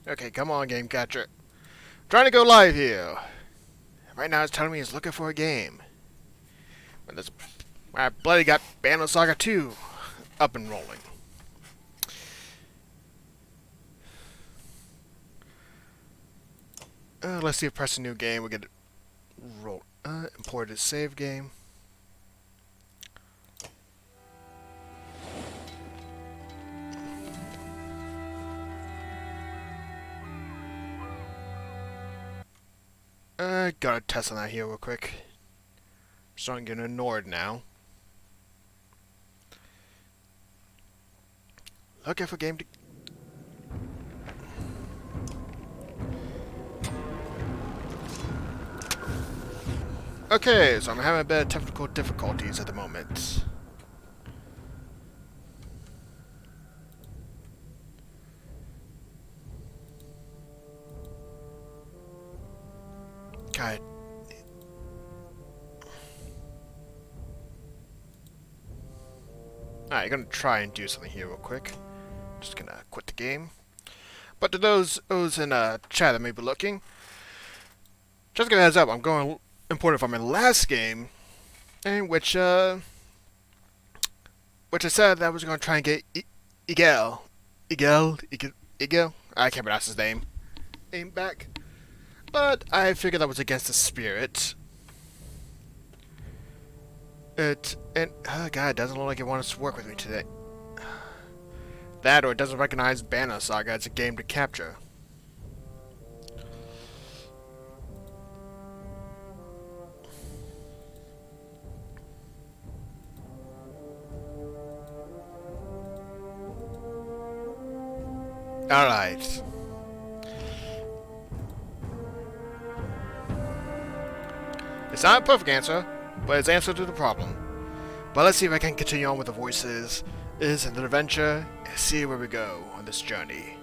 Okay, come on, Game Catcher. Trying to go live here. Right now it's telling me it's looking for a game. But this, I bloody got Banner Saga 2 up and rolling. Let's see if press a new game we get it roll. Imported save game. Gotta test on that here real quick. I'm starting getting annoyed now. Looking for game to... Okay, so I'm having a bit of technical difficulties at the moment. God. Alright, gonna try and do something here real quick. Just gonna quit the game. But to those in chat that may be looking, just give a heads up, I'm going imported from my last game, in which I said that I was going to try and get Igel. I can't pronounce his name back. But I figured that was against the spirit. God, it doesn't look like it wants to work with me today. That, or it doesn't recognize Banner Saga as a game to capture. Alright. It's not a perfect answer, but it's answer to the problem. But let's see if I can continue on with the voices, in the adventure, and see where we go on this journey.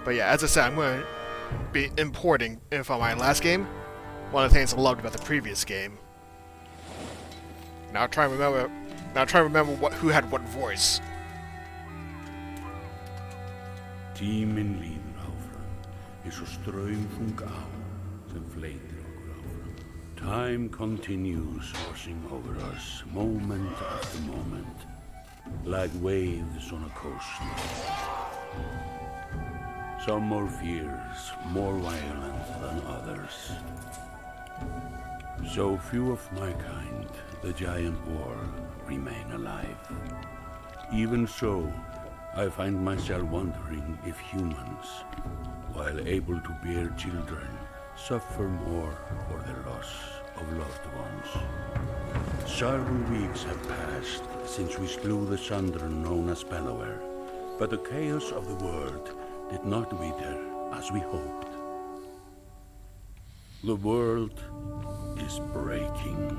But yeah, as I said, I'm going to be importing from my last game. One of the things I loved about the previous game. Now try and remember who had what voice. Tíminn líður áfram, eins og straumþung á sem fleytir okkur áfram. Time continues washing over us, moment after moment, like waves on a coast. Some more fierce, more violent than others. So few of my kind, the giant war, remain alive. Even so, I find myself wondering if humans, while able to bear children, suffer more for the loss of loved ones. Several weeks have passed since we slew the Sundren known as Bellower, but the chaos of the world did not wither as we hoped. The world is breaking.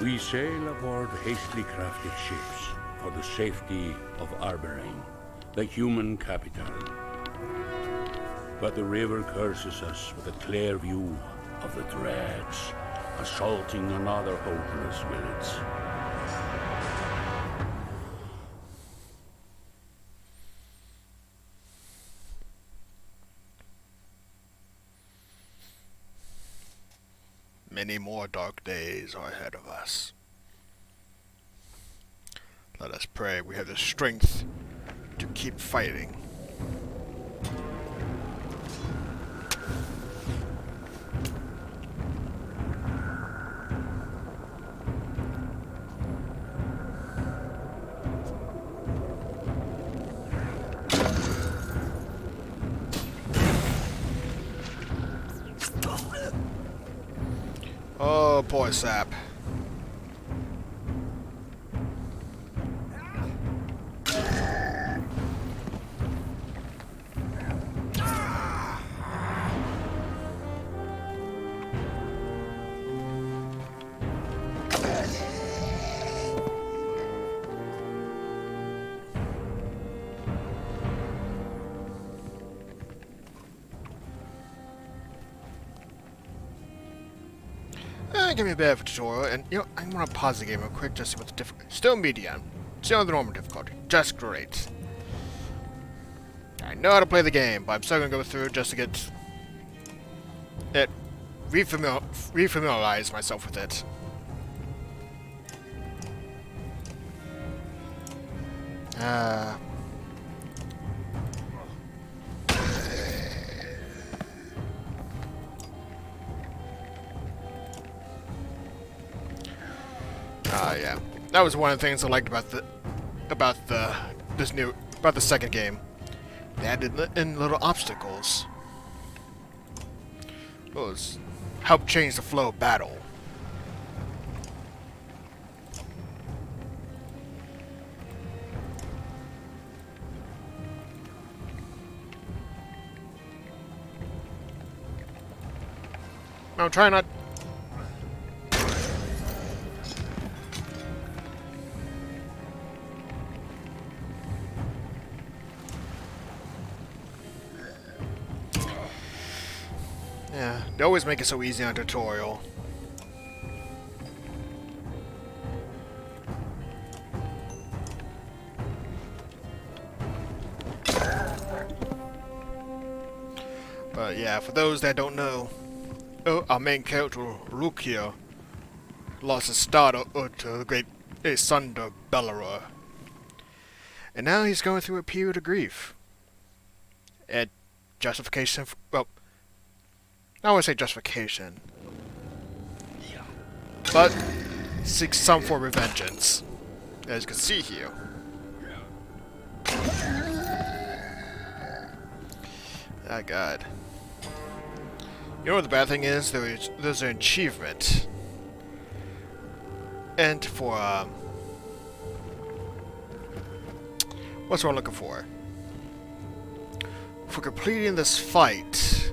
We sail aboard hastily crafted ships for the safety of Arberrang, the human capital. But the river curses us with a clear view of the dreads, assaulting another hopeless village. Many more dark days are ahead of us. Let us pray we have the strength to keep fighting. Oh, poor sap. Give me a bit of a tutorial, and you know, I'm gonna pause the game real quick just to see what's different. Still medium. Still on the normal difficulty. Just great. I know how to play the game, but I'm still gonna go through just to get it refamiliarize myself with it. Yeah. That was one of the things I liked about the second game. They added in little obstacles. Those help change the flow of battle. I'm trying not. Yeah, they always make it so easy on tutorial. But yeah, for those that don't know, our main character, Rukia, lost his daughter to the great Sunder Bellaror. And now he's going through a period of grief. And justification, well, I wouldn't say justification, but seeks some form of vengeance, as you can see here. Oh god. You know what the bad thing is? There's an achievement. And for, what's what I'm looking for? For completing this fight,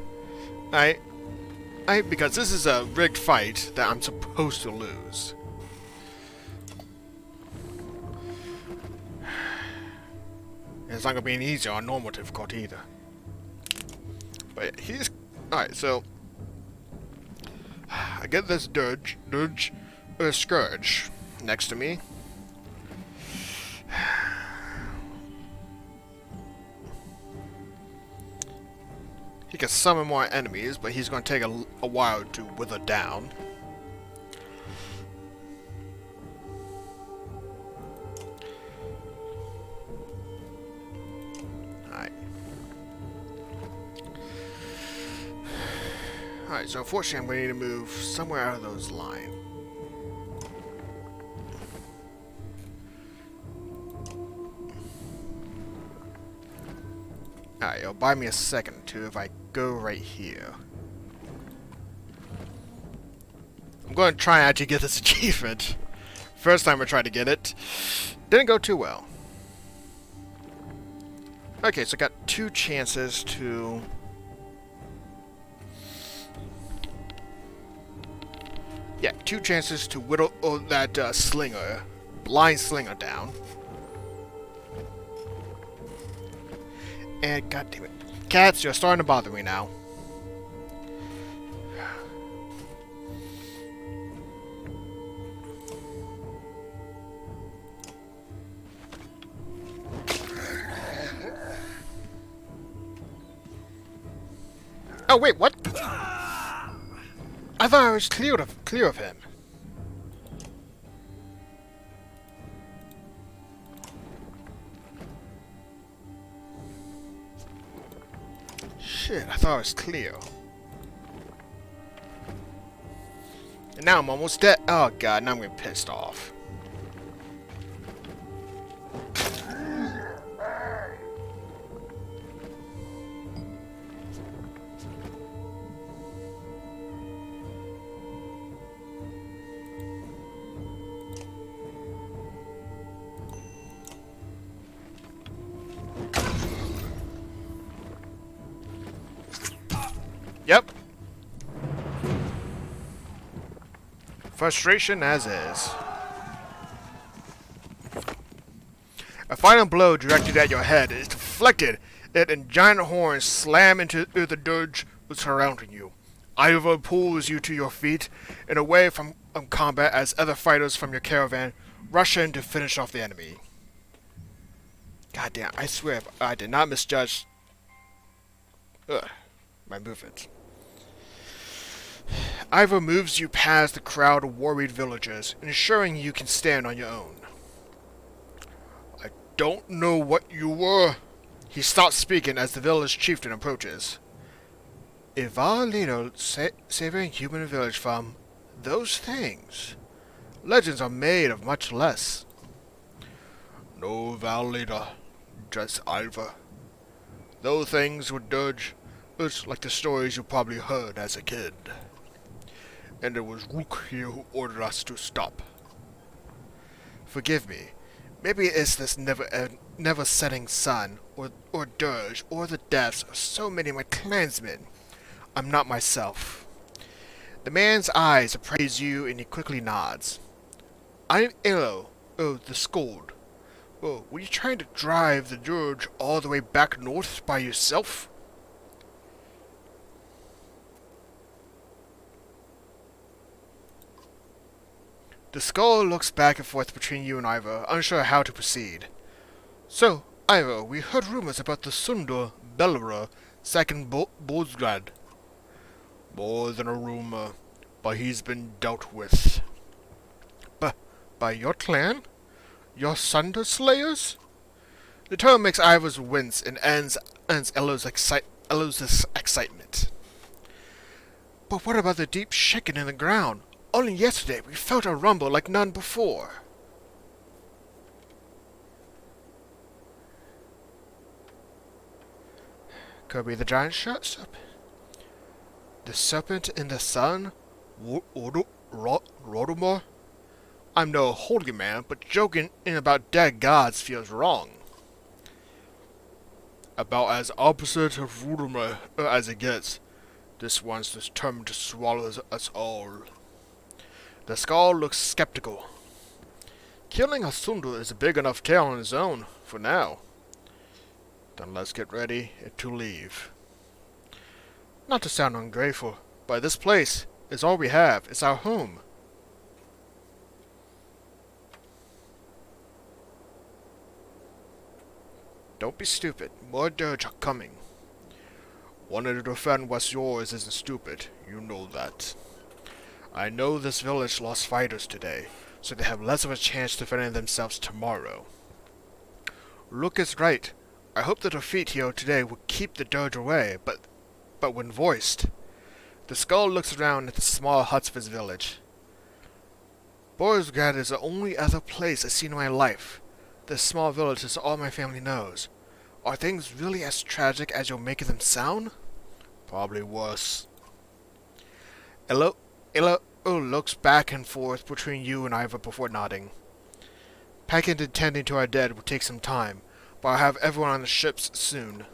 because this is a rigged fight that I'm supposed to lose. It's not gonna be any easier on normal difficulty either. But he's alright. So I get this Scourge next to me. He can summon more enemies, but he's going to take a while to wither down. Alright. Alright, so unfortunately I'm going to need to move somewhere out of those lines. Alright, it'll buy me a second or two if I go right here. I'm going to try and actually get this achievement. First time I tried to get it, didn't go too well. Okay, so I got 2 chances to... Yeah, 2 chances to whittle that slinger, blind slinger down. And goddammit. Cats, you're starting to bother me now. Oh wait, what? I thought I was clear of him. Shit, I thought I was clear. And now I'm almost dead. Oh god, now I'm getting pissed off. Yep. Frustration as is. A final blow directed at your head is deflected, and giant horns slam into the dirge surrounding you. Ivar pulls you to your feet and away from combat as other fighters from your caravan rush in to finish off the enemy. Goddamn, I swear I did not misjudge my movement. Ivor moves you past the crowd of worried villagers, ensuring you can stand on your own. I don't know what you were. He stops speaking as the village chieftain approaches. If our leader saving human village from those things, legends are made of much less. No Val leader, just Ivor. Those things were dirge, it's like the stories you probably heard as a kid. And it was Rook here who ordered us to stop. Forgive me. Maybe it's this never-setting sun, or dirge, or the deaths of so many of my clansmen. I'm not myself. The man's eyes appraise you, and he quickly nods. I'm Elo, the Scold. Oh, were you trying to drive the dirge all the way back north by yourself? The skull looks back and forth between you and Ivor, unsure how to proceed. So, Ivor, we heard rumors about the Sundar Belra second Bozgrad. More than a rumor, but he's been dealt with. By your clan? Your Sunder Slayers? The term makes Ivor's wince and ends Elo's excitement. But what about the deep shaking in the ground? Only yesterday we felt a rumble like none before. Kirby the Giant Serpent. The Serpent in the Sun? Rodomor? I'm no holy man, but joking about dead gods feels wrong. About as opposite of Rodomor as it gets. This one's determined to swallow us all. The skull looks skeptical. Killing a Sundu is a big enough tale on its own, for now. Then let's get ready to leave. Not to sound ungrateful, but this place is all we have. It's our home. Don't be stupid. More dirge are coming. Wanting to defend what's yours isn't stupid. You know that. I know this village lost fighters today, so they have less of a chance defending themselves tomorrow. Luke is right. I hope the defeat here today will keep the dirge away, but when voiced, the skull looks around at the small huts of his village. Borisgrad is the only other place I've seen in my life. This small village is all my family knows. Are things really as tragic as you're making them sound? Probably worse. Elo looks back and forth between you and Ivor before nodding. Packing and tending to our dead will take some time, but I'll have everyone on the ships soon.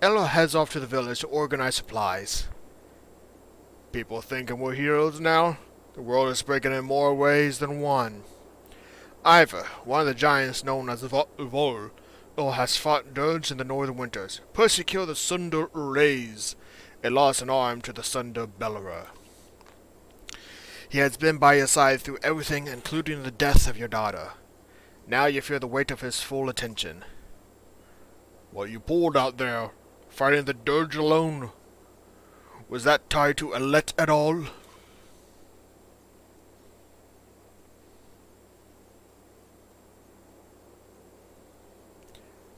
Elo heads off to the village to organize supplies. People thinking we're heroes now? The world is breaking in more ways than one. Ivor, one of the giants known as Vol, has fought dirge in the northern winters, persecuted the Sundar Urays, and lost an arm to the Sundar Belra. He has been by your side through everything, including the death of your daughter. Now you feel the weight of his full attention. What you pulled out there, fighting the dirge alone, was that tied to Alet at all?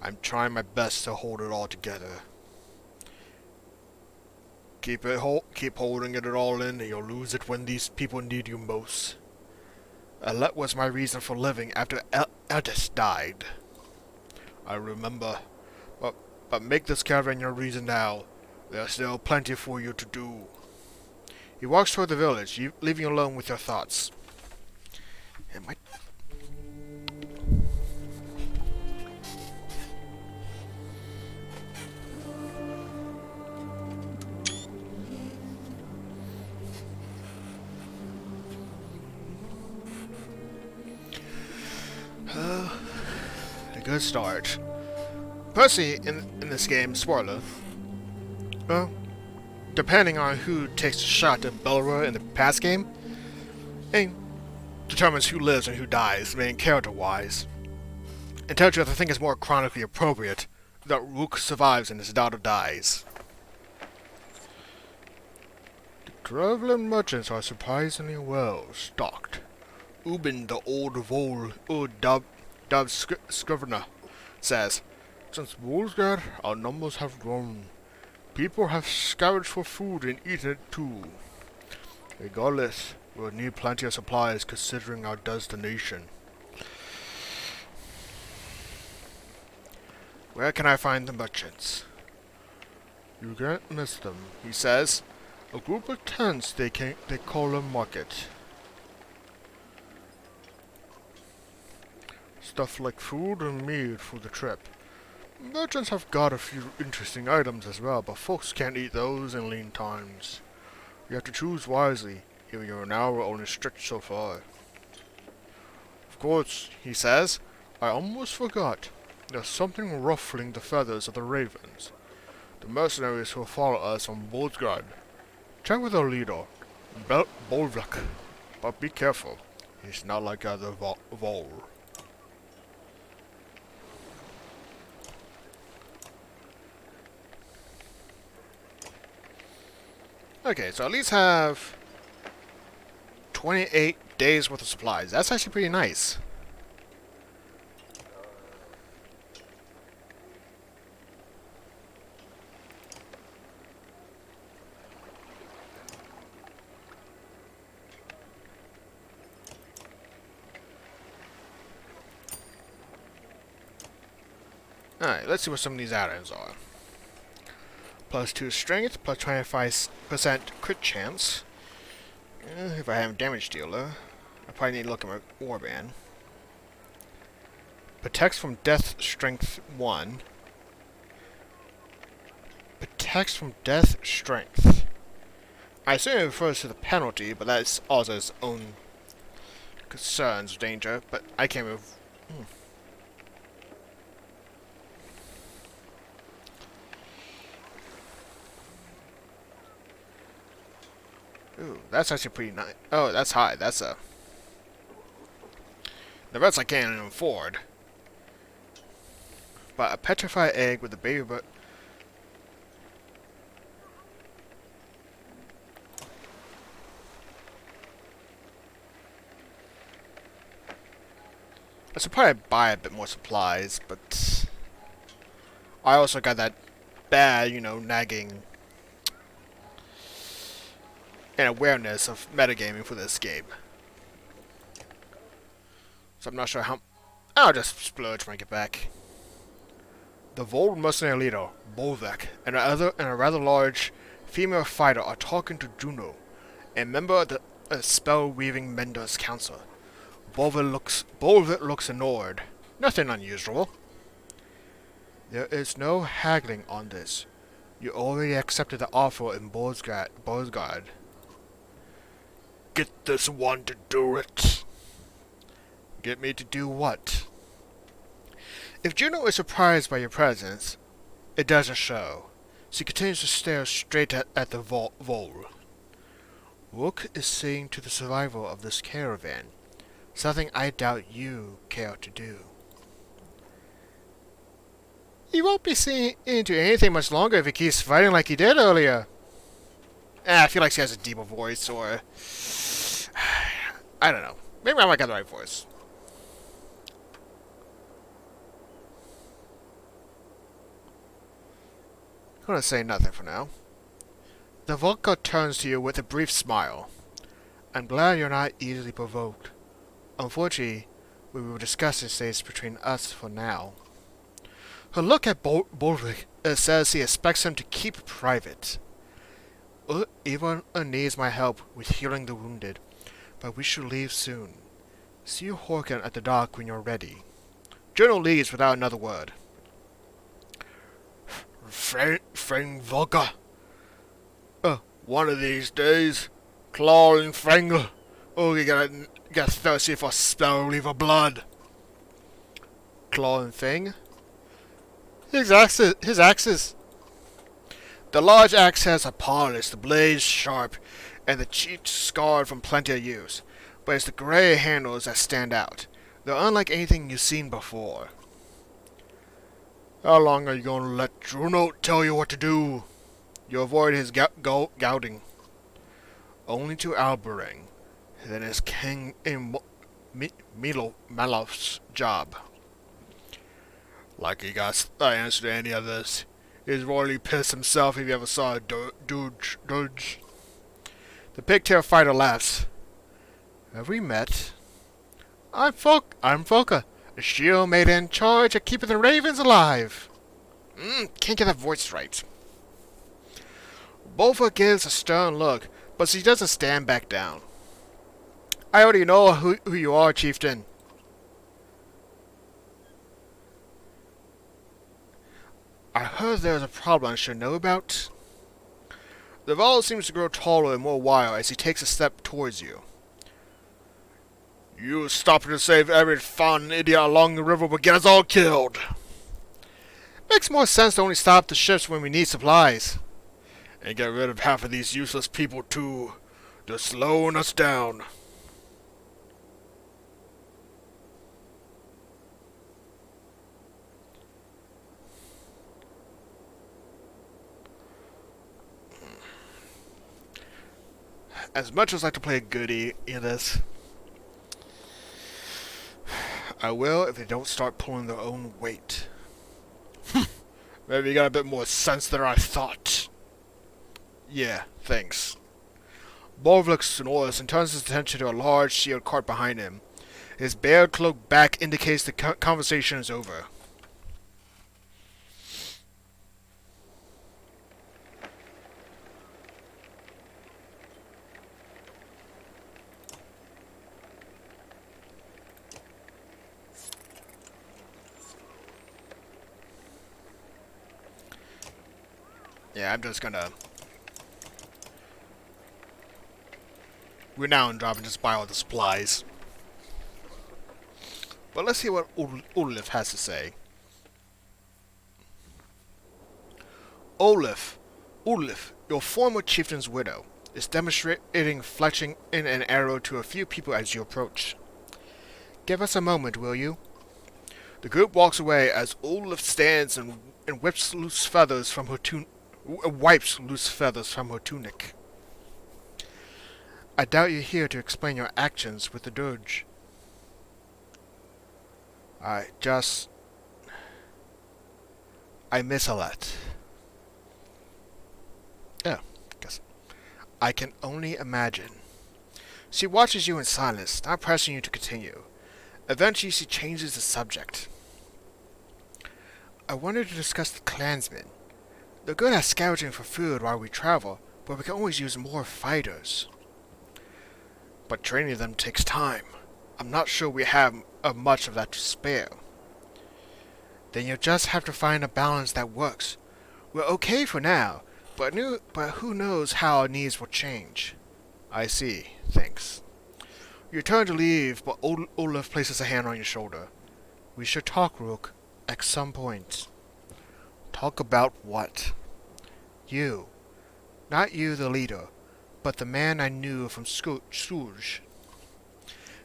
I'm trying my best to hold it all together. Keep holding it all in, and you'll lose it when these people need you most. Alet was my reason for living after Eldest died. I remember. But make this caravan your reason now. There's still plenty for you to do. He walks toward the village, leaving you alone with your thoughts. A good start. Percy, in this game, spoiler, depending on who takes a shot at Belra in the past game, it determines who lives and who dies, main character-wise. And tell you what I think is more chronically appropriate, that Rook survives and his daughter dies. The traveling merchants are surprisingly well stocked. Ubin, the old vole, Dove Scrivener, says, since Wolfsgard, our numbers have grown. People have scavenged for food and eaten it too. Regardless, we'll need plenty of supplies considering our destination. Where can I find the merchants? You can't miss them, he says. A group of tents they call a market. Stuff like food and meat for the trip. Merchants have got a few interesting items as well, but folks can't eat those in lean times. You have to choose wisely, even your now are only stretched so far. Of course, he says, I almost forgot. There's something ruffling the feathers of the ravens. The mercenaries who follow us from Bolsgard. Check with our leader, Bolvik, but be careful. He's not like other Vol. Okay, so at least have 28 days worth of supplies. That's actually pretty nice. Alright, let's see what some of these add-ons are. Plus 2 strength, plus 25% crit chance. If I have a damage dealer, I probably need to look at my warband. Protects from death strength 1. Protects from death strength. I assume it refers to the penalty, but that's also its own concerns of danger, but I can't move. Ooh, that's actually pretty nice. Oh, that's high. That's a... The rest I can't even afford. But a petrified egg with a baby bird... I should probably buy a bit more supplies, but... I also got that bad, nagging... and awareness of metagaming for this game. So I'm not sure how... I'll just splurge when I get back. The Vol mercenary leader, Bolvik, and a rather large female fighter are talking to Juno, a member of the spell-weaving Mender's council. Bolvik looks annoyed. Nothing unusual. There is no haggling on this. You already accepted the offer in Bolsgard. Get this one to do it. Get me to do what? If Juno is surprised by your presence, it doesn't show. She continues to stare straight at the Vol. Rook is seeing to the survival of this caravan, something I doubt you care to do. He won't be seeing into anything much longer if he keeps fighting like he did earlier. I feel like she has a deeper voice, or... I don't know. Maybe I might get the right voice. I'm gonna say nothing for now. The Volca turns to you with a brief smile. I'm glad you're not easily provoked. Unfortunately, we will discuss this stays between us for now. Her look at Bolvik says he expects him to keep it private. Everyone needs my help with healing the wounded, but we should leave soon. See you Horkin at the dock when you're ready. Juno leaves without another word. Friend Volca. One of these days, Claw and Fengel. Oh, you get thirsty for spell-weaver blood. Claw and Fang? His axes. The large axe has a polish, the blade sharp, and the cheek scarred from plenty of use. But it's the gray handles that stand out. They're unlike anything you've seen before. How long are you going to let Juno tell you what to do? You avoid his gouting. Only to Alberang. Then is King Malof's job. Like he got the answer to any of this. He's royally pissed himself if he ever saw a Doge. The pigtail fighter laughs. Have we met? I'm Folka, a shield made in charge of keeping the ravens alive. Can't get that voice right. Bolfa gives a stern look, but she doesn't stand back down. I already know who you are, chieftain. I heard there's a problem I should know about. The Val seems to grow taller and more wild as he takes a step towards you. You stopping to save every fun idiot along the river but get us all killed. Makes more sense to only stop the ships when we need supplies. And get rid of half of these useless people too. They're slowing us down. As much as I like to play a goodie in this, I will if they don't start pulling their own weight. Maybe you got a bit more sense than I thought. Yeah, thanks. Borvlik snores and turns his attention to a large shield cart behind him. His bared cloak back indicates the conversation is over. Yeah, I'm just gonna... We're now in drop and just buy all the supplies. But let's hear what Olaf has to say. Olaf, your former chieftain's widow, is demonstrating fletching in an arrow to a few people as you approach. Give us a moment, will you? The group walks away as Olaf stands and whips loose feathers from her wipes loose feathers from her tunic. I doubt you're here to explain your actions with the Doge. I miss a lot. Yeah, guess. I can only imagine. She watches you in silence, not pressing you to continue. Eventually she changes the subject. I wanted to discuss the clansmen. They're good at scouting for food while we travel, but we can always use more fighters. But training them takes time. I'm not sure we have much of that to spare. Then you'll just have to find a balance that works. We're okay for now, but who knows how our needs will change. I see. Thanks. You turn to leave, but Olaf places a hand on your shoulder. We should talk, Rook, at some point. Talk about what? You. Not you, the leader, but the man I knew from Scourge.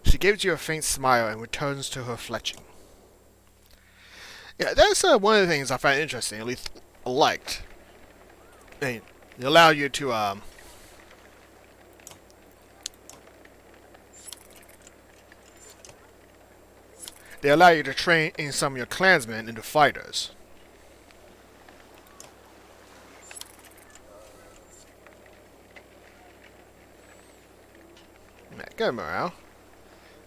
She gives you a faint smile and returns to her fletching. Yeah, that's one of the things I find interesting, at least liked. They allow you to, they allow you to train in some of your clansmen into fighters. Good morale.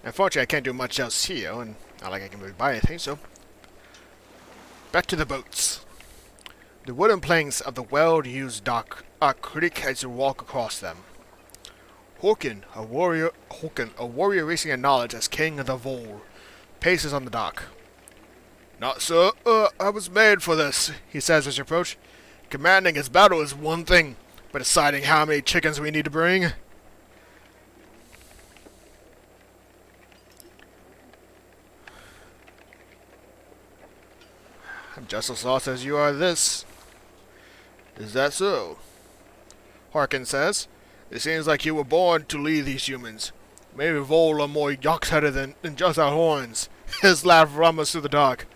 Unfortunately, I can't do much else here, and not like I can really buy anything, so... Back to the boats. The wooden planks of the well-used dock creak as you walk across them. Håkon, a warrior racing in knowledge as king of the Vol, paces on the dock. Not so, I was made for this, he says as you approach. Commanding his battle is one thing, but deciding how many chickens we need to bring... I'm just as lost as you are this. Is that so? Harkin says. It seems like you were born to lead these humans. Maybe Vol are more yox-headed than just our horns. His laugh rumbles through the dark.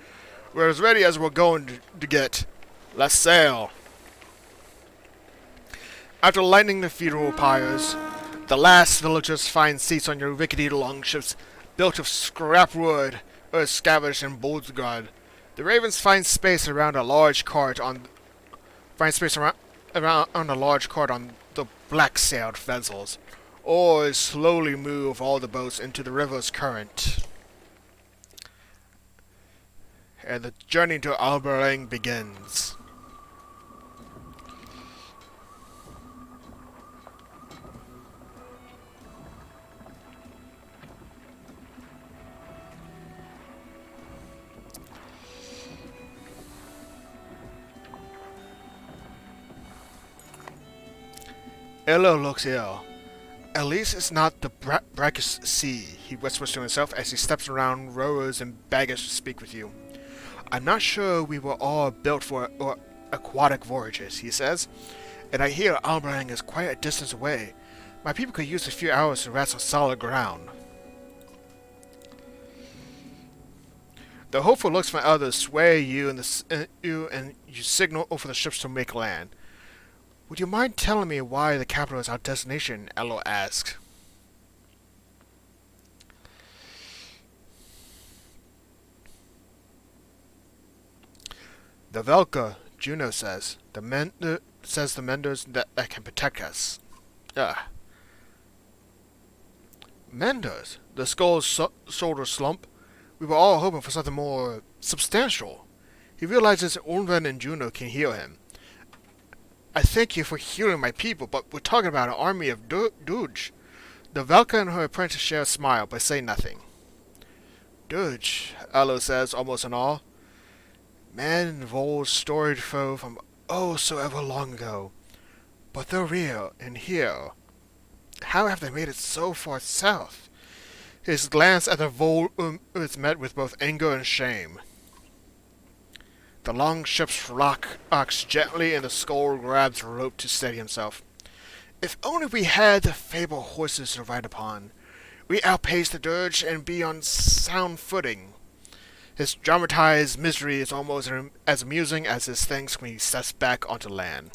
We're as ready as we're going to get. Let's sail. After lighting the funeral pyres, the last villagers find seats on your rickety longships built of scrap wood or scavenged in Bolsgard. The ravens find space around a large cart on a large cart on the black-sailed vessels. Oars slowly move all the boats into the river's current. And the journey to Alberang begins. Illo looks ill. At least it's not the brackish sea, he whispers to himself as he steps around rowers and baggage to speak with you. I'm not sure we were all built for aquatic voyages, he says, and I hear Alberang is quite a distance away. My people could use a few hours to rest on solid ground. The hopeful looks from others sway you and you signal for the ships to make land. Would you mind telling me why the capital is our destination? Ello asks. The Velka, Juno says. The Menders that can protect us. Menders? The skull's shoulder slump. We were all hoping for something more substantial. He realizes Ornven and Juno can heal him. I thank you for healing my people, but we're talking about an army of Duj. The Velka and her apprentice share a smile, but say nothing. Duj, Ello says, almost in awe. Man and Vol's storied foe from oh so ever long ago. But they're real, and here. How have they made it so far south? His glance at the Vol is met with both anger and shame. The long ships rocks gently, and the skull grabs a rope to steady himself. If only we had the fabled horses to ride upon. We outpace the dirge and be on sound footing. His dramatized misery is almost as amusing as his thanks when he steps back onto land.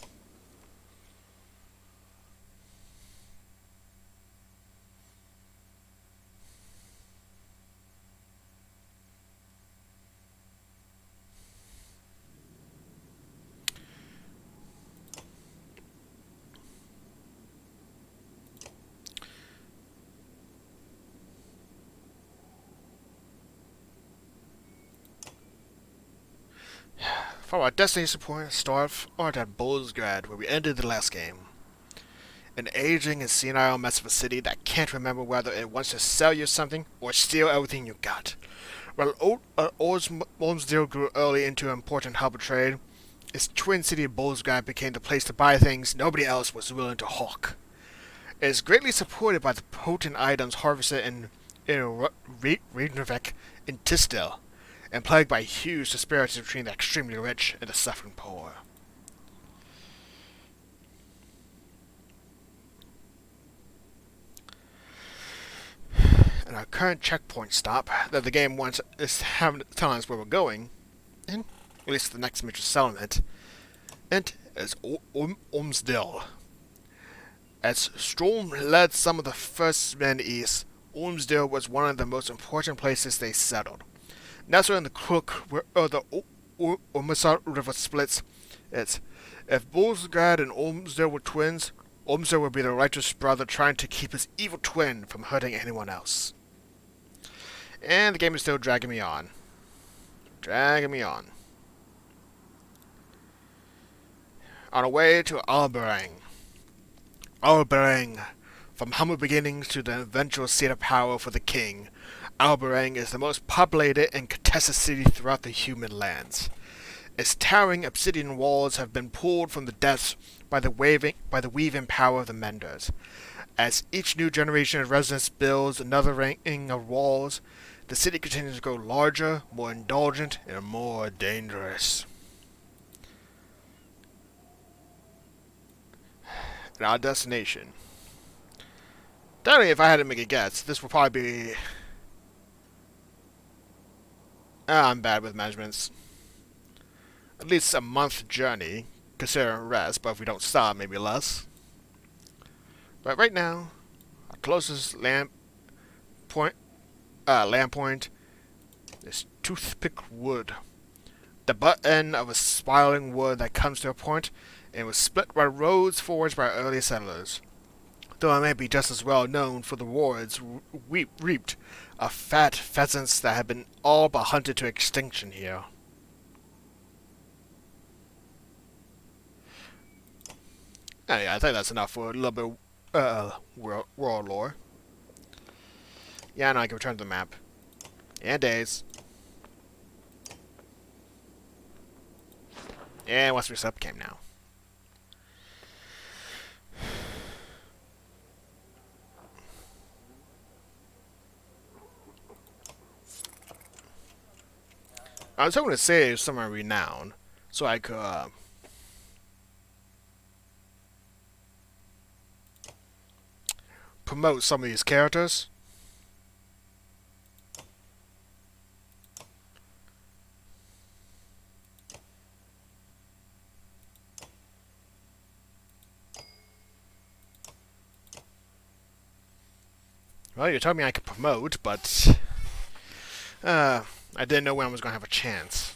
From our destination point, start at Bolsgrad, where we ended the last game. An aging and senile mess of a city that can't remember whether it wants to sell you something or steal everything you got. While Ormsdale grew early into an important hub of trade, its twin city of Bolsgrad became the place to buy things nobody else was willing to hawk. It is greatly supported by the potent items harvested in Regnvik and Tisdale, and plagued by huge disparities between the extremely rich and the suffering poor. And our current checkpoint stop that the game wants is telling us where we're going, and at least the next major settlement, and is Ormsdale. As Storm led some of the first men east, Ormsdale was one of the most important places they settled. Nestled in the crook where the Ormsdale River splits, if Bolsgrad and Ormsdale were twins, Ormsdale would be the righteous brother trying to keep his evil twin from hurting anyone else. And the game is still dragging me on. On our way to Alberang. Alberang, from humble beginnings to the eventual seat of power for the king, Alberang is the most populated and contested city throughout the human lands. Its towering obsidian walls have been pulled from the depths by the weaving power of the Menders. As each new generation of residents builds another ranking of walls, the city continues to grow larger, more indulgent, and more dangerous. And our destination. Definitely, if I had to make a guess, this would probably be... I'm bad with measurements. at least a month journey, considering rest, but if we don't stop, maybe less. But right now, our closest land point is Toothpick Wood. The butt end of a spiraling wood that comes to a point and was split by roads forged by early settlers. Though it may be just as well known for the rewards reaped of fat pheasants that have been all but hunted to extinction here. Anyway, I think that's enough for a little bit of world lore. Yeah, now I can return to the map. And days. And once we set up camp now. I was hoping to save some of renown, so I could promote some of these characters. Well, you told me I could promote, but I didn't know when I was going to have a chance.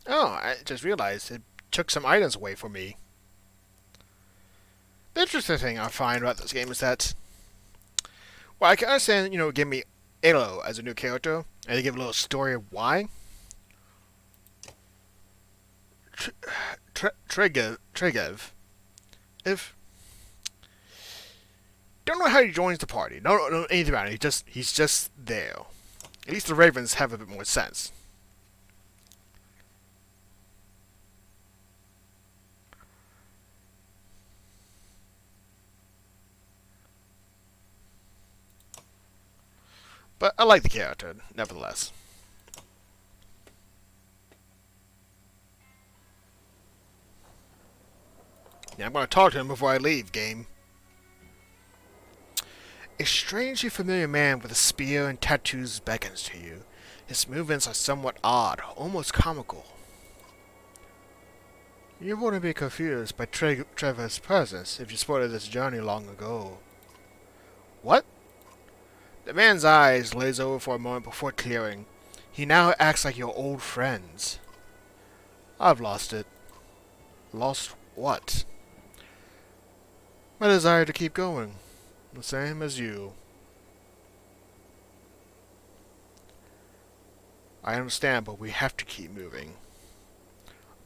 Oh, I just realized it took some items away from me. The interesting thing I find about this game is that, well, I can understand, give me Alo as a new character, and they give a little story of why. Tregev, if don't know how he joins the party. No, anything about it. He's just there. At least the Ravens have a bit more sense. But I like the character, nevertheless. Yeah, I'm going to talk to him before I leave, game. A strangely familiar man with a spear and tattoos beckons to you. His movements are somewhat odd, almost comical. You wouldn't be confused by Trevor's presence if you spotted this journey long ago. What? The man's eyes glaze over for a moment before clearing. He now acts like your old friends. I've lost it. Lost what? My desire to keep going. The same as you. I understand, but we have to keep moving.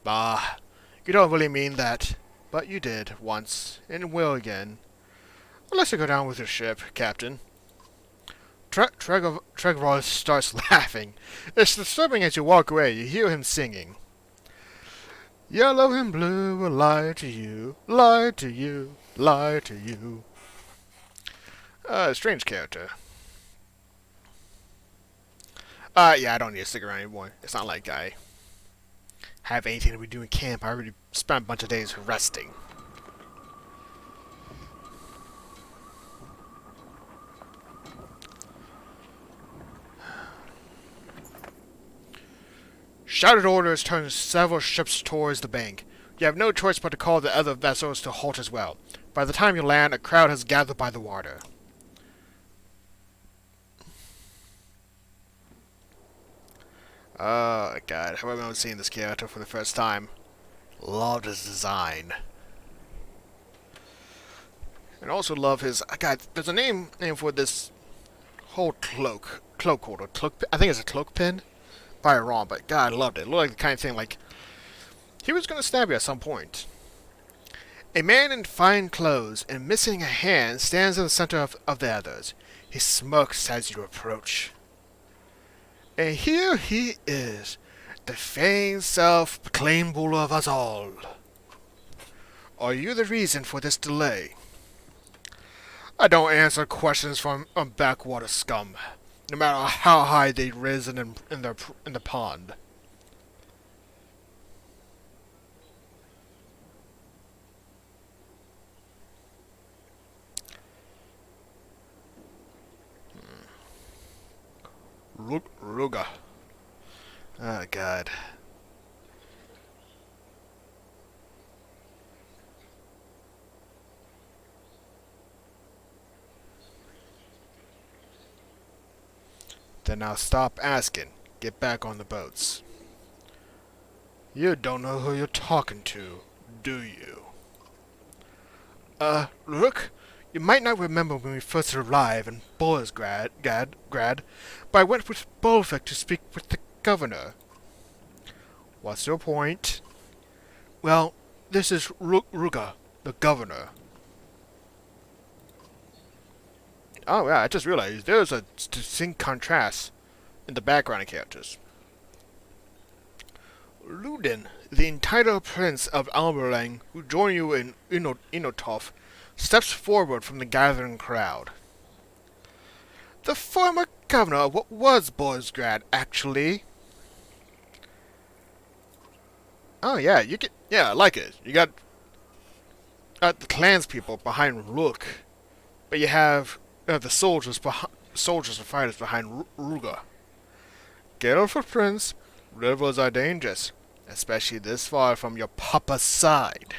Bah, you don't really mean that. But you did, once, and will again. Unless you go down with your ship, Captain. Tregor starts laughing. It's disturbing as you walk away. You hear him singing. Yellow and blue will lie to you, lie to you, lie to you. Strange character. Yeah, I don't need to stick around anymore. It's not like I have anything to be doing in camp. I already spent a bunch of days resting. Shouted orders turn several ships towards the bank. You have no choice but to call the other vessels to halt as well. By the time you land, a crowd has gathered by the water. Oh, God. I remember seeing this character for the first time. Loved his design. And also love his... God, there's a name for this whole cloak holder. I think it's a cloak pin. Probably wrong, but God, I loved it. It looked like the kind of thing like he was going to stab you at some point. A man in fine clothes and missing a hand stands in the center of the others. He smirks as you approach. And here he is, the famed self-proclaimed ruler of us all. Are you the reason for this delay? I don't answer questions from backwater scum. no matter how high they'd risen in the pond. Ruga. Oh, God. Then now stop asking. Get back on the boats. You don't know who you're talking to, do you? Look, you might not remember when we first arrived in Boisgrad, but I went with Bolvik to speak with the governor. What's your point? Well, this is Ruga, the governor. Oh yeah, I just realized there's a distinct contrast in the background of characters. Ludin, the entitled prince of Alberang, who joined you in Inotov, steps forward from the gathering crowd. The former governor of what was Boisgrad, actually. Oh yeah, I like it. You got the clanspeople behind Rook, but you have the soldiers and fighters behind Ruga. Careful, Prince. Rivers are dangerous, especially this far from your papa's side.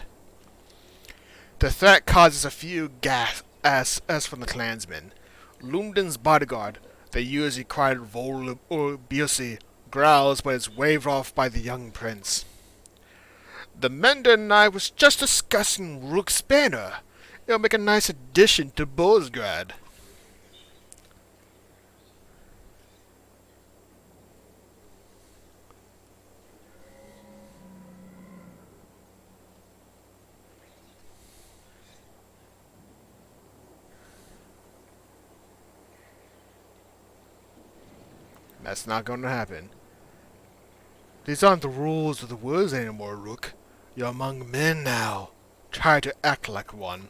The threat causes a few gasps as from the clansmen. Lumden's bodyguard, the usually quiet Volbusi, growls but is waved off by the young prince. The Mender and I was just discussing Rook's banner. It'll make a nice addition to Boisgrad. That's not going to happen. These aren't the rules of the woods anymore, Rook. You're among men now. Try to act like one.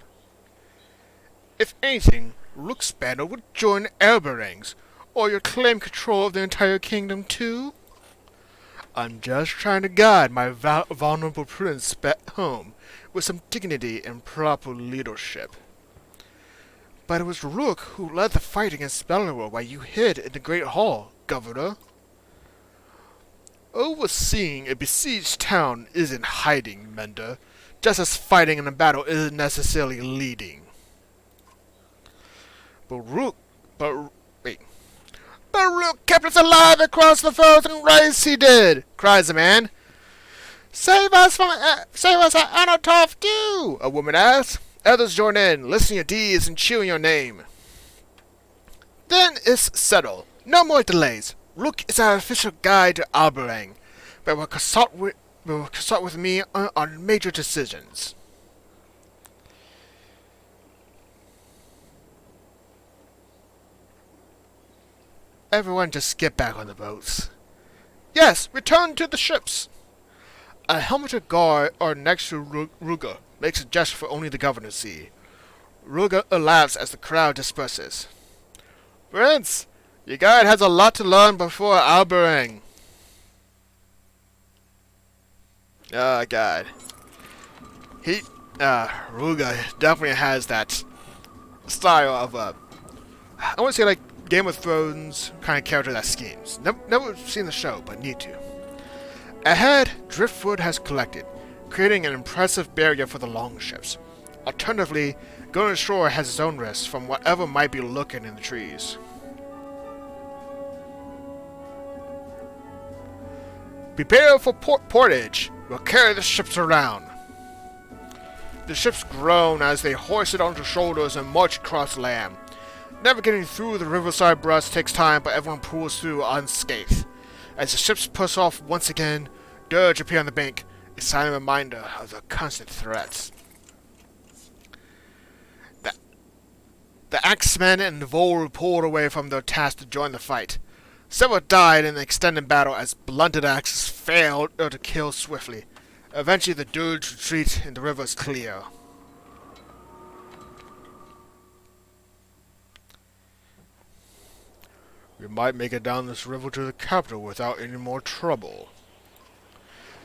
If anything, Rook's banner would join Elberang's, or you'll claim control of the entire kingdom too? I'm just trying to guide my vulnerable prince back home with some dignity and proper leadership. But it was Rook who led the fight against Belleroy while you hid in the Great Hall, Governor. Overseeing a besieged town isn't hiding, Mender, just as fighting in a battle isn't necessarily leading. But Rook kept us alive across the frozen rice, he did, cries the man. Save us at Anatov too, a woman asks. Others join in, listing your deeds and cheering your name. Then it's settled. No more delays. Rook is our official guide to Alberang, but will consult with me on major decisions. Everyone just get back on the boats. Yes, return to the ships. A helmeted guard are next to Ruga, makes a gesture for only the governor to see. Ruga laughs as the crowd disperses. Prince, your guide has a lot to learn before Alberang. Oh, God. Ruga definitely has that style of, I want to say like Game of Thrones kind of character that schemes. Never seen the show, but need to. Ahead, driftwood has collected, creating an impressive barrier for the longships. Alternatively, going ashore has its own risks from whatever might be lurking in the trees. Prepare for portage. We'll carry the ships around. The ships groan as they hoist it onto shoulders and march across land. Navigating through the riverside brush takes time, but everyone pulls through unscathed. As the ships push off once again, dirge appear on the bank, a silent reminder of the constant threats. The axemen and the Vol pulled away from their task to join the fight. Several died in the extended battle as blunted axes failed to kill swiftly. Eventually the dudes retreat and the river is clear. We might make it down this river to the capital without any more trouble.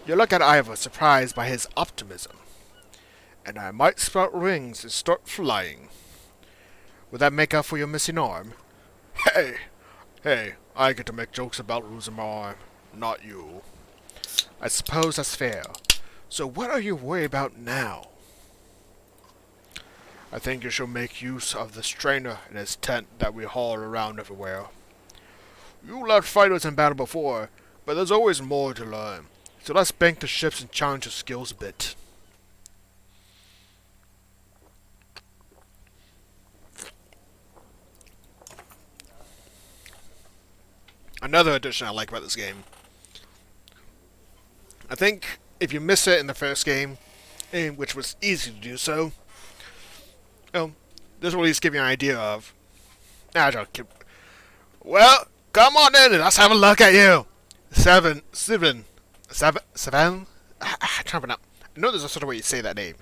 You look at Ivor, surprised by his optimism. And I might sprout wings and start flying. Would that make up for your missing arm? Hey, I get to make jokes about losing my arm, not you. I suppose that's fair. So what are you worried about now? I think you should make use of the strainer in his tent that we haul around everywhere. You led fighters in battle before, but there's always more to learn. So let's bank the ships and challenge your skills a bit. Another addition I like about this game. I think if you miss it in the first game, which was easy to do so, this will at least give you an idea of. Well, come on in and let's have a look at you. Seven. I'm trying to pronounce. I know there's a sort of way you say that name.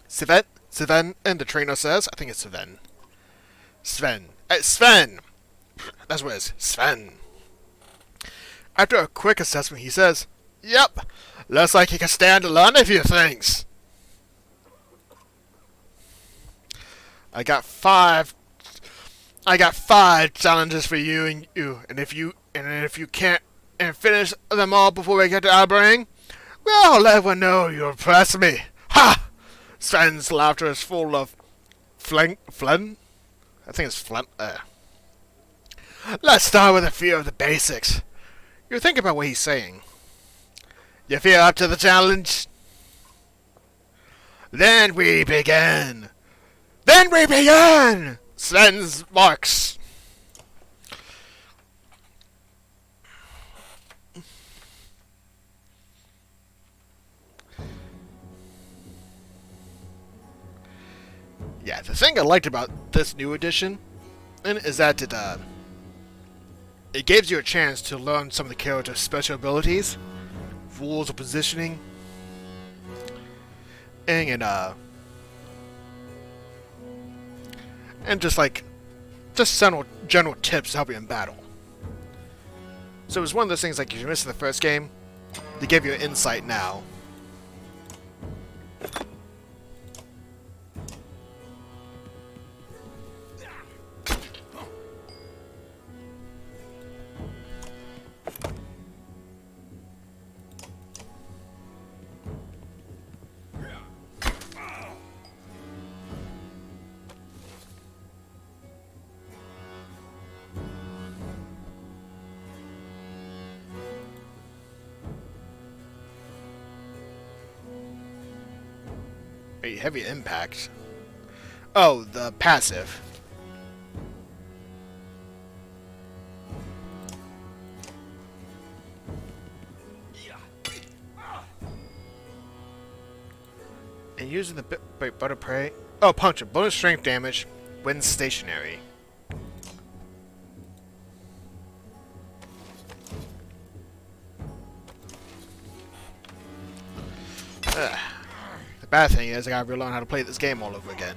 Sven, and the trainer says. I think it's Sven. Sven. Sven! That's what it is. Sven. After a quick assessment, he says, "Yep, looks like he can stand to learn a few things. I got five challenges for you, and if you can't finish them all before we get to Albering, well, I'll let everyone know you impressed me." Ha! Sven's laughter is full of phlegm. I think it's phlegm. Let's start with a few of the basics. You think about what he's saying. You feel up to the challenge? Then we begin. Sven's marks. Yeah, the thing I liked about this new edition is that it gives you a chance to learn some of the character's special abilities, rules of positioning, and just general tips to help you in battle. So it was one of those things like if you missed the first game, they give you an insight now. A heavy impact. Oh, the passive. And using the butter prey. Oh, puncture. Bonus strength damage when stationary. Ugh. The bad thing is I gotta relearn how to play this game all over again.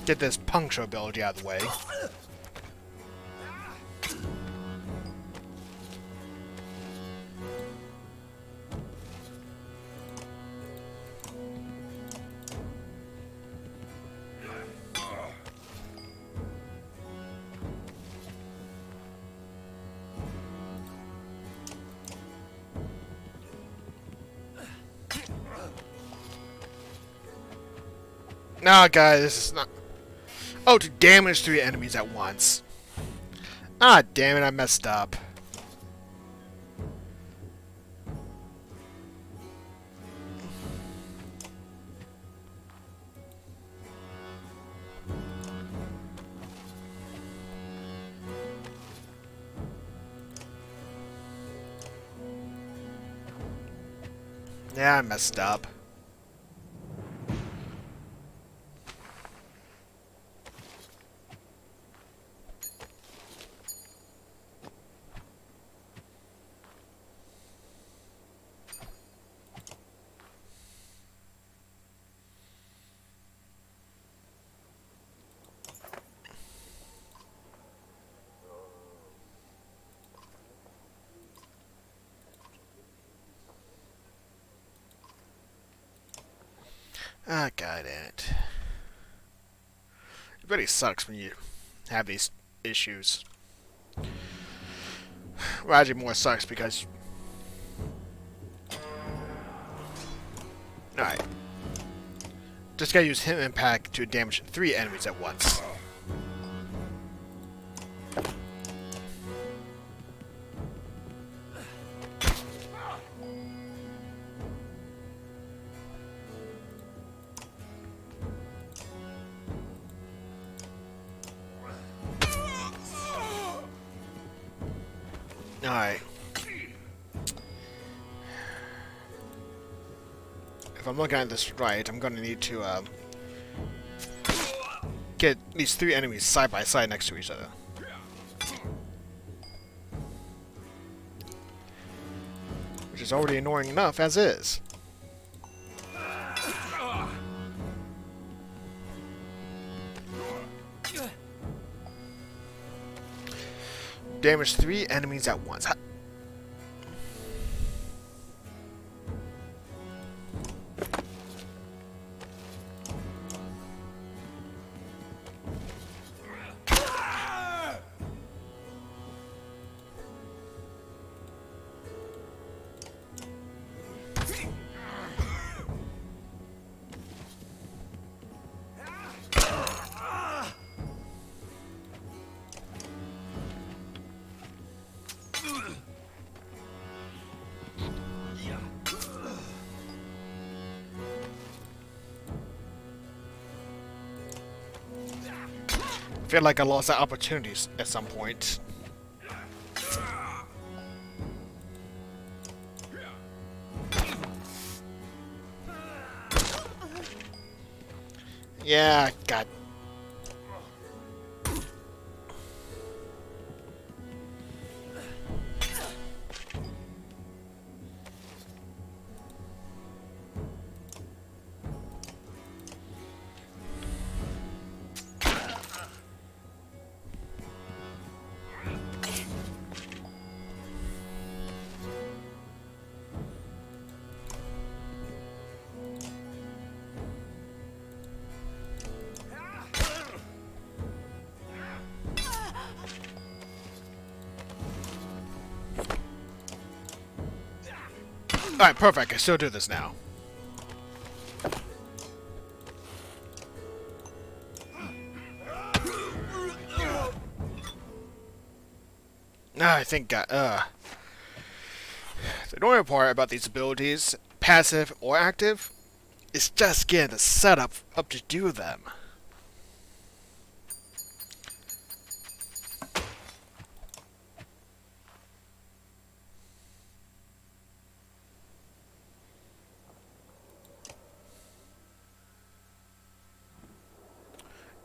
Get this puncture ability out of the way. Nah, guys, this is not... Oh, to damage 3 enemies at once. Ah, damn it, I messed up. Yeah, I messed up. Ah, god damn it. It really sucks when you have these issues. Well, actually more sucks because... Alright. Just gotta use Hit Impact to damage 3 enemies at once. Alright. If I'm looking at this right, I'm gonna need to get these 3 enemies side by side next to each other. Which is already annoying enough as is. Damage 3 enemies at once. I feel like I lost that opportunity at some point. Yeah, God. Alright, perfect. I can still do this now. I think the annoying part about these abilities, passive or active, is just getting the setup up to do them.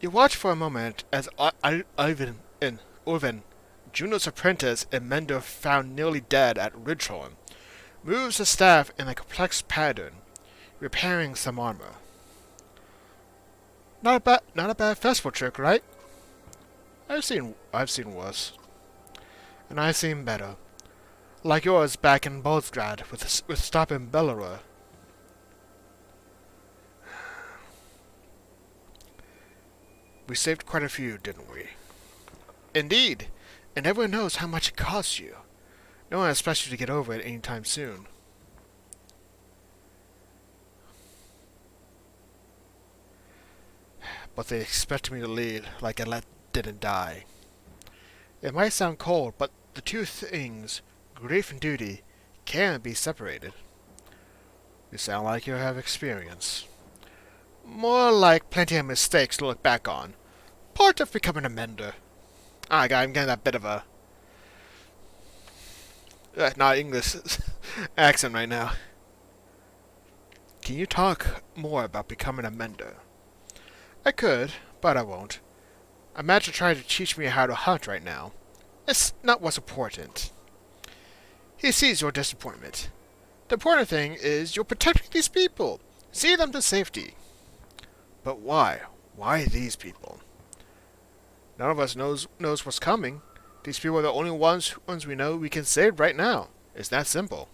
You watch for a moment as Ivan and Orvin, Juno's apprentice and Mendo found nearly dead at Ridgeholm, moves the staff in a complex pattern, repairing some armor. Not a bad festival trick, right? I've seen worse, and I've seen better, like yours back in Bolzgrad with stopping Belleror. We saved quite a few, didn't we? Indeed, and everyone knows how much it costs you. No one expects you to get over it anytime soon. But they expect me to lead like I didn't die. It might sound cold, but the two things, grief and duty, can be separated. You sound like you have experience. More like plenty of mistakes to look back on. Part of becoming a mender. I'm getting that bit of a... not English accent right now. can you talk more about becoming a mender? I could, but I won't. Imagine trying to teach me how to hunt right now. It's not what's important. He sees your disappointment. The important thing is you're protecting these people. See them to safety. But why? Why these people? None of us knows what's coming. These people are the only ones we know we can save right now. It's that simple.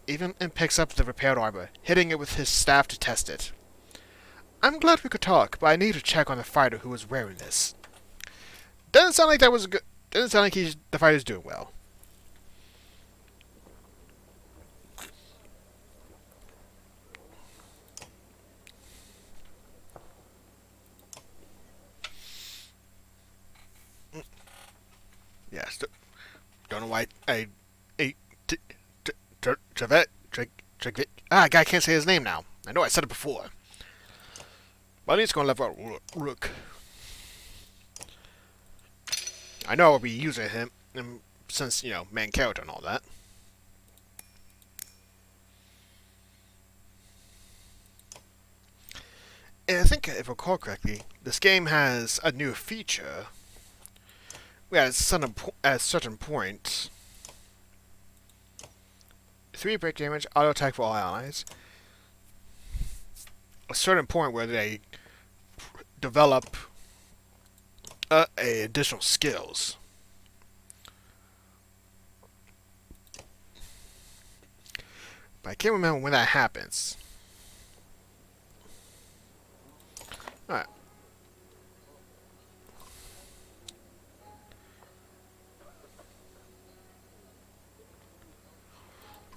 Even picks up the repaired armor, hitting it with his staff to test it. I'm glad we could talk, but I need to check on the fighter who was wearing this. Doesn't sound like that was good. Doesn't sound like the fighter's doing well. Yes, don't know why I I can't say his name now. I know I said it before. But I need to go and level out Rook. I know I'll be using him since, main character and all that. And I think, if I recall correctly, this game has a new feature. At a certain point, 3 break damage, auto attack for all allies. A certain point where they develop additional skills. But I can't remember when that happens. Alright.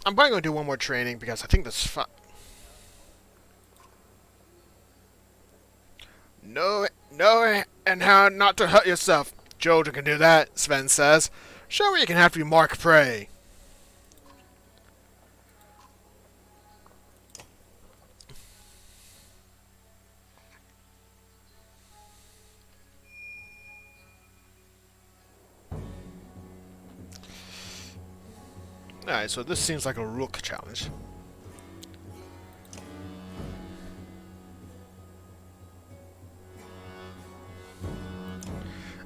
I'm probably going to do one more training because I think that's fun. No, and how not to hurt yourself. Children can do that, Sven says. Show me you can have to be Mark Prey. Alright, so this seems like a Rook challenge.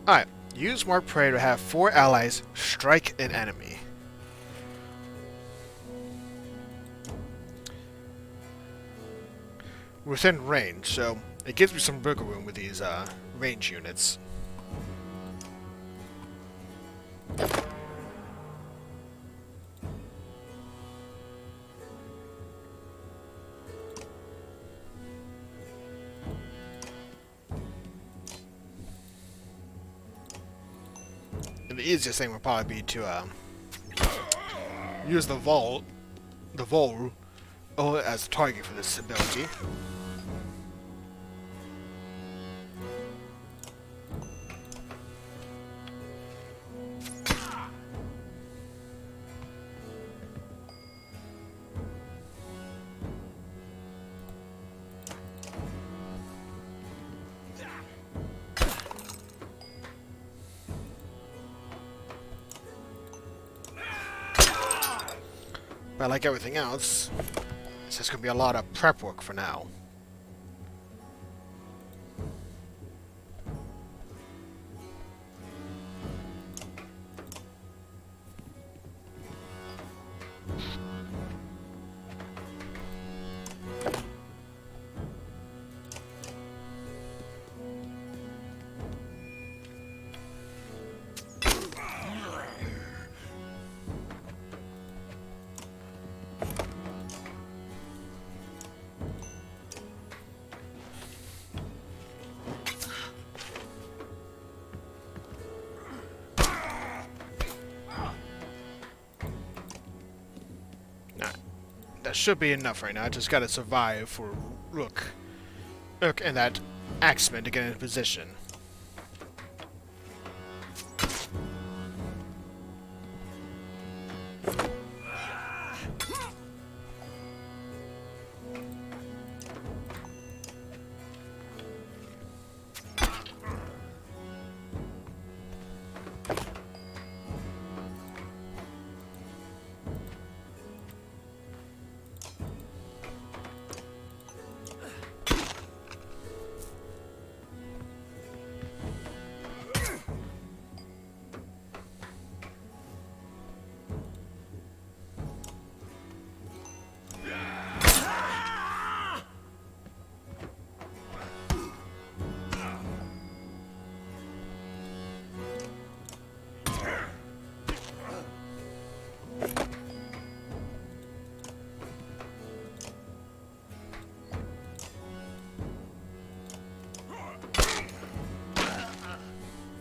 Alright, use Mark Prey to have 4 allies strike an enemy. Within range, so it gives me some wiggle room with these range units. And the easiest thing would probably be to use the Vol as a target for this ability. But like everything else, it's just going to be a lot of prep work for now. That should be enough right now. I just gotta survive for Rook and that Axeman to get into position.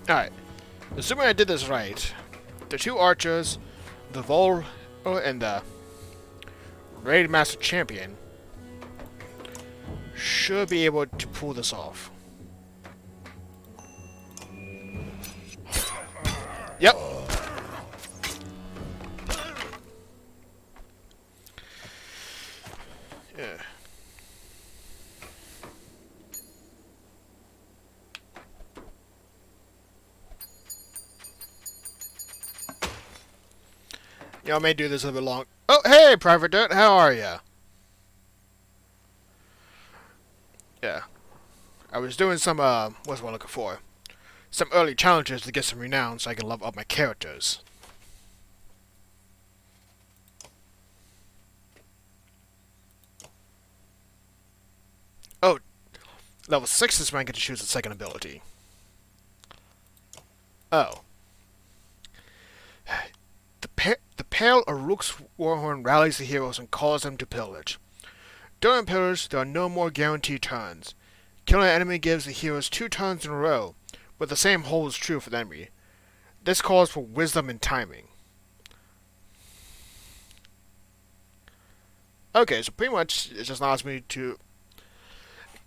Alright. Assuming I did this right, the two archers, the Vol and the Raid Master Champion should be able to pull this off. Yep. Yeah. Y'all may do this a little bit long. Oh, hey, Private Dirt, how are ya? Yeah. I was doing some, what's what I'm looking for? Some early challenges to get some renown so I can level up my characters. Oh, level 6 is when I get to choose the second ability. Oh. The Pale Uruk's Warhorn rallies the heroes and calls them to pillage. During pillage, there are no more guaranteed turns. Killing an enemy gives the heroes 2 turns in a row, but the same holds true for the enemy. This calls for wisdom and timing. Okay, so pretty much it just allows me to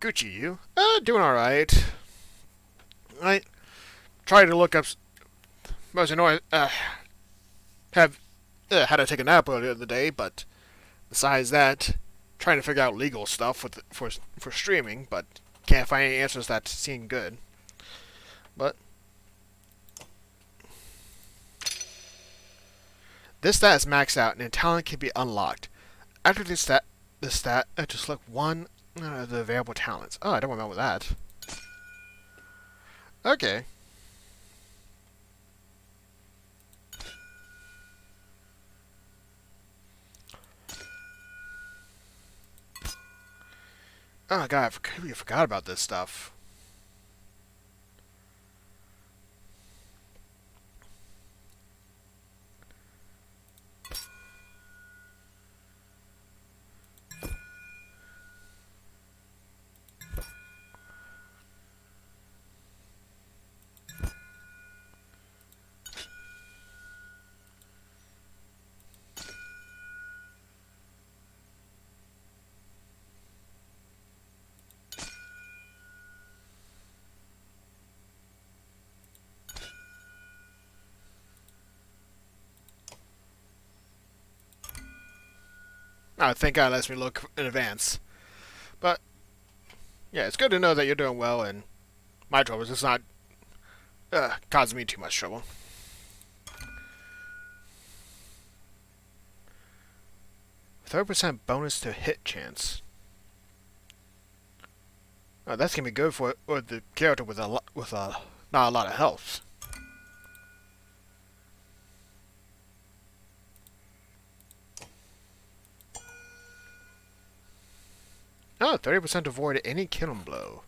Gucci you. Doing alright. I tried to look up most annoying had to take a nap earlier in the day, but besides that, trying to figure out legal stuff for streaming, but can't find any answers that seem good. But this stat is maxed out, and a talent can be unlocked. After this stat, to select one of the available talents. Oh, I don't remember that. Okay. Oh god, I completely forgot about this stuff. Oh, thank God it lets me look in advance. But, yeah, it's good to know that you're doing well, and my trouble is it's not causing me too much trouble. %30 bonus to hit chance. Oh, that's gonna be good for the character with not a lot of health. Oh, 30% avoid any killing blow.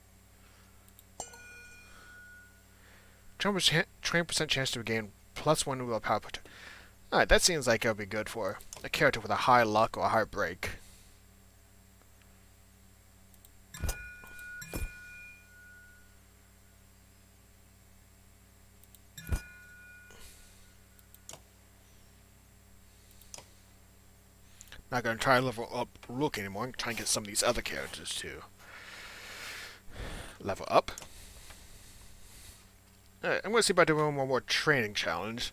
20% chance to gain +1 willpower. Alright, that seems like it'll be good for a character with a high luck or a high break. Not gonna try to level up Rook anymore. I'm gonna try and get some of these other characters to level up. Alright, I'm gonna see about doing one more training challenge.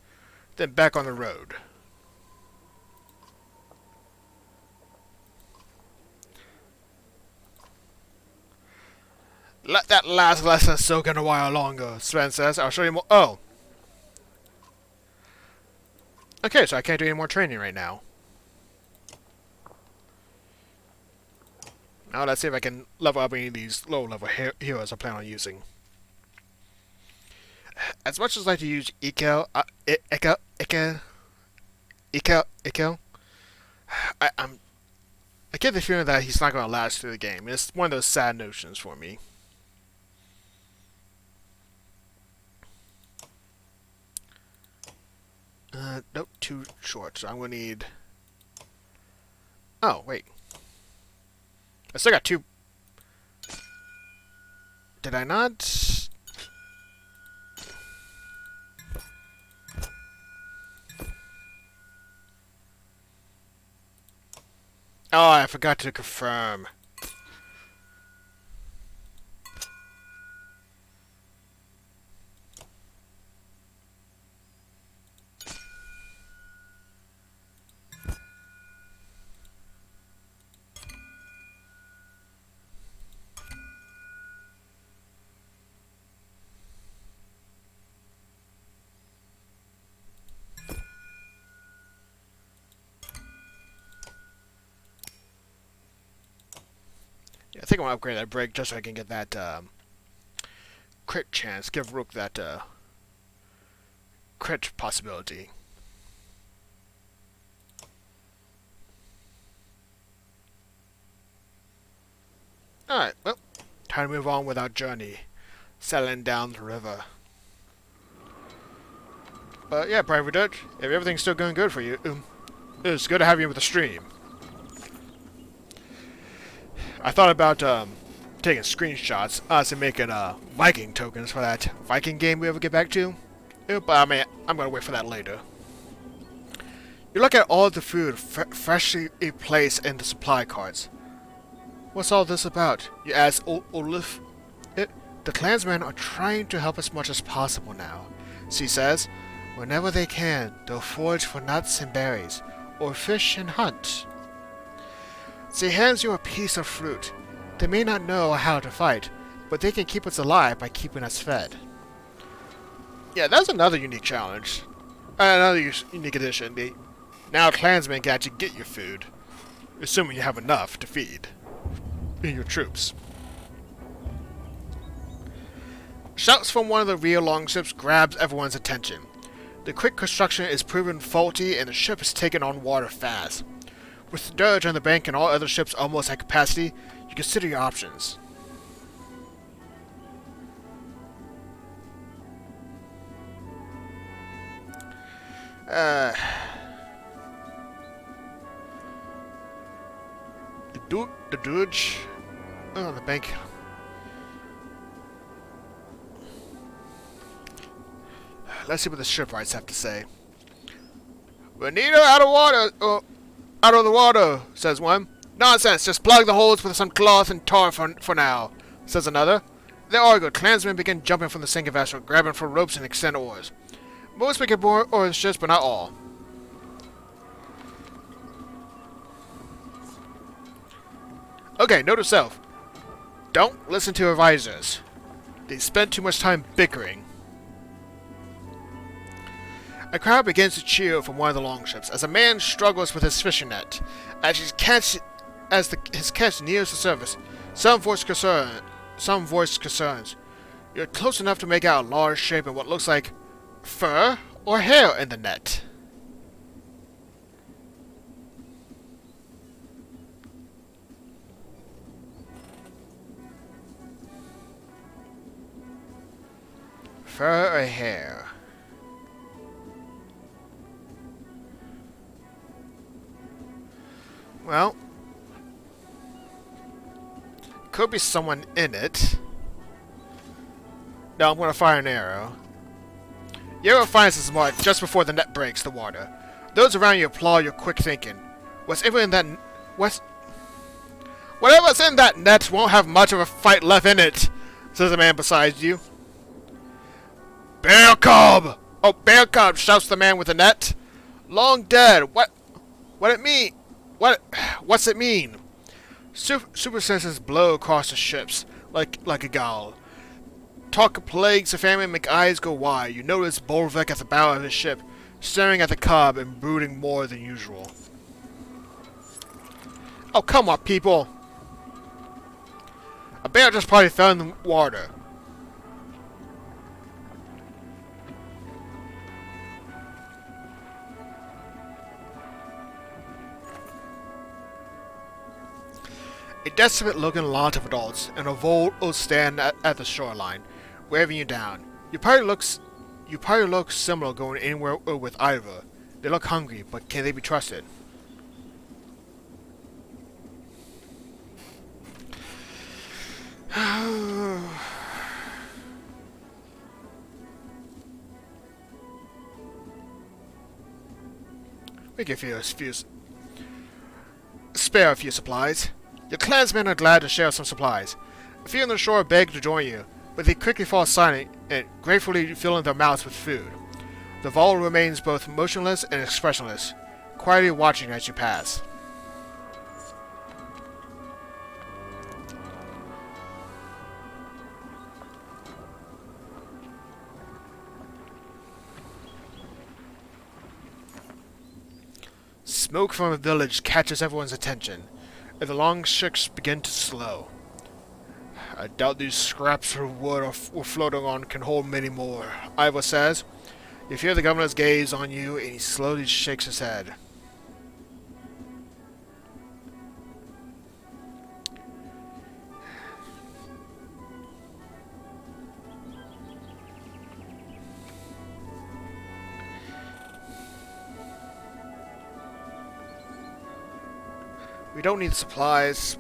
Then back on the road. Let that last lesson soak in a while longer, Sven says. I'll show you more. Oh. Okay, so I can't do any more training right now. Now let's see if I can level up any of these low-level heroes I plan on using. As much as I like to use Ekel, I get the feeling that he's not going to last through the game. It's one of those sad notions for me. Nope, too short. So I'm going to need... Oh, wait. I still got 2... Did I not? Oh, I forgot to confirm. Yeah, I think I'm gonna upgrade that break just so I can get that crit chance. Give Rook that crit possibility. Alright, well, time to move on with our journey. Settling down the river. But yeah, Private Dutch, if everything's still going good for you, it's good to have you with the stream. I thought about taking screenshots, us and making Viking tokens for that Viking game we ever get back to. But I mean, I'm gonna wait for that later. You look at all the food freshly placed in the supply carts. What's all this about? You ask Olaf. The clansmen are trying to help as much as possible now. She says, whenever they can, they'll forage for nuts and berries, or fish and hunt. She hands you a piece of fruit. They may not know how to fight, but they can keep us alive by keeping us fed. Yeah, that's another unique challenge. Another unique addition. Now clansmen can actually get your food, assuming you have enough to feed your troops. Shouts from one of the rear longships grabs everyone's attention. The quick construction is proven faulty and the ship is taking on water fast. With the Dirge on the bank and all other ships almost at capacity, you consider your options. The Dirge on the bank. Let's see what the shipwrights have to say. We need her out of water, out of the water, says one. Nonsense, just plug the holes with some cloth and tar for now, says another. They argue. Clansmen begin jumping from the sinking vessel, grabbing for ropes and extend oars. Most make it board or ships, but not all. Okay, note to self. Don't listen to advisors. They spend too much time bickering. A crowd begins to cheer from one of the longships as a man struggles with his fishing net. As his catch nears the surface, some voice concerns. You're close enough to make out a large shape in what looks like fur or hair in the net. Fur or hair? Well, could be someone in it. No, I'm gonna fire an arrow. The arrow finds its mark just before the net breaks the water. Those around you applaud your quick thinking. Whatever's in that net won't have much of a fight left in it, says the man beside you. Bear cub! Oh, bear cub! Shouts the man with the net. Long dead. What it mean? What's it mean? Super senses blow across the ships like a ghoul. Talk of plagues of famine make eyes go wide. You notice Bolvik at the bow of his ship, staring at the cub and brooding more than usual. Oh, come on, people! A bear just probably fell in the water. A desperate-looking lot of adults in a vault will stand at the shoreline, waving you down. You probably look similar going anywhere with either. They look hungry, but can they be trusted? We can feel spare a few supplies. Your clansmen are glad to share some supplies. A few on the shore beg to join you, but they quickly fall silent and gratefully filling their mouths with food. The Vol remains both motionless and expressionless, quietly watching as you pass. Smoke from a village catches everyone's attention, and the long ships begin to slow. I doubt these scraps of wood we're floating on can hold many more, Ivor says. You feel the governor's gaze on you, and he slowly shakes his head. We don't need supplies.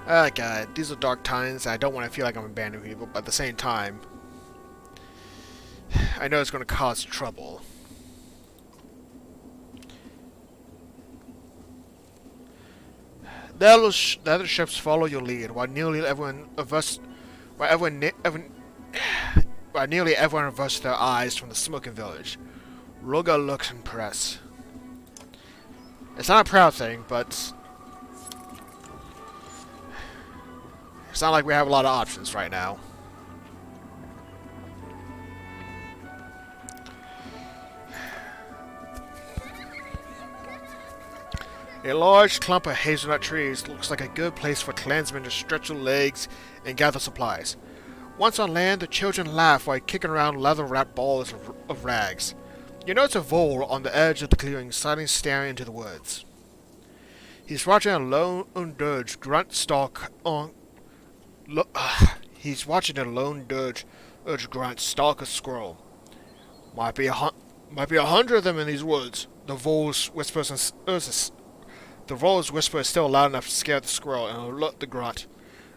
Ah, God, these are dark times. I don't want to feel like I'm abandoning people, but at the same time, I know it's going to cause trouble. The other ships follow your lead, while nearly everyone averts their eyes from the smoking village. Roga looks impressed. It's not a proud thing, but it's not like we have a lot of options right now. A large clump of hazelnut trees looks like a good place for clansmen to stretch their legs and gather supplies. Once on land, the children laugh while kicking around leather-wrapped balls of rags. You notice a vole on the edge of the clearing, silently staring into the woods. He's watching a lone dirge grunt stalk on. He's watching a lone dirge grunt stalk a squirrel. Might be 100 of them in these woods. The vole's whisper is still loud enough to scare the squirrel and alert the grunt.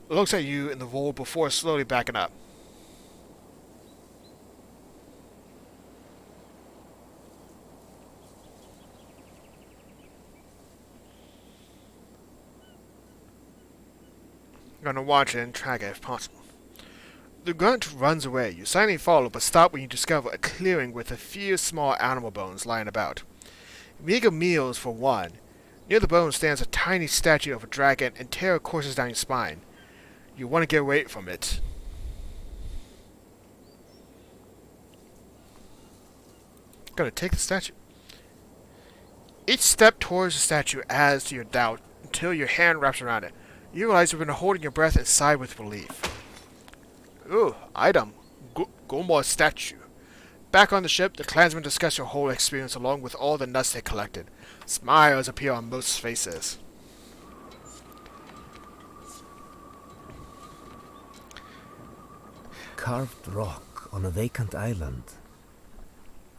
It looks at you and the vole before slowly backing up. I'm gonna watch it and track it if possible. The grunt runs away. You silently follow, but stop when you discover a clearing with a few small animal bones lying about. Meager meals for one. Near the bones stands a tiny statue of a dragon, and terror courses down your spine. You want to get away from it. Gonna take the statue. Each step towards the statue adds to your doubt until your hand wraps around it. You realize you've been holding your breath and sigh with relief. Ooh, item. Gomor statue. Back on the ship, the clansmen discuss your whole experience along with all the nuts they collected. Smiles appear on most faces. Carved rock on a vacant island.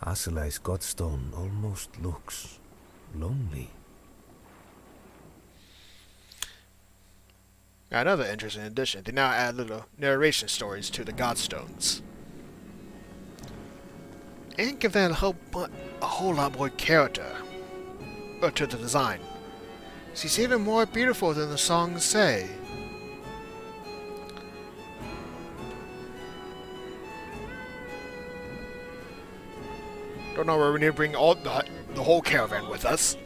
Aselai's godstone almost looks lonely. Another interesting addition, they now add little narration stories to the Godstones. And give that a whole lot more character to the design. She's even more beautiful than the songs say. Don't know where we need to bring all the whole caravan with us.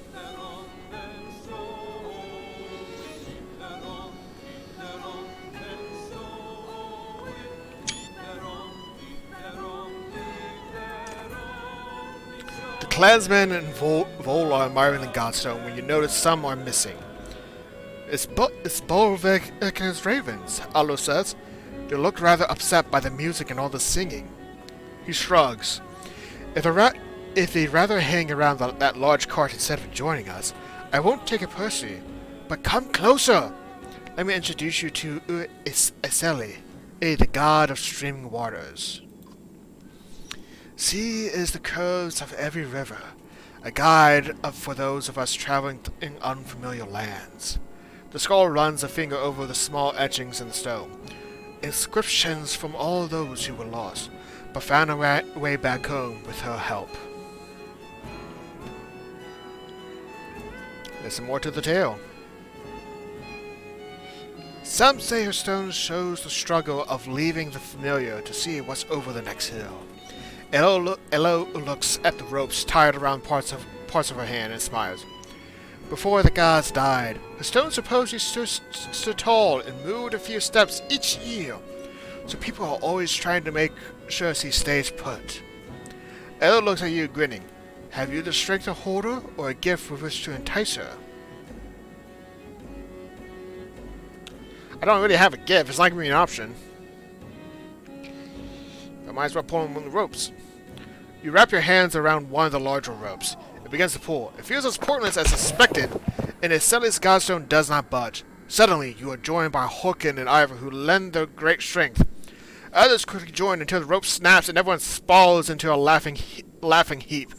Clansmen and Vol are admiring the Godstone when you notice some are missing. It's Bolvik and his ravens, Allo says. They look rather upset by the music and all the singing. He shrugs. If they'd rather hang around that large cart instead of joining us, I won't take it personally. But come closer! Let me introduce you to Iseli, the god of streaming waters. Sea is the curves of every river, a guide for those of us traveling in unfamiliar lands. The scholar runs a finger over the small etchings in the stone. Inscriptions from all those who were lost, but found a way back home with her help. Listen more to the tale. Some say her stone shows the struggle of leaving the familiar to see what's over the next hill. Elo looks at the ropes tied around parts of her hand and smiles. Before the gods died, the stone supposedly stood tall and moved a few steps each year, so people are always trying to make sure she stays put. Elo looks at you, grinning. Have you the strength to hold her, or a gift with which to entice her? I don't really have a gift. It's not giving me an option. I might as well pull on the ropes. You wrap your hands around one of the larger ropes. It begins to pull. It feels as pointless as suspected, and its Celestial Godstone does not budge. Suddenly, you are joined by Horkin and Ivor, who lend their great strength. Others quickly join until the rope snaps and everyone spalls into a laughing heap.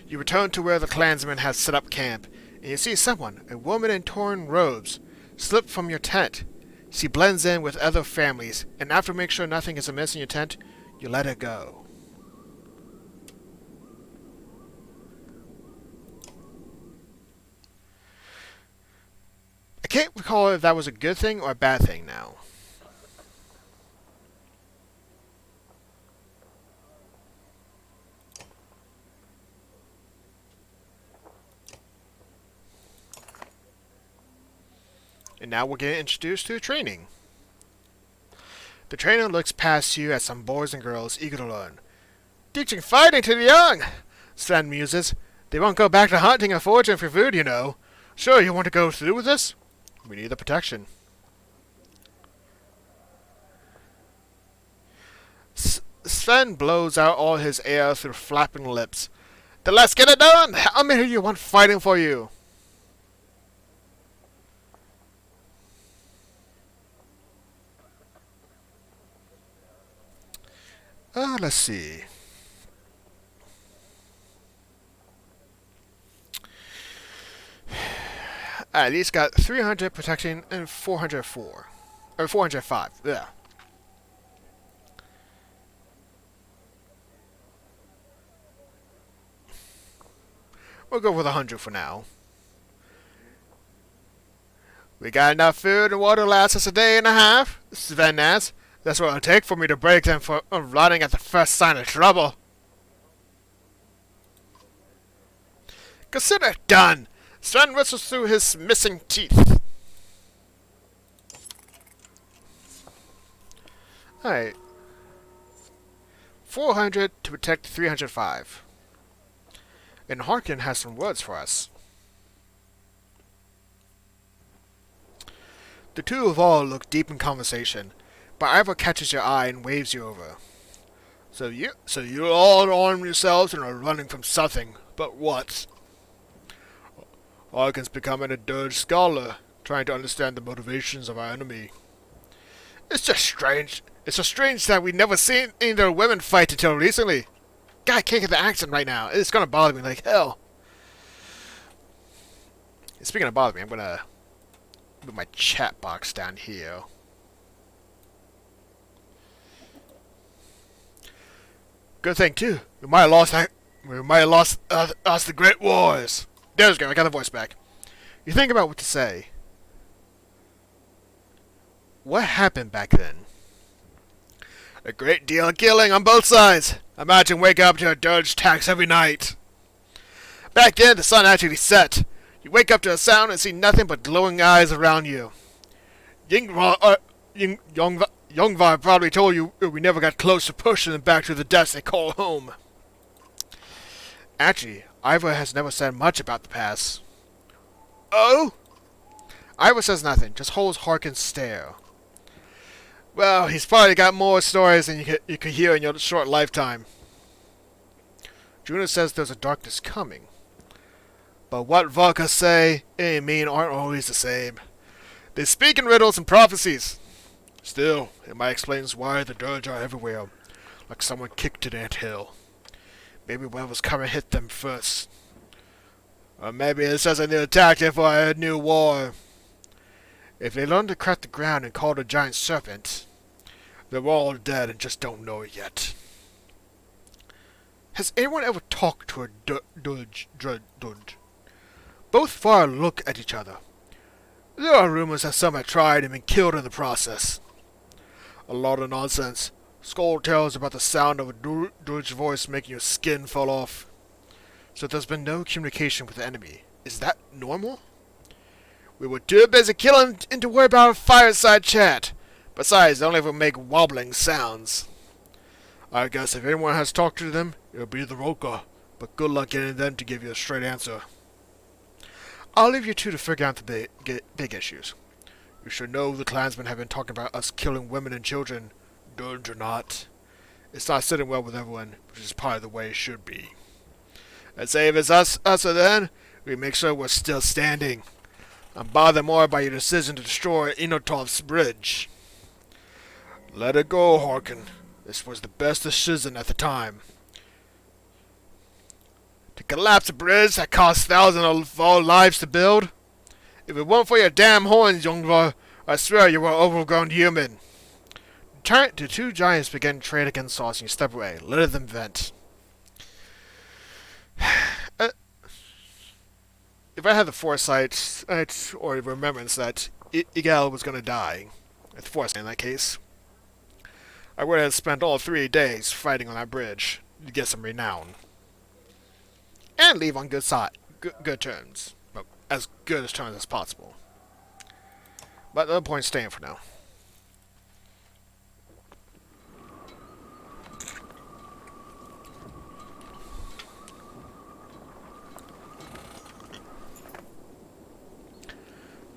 You return to where the clansmen have set up camp, and you see someone, a woman in torn robes, slip from your tent. She blends in with other families, and after making sure nothing is amiss in your tent, you let her go. I can't recall if that was a good thing or a bad thing now. And now we're getting introduced to training. The trainer looks past you at some boys and girls eager to learn. Teaching fighting to the young, Sven muses. They won't go back to hunting and foraging for food, you know. Sure, you want to go through with this? We need the protection. Sven blows out all his air through flapping lips. Then let's get it done! How many of you want fighting for you? Let's see. Alright, these got 300 protection and 404. Or 405, yeah. We'll go with 100 for now. We got enough food and water to last us a day and a half? Sven asks. That's what it'll take for me to break them for rotting at the first sign of trouble. Consider it done. Sven whistles through his missing teeth. Alright. 400 to protect 305. And Harkin has some words for us. The two of all look deep in conversation, but Ivor catches your eye and waves you over. So you all arm yourselves and are running from something, but what? Harkin's becoming a dirge scholar, trying to understand the motivations of our enemy. It's just strange. It's so strange that we've never seen either women fight until recently. God, I can't get the accent right now. It's gonna bother me like hell. Speaking of bother me, I'm gonna move my chat box down here. Good thing too. We might have lost us the Great Wars. There's go. I got the voice back. You think about what to say. What happened back then? A great deal of killing on both sides. Imagine waking up to a dirge tax every night. Back then, the sun actually set. You wake up to a sound and see nothing but glowing eyes around you. Yngvar probably told you we never got close to pushing them back to the depths they call home. Actually, Ivor has never said much about the past. Oh? Ivor says nothing, just holds Harkin's stare. Well, he's probably got more stories than you could hear in your short lifetime. Juna says there's a darkness coming. But what Valka say and mean aren't always the same. They speak in riddles and prophecies. Still, it might explain why the dirge are everywhere, like someone kicked an anthill. Maybe whatever's coming hit them first. Or maybe it's just a new tactic for a new war. If they learn to crack the ground and call the giant serpent, they're all dead and just don't know it yet. Has anyone ever talked to a Dudge? Both fire look at each other. There are rumors that some have tried and been killed in the process. A lot of nonsense. Skull tales about the sound of a druid's voice making your skin fall off. So there's been no communication with the enemy. Is that normal? We were too busy killing to worry about a fireside chat. Besides, they only ever make wobbling sounds. I guess if anyone has talked to them, it'll be the Roka. But good luck getting them to give you a straight answer. I'll leave you two to figure out the big issues. You should know the clansmen have been talking about us killing women and children. Don't or not. It's not sitting well with everyone, which is probably the way it should be. And say if it's us or them, we make sure we're still standing. I'm bothered more by your decision to destroy Inotov's bridge. Let it go, Harkin. This was the best decision at the time. To collapse a bridge that cost thousands of our lives to build? If it weren't for your damn horns, Youngvar, I swear you were an overgrown human. The two giants began to trade against Sauce and you step away, letting them vent. If I had the foresight, or the remembrance that Igal was going to die, the foresight in that case, I would have spent all 3 days fighting on that bridge to get some renown. And leave on good terms. Well, as good as terms as possible. But no point staying for now.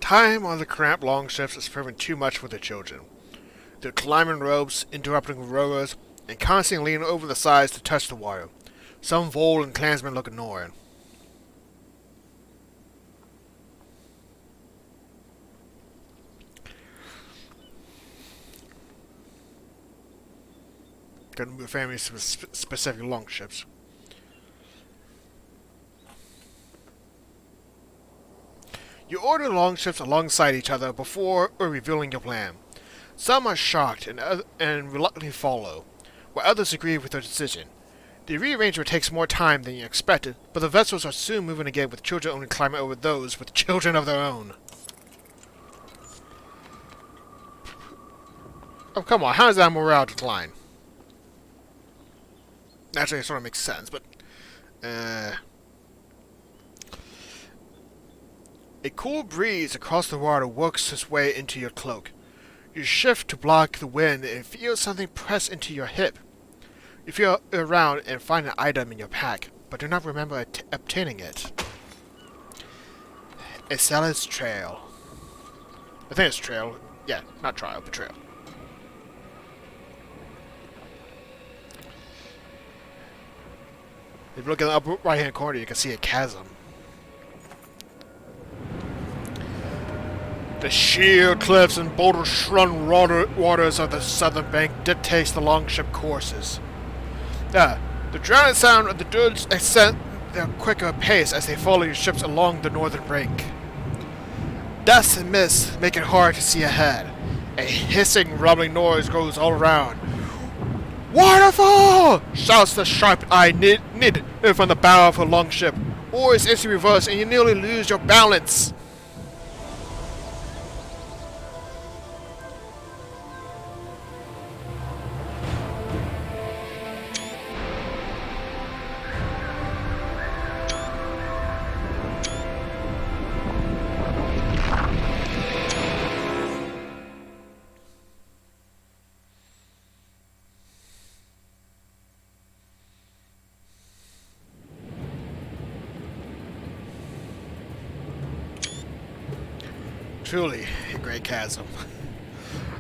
Time on the cramped longships is proving too much for the children. They're climbing ropes, interrupting rowers, and constantly leaning over the sides to touch the water. Some Vol and clansmen look annoyed. Gonna move families to specific longships. You order longships alongside each other before revealing your plan. Some are shocked and reluctantly follow, while others agree with their decision. The rearrangement takes more time than you expected, but the vessels are soon moving again with children only climbing over those with children of their own. Oh, come on, how does that morale decline? Naturally, it sort of makes sense, but... A cool breeze across the water works its way into your cloak. You shift to block the wind and feel something press into your hip. You feel around and find an item in your pack, but do not remember obtaining it. A Celad's trail. I think it's trail. Yeah, not trial, but trail. If you look in the upper right-hand corner, you can see a chasm. The sheer cliffs and boulder-strewn waters of the southern bank dictates the longship courses. The drowning sound of the dudes ascend their quicker pace as they follow your ships along the northern brink. Dust and mist make it hard to see ahead. A hissing, rumbling noise goes all around. Waterfall! Shouts the sharp-eyed Nid from the bow of her longship. Oars instantly reverse and you nearly lose your balance. Truly a great chasm.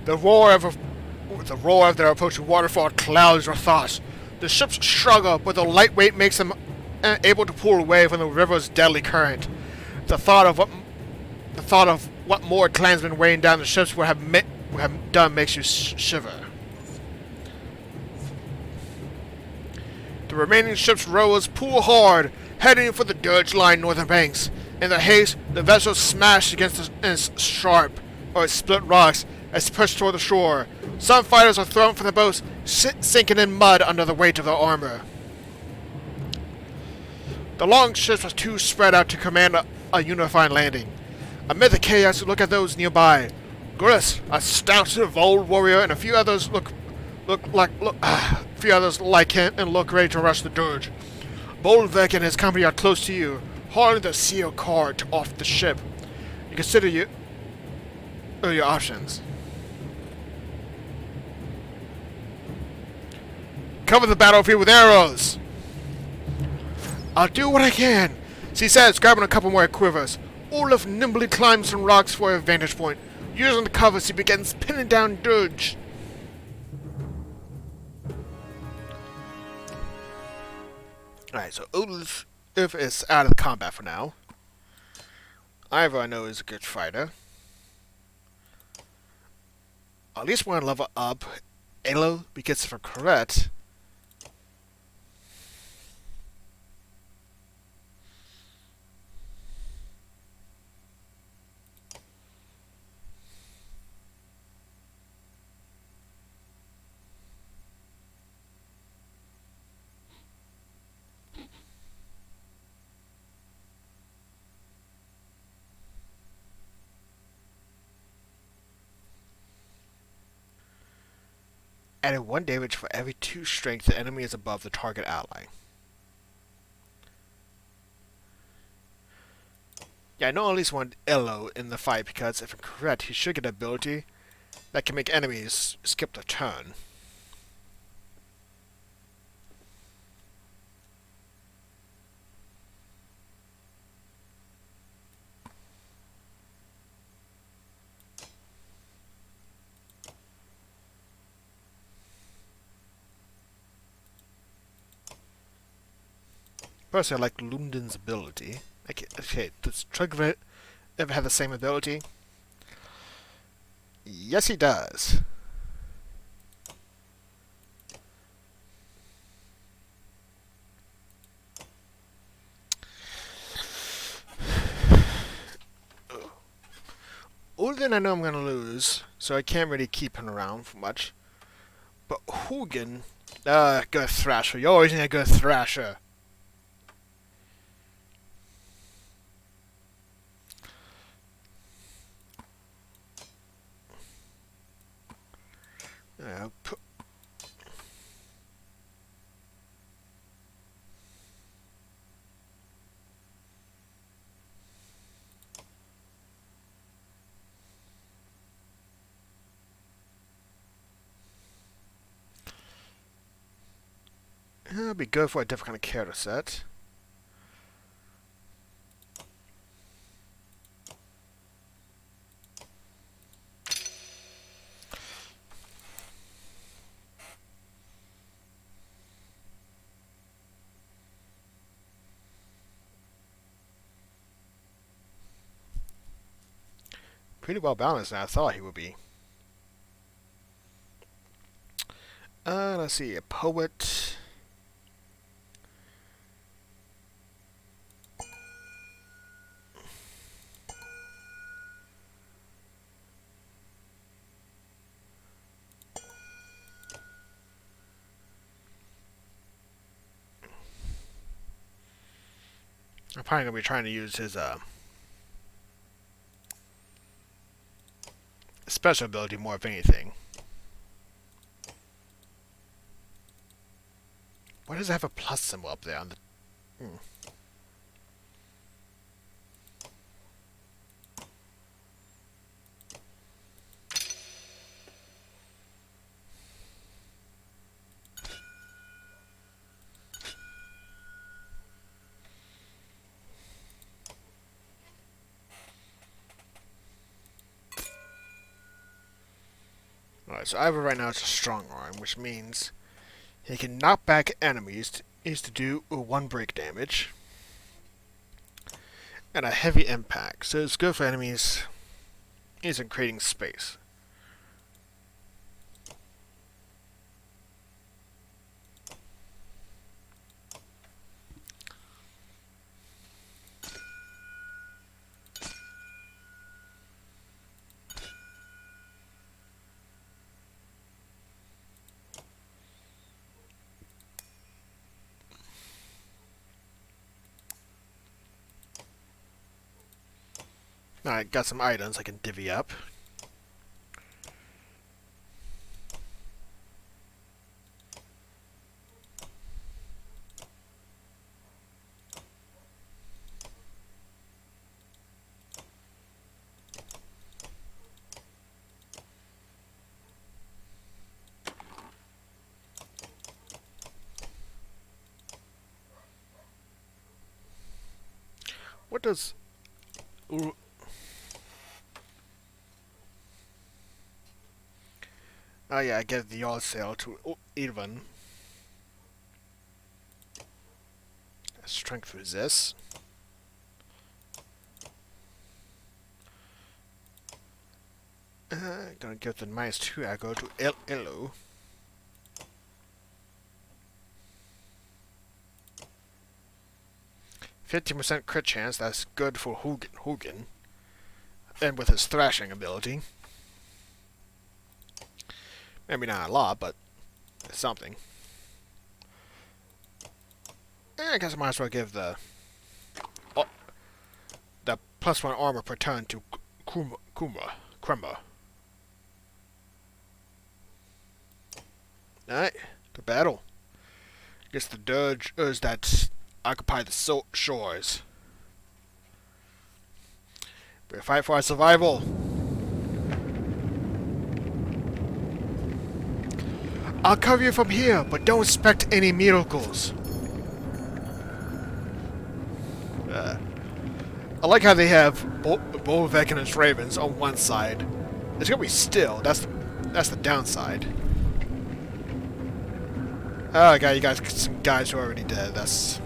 The roar of their approaching waterfall clouds your thoughts. The ships struggle, but the light weight makes them able to pull away from the river's deadly current. The thought of what more clansmen weighing down the ships would have done makes you shiver. The remaining ship's rowers pull hard, heading for the dirge-lined northern banks. In their haste, the vessels smash against sharp or split rocks as pushed toward the shore. Some fighters are thrown from the boats, sinking in mud under the weight of their armor. The longships are too spread out to command a unifying landing. Amid the chaos, look at those nearby. Gris, a stout, bold warrior, and a few others few others like him and look ready to rush the dirge. Bolvek and his company are close to you, hauling the seal cart off the ship. You consider your options. Cover the battlefield with arrows. I'll do what I can, she says, grabbing a couple more quivers. Olaf nimbly climbs some rocks for a vantage point. Using the covers, he begins pinning down dirge. Alright, so Olaf is out of combat for now. Ivor, I know, is a good fighter. At least want to level up Elo, because if I'm correct, added 1 damage for every 2 strength the enemy is above the target ally. Yeah, I know at least one Elo in the fight because, if I'm correct, he should get an ability that can make enemies skip their turn. Personally, I like Lunden's ability. Okay, does Trugvet ever have the same ability? Yes, he does. Ulden I know I'm going to lose, so I can't really keep him around for much. But Hugin, good Thrasher. You always need a good Thrasher. It'd be good for a different kind of character set. Pretty well balanced than I thought he would be. Let's see, a poet. I'm probably gonna be trying to use his special ability more of anything. Why does it have a plus symbol up there on the... Alright, so Ivor right now is a strong arm, which means he can knock back enemies to do 1 break damage and a heavy impact. So it's good for enemies in creating space. Alright, got some items I can divvy up. What does... Ooh. Oh yeah, I get the yard sale to even. Strength resist. Gonna give the -2 aggro to Elo. %crit chance, that's good for Hugin. And with his thrashing ability. Maybe not a lot, but it's something. I guess I might as well give the +1 armor per turn to Kremba. Alright, to battle. Against the dirges that occupy the shores. We fight for our survival. I'll cover you from here, but don't expect any miracles. I like how they have Bolvek and his ravens on one side. It's gonna be still. That's the downside. Oh god, you guys, some guys who are already dead. That's...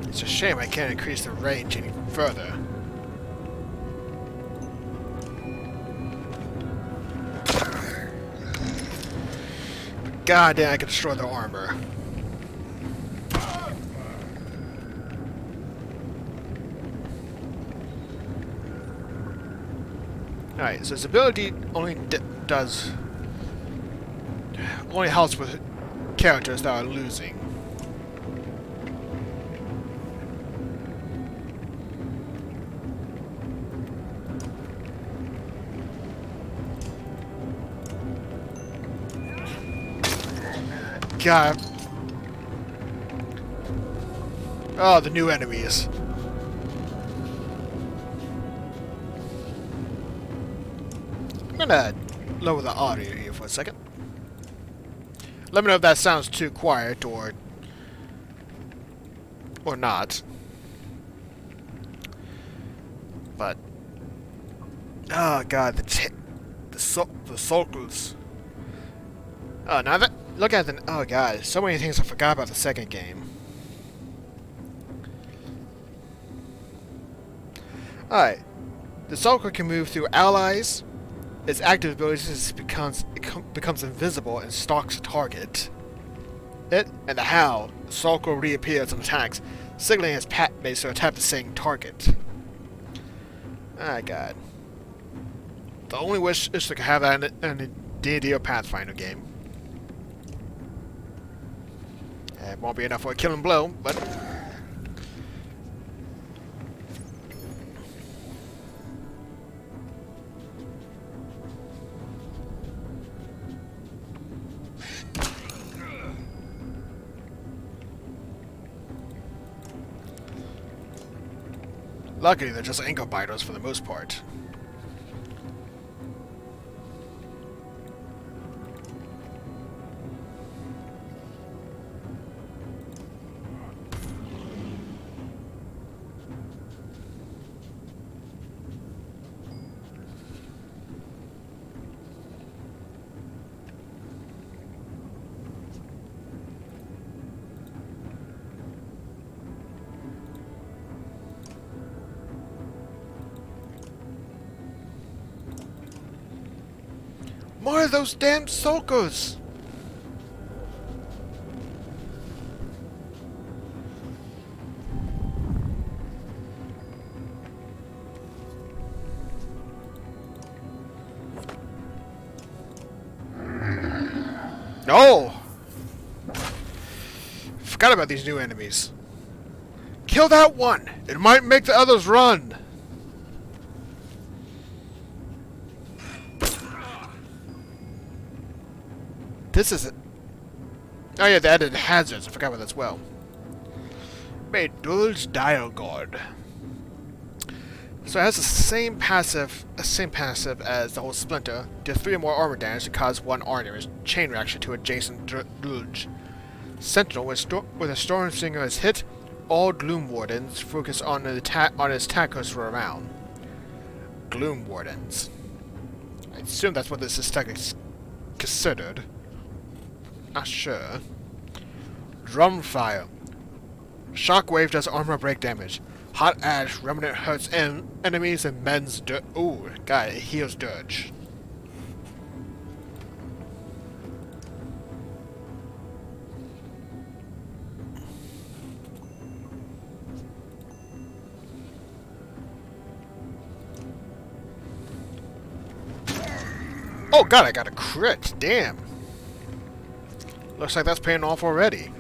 It's a shame I can't increase the range any further. God damn, I can destroy the armor. Alright, so his ability only only helps with characters that are losing. God. Oh, the new enemies. I'm gonna lower the audio here for a second. Let me know if that sounds too quiet or not. But oh god, the circles. Oh, now that look at the oh god, so many things I forgot about the second game. Alright, the Sulker can move through allies. Its active abilities becomes invisible and stalks a target. It and the Howl, the Sulker reappears and attacks, signaling its pat base to attack the same target. Ah god. The only wish is to have that in a D&D or Pathfinder game. It won't be enough for a killing blow, but... luckily, they're just ankle biters for the most part. More of those damn sulkers! No! Forgot about these new enemies. Kill that one! It might make the others run! This is it. Oh yeah, they added hazards. I forgot about that as well. Made Dul's Dial Guard. So it has the same passive as the whole Splinter. Did 3 more armor damage to cause 1 armor's chain reaction to adjacent Dulge. Sentinel, when a Stormsinger is hit, all Gloom Wardens focus on his attackers for a round. Gloom Wardens. I assume that's what this is considered. Not sure. Drumfire. Shockwave does armor break damage. Hot Ash Remnant hurts enemies and mends dirt. Ooh, guy, it heals Dirge. Oh god, I got a crit. Damn. Looks like that's paying off already.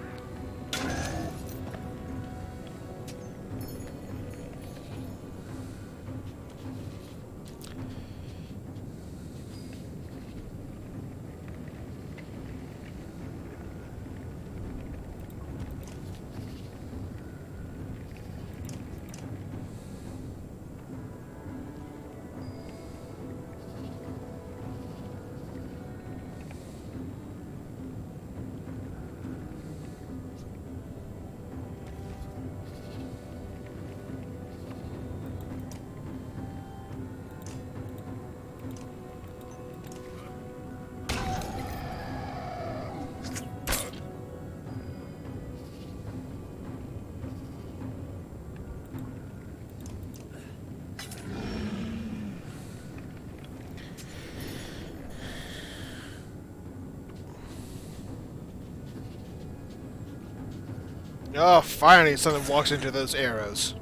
Oh, finally something walks into those arrows.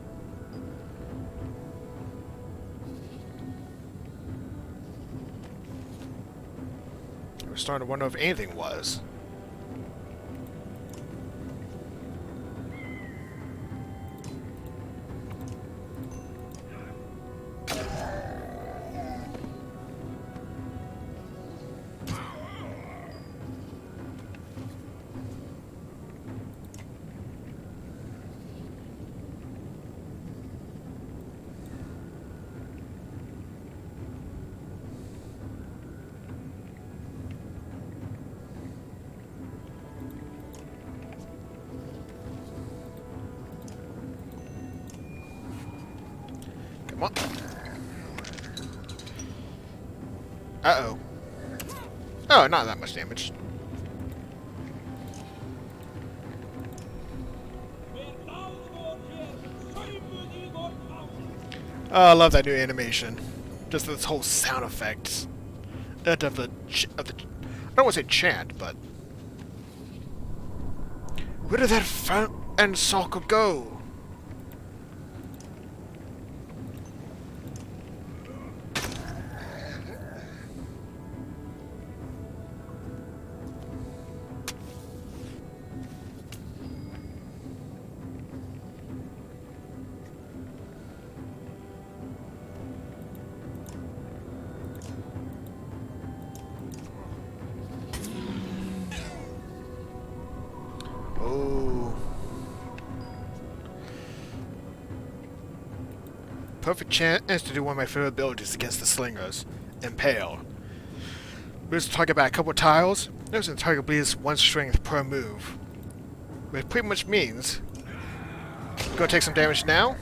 I was starting to wonder if anything was. Come on. Uh-oh. Oh, not that much damage. Oh, I love that new animation. Just this whole sound effects. I don't want to say chant, but where did that Fount and Salka go? Perfect chance to do one of my favorite abilities against the Slingers. Impale. Moves the target by a couple tiles. Notice the target bleeds 1 strength per move. Which pretty much means go take some damage now.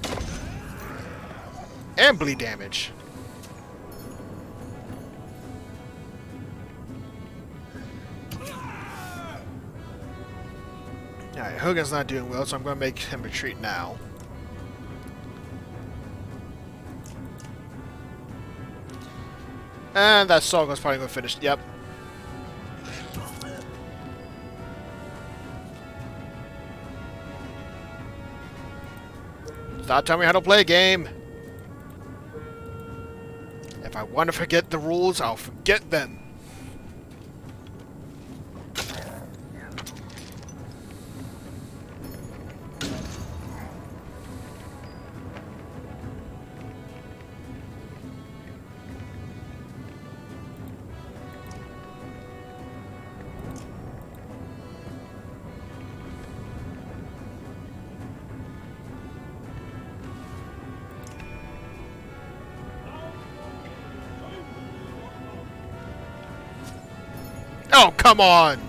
And bleed damage. Alright, Hogan's not doing well, so I'm going to make him retreat now. And that Salka's probably going to finish. Yep. Stop telling me how to play a game. If I want to forget the rules, I'll forget them. Oh, come on!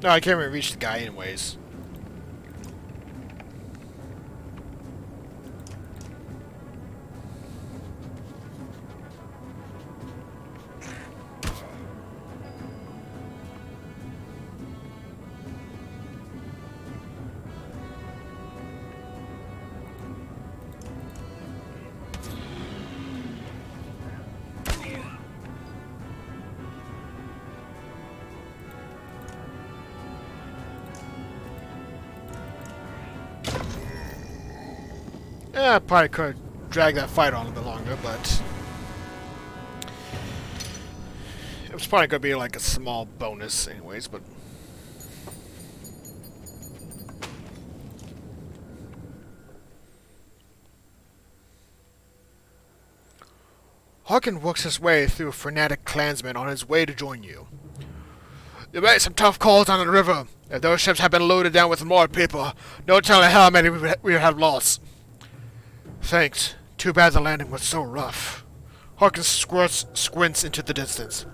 No, I can't even reach the guy anyways. Yeah, I probably could drag that fight on a bit longer, but it was probably going to be like a small bonus anyways, but Harkin works his way through frenetic clansmen on his way to join you. You made some tough calls on the river. If those ships had been loaded down with more people, no telling how many we would have lost. Thanks. Too bad the landing was so rough. Harkin squints into the distance.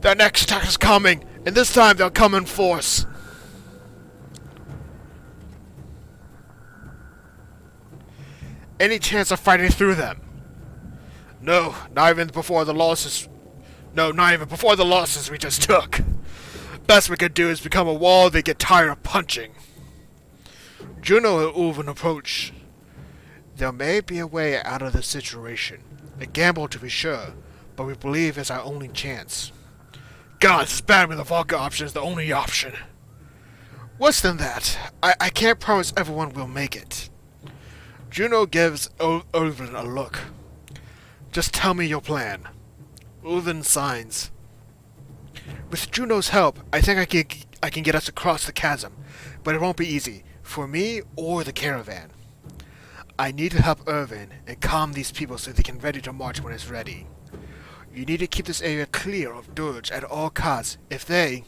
Their next attack is coming, and this time they'll come in force. Any chance of fighting through them? No, not even before the losses. No, not even before the losses we just took. Best we could do is become a wall they get tired of punching. Juno and Ulven approach. There may be a way out of this situation. A gamble to be sure, but we believe it's our only chance. God, it's bad when the Volca option is the only option. Worse than that, I can't promise everyone will make it. Juno gives Ulven a look. Just tell me your plan. Ulven signs. With Juno's help, I think I can get us across the chasm, but it won't be easy, for me or the caravan. I need to help Irvin and calm these people so they can ready to march when it's ready. You need to keep this area clear of Dirge at all costs. If they...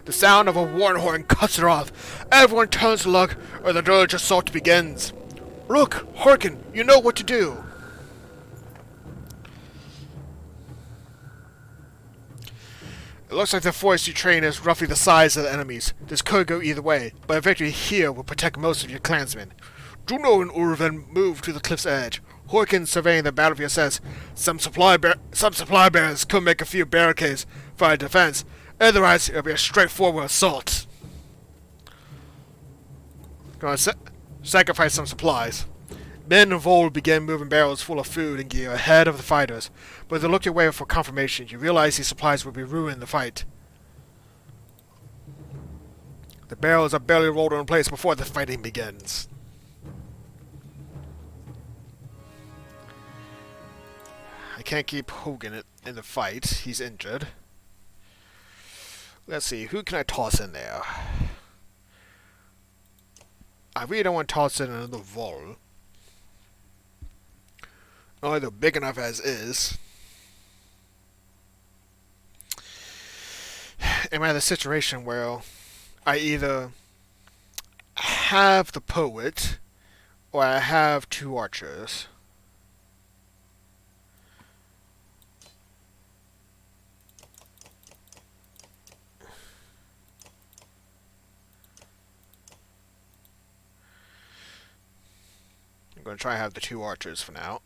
The sound of a war horn cuts it off. Everyone turns to look, or the Dirge assault begins. Look, Harkin, you know what to do. It looks like the force you train is roughly the size of the enemies. This could go either way, but a victory here will protect most of your clansmen. Juno and Ulven move to the cliff's edge. Harkin, surveying the battlefield, says, Some supply bearers could make a few barricades for our defense. Otherwise, it'll be a straightforward assault. Gonna sacrifice some supplies. Men of old began moving barrels full of food and gear ahead of the fighters, but they looked away for confirmation. You realize these supplies would be ruining the fight. The barrels are barely rolled in place before the fighting begins. I can't keep Hogan in the fight. He's injured. Let's see, who can I toss in there? I really don't want to toss in another Vol. Not either big enough as is. Am I in a situation where I either have the poet or I have two archers? I'm going to try and have the two archers for now.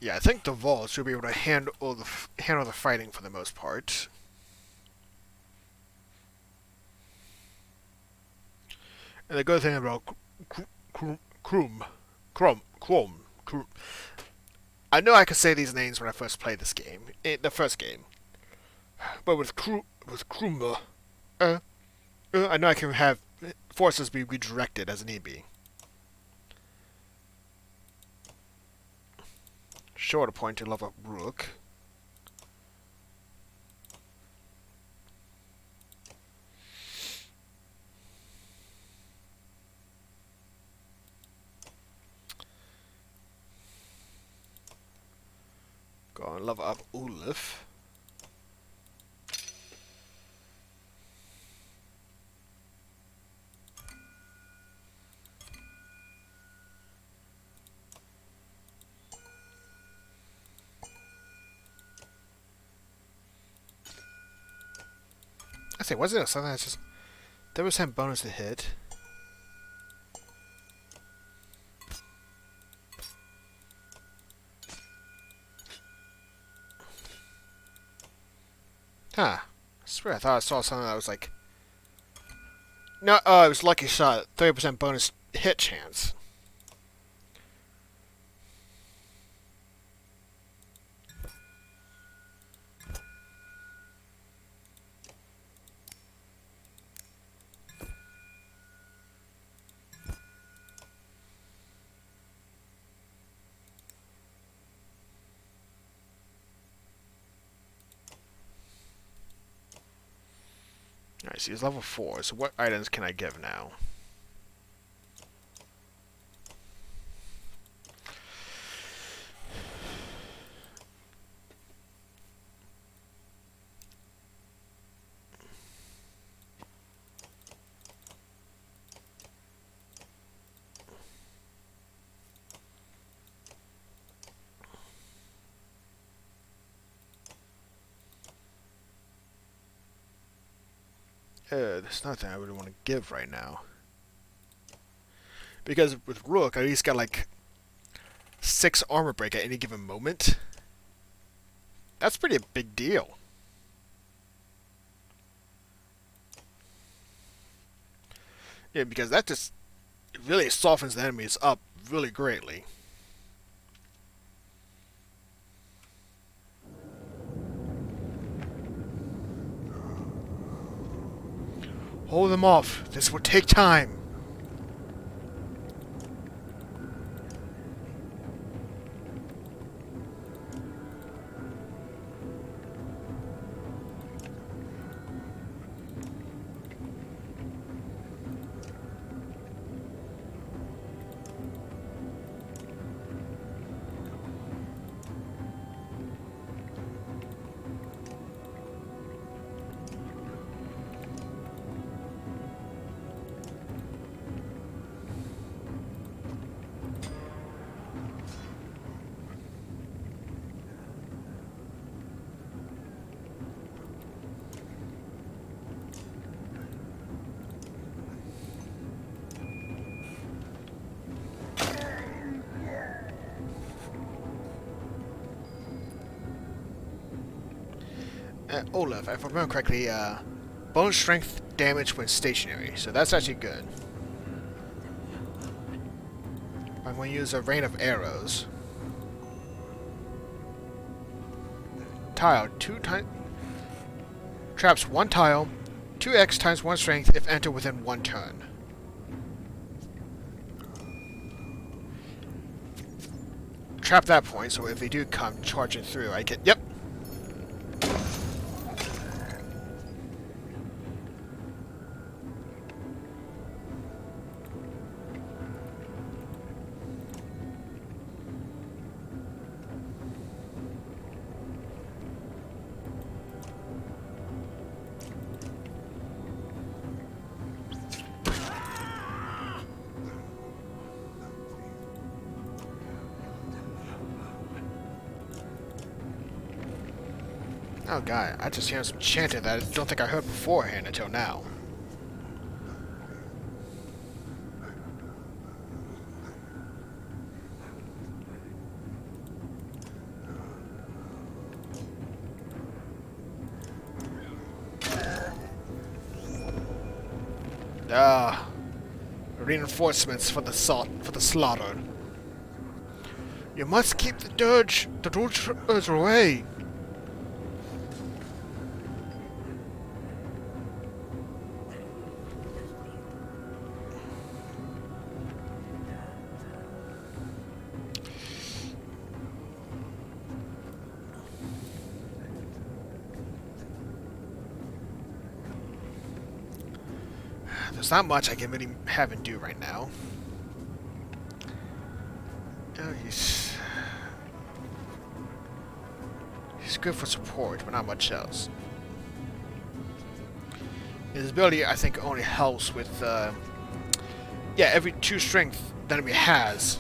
Yeah, I think the Vol should be able to handle the fighting for the most part. And the good thing about Krum Chrome. I know I could say these names when I first played this game, the first game, but with Kruma, I know I can have forces be redirected as need be. Sure to point to level up Rook. Go on, level up Ulf. I say, wasn't it something that's just 30% bonus to hit? Huh. I swear I thought I saw something that was like... No, it was Lucky Shot. 30% bonus hit chance. Alright, so he's level 4, so what items can I give now? There's nothing I really want to give right now. Because with Rook, I at least got like 6 armor break at any given moment. That's pretty a big deal. Yeah, because that just really softens the enemies up really greatly. Hold them off. This will take time. Olaf, if I remember correctly, bonus strength damage when stationary, so that's actually good. I'm going to use a rain of arrows. Tile, 2 times... Traps 1 tile, 2x times 1 strength if entered within 1 turn. Trap that point, so if they do come charging through, I get... Yep! Oh god, I just hear some chanting that I don't think I heard beforehand until now. Reinforcements for the slaughter. You must keep the dirge away. There's not much I can really have him do right now. Oh, he's good for support, but not much else. His ability, I think, only helps with, yeah, every 2 strength the enemy has.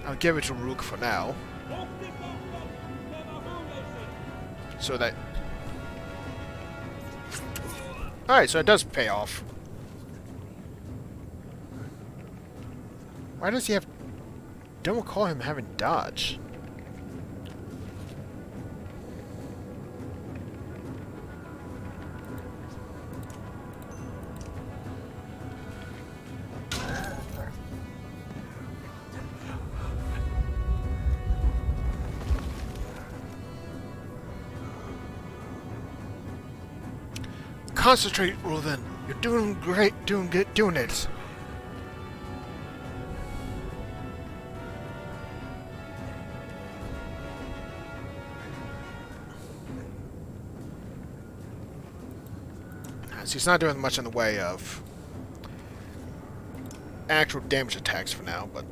I'll give it to Rook for now. So that... Alright, so it does pay off. Why does he have... Don't recall him having dodge. Concentrate, Ruthen. You're doing great, doing it. So he's not doing much in the way of actual damage attacks for now, but...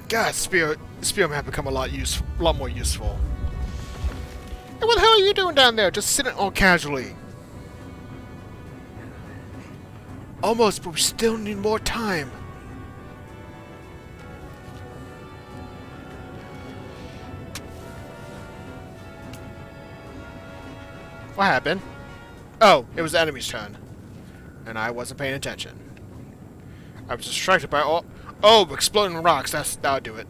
God, Spearman have become a lot more useful. Hey, what the hell are you doing down there? Just sitting all casually. Almost, but we still need more time. What happened? Oh, it was the enemy's turn. And I wasn't paying attention. I was distracted by all... Oh, exploding rocks. That'll do it.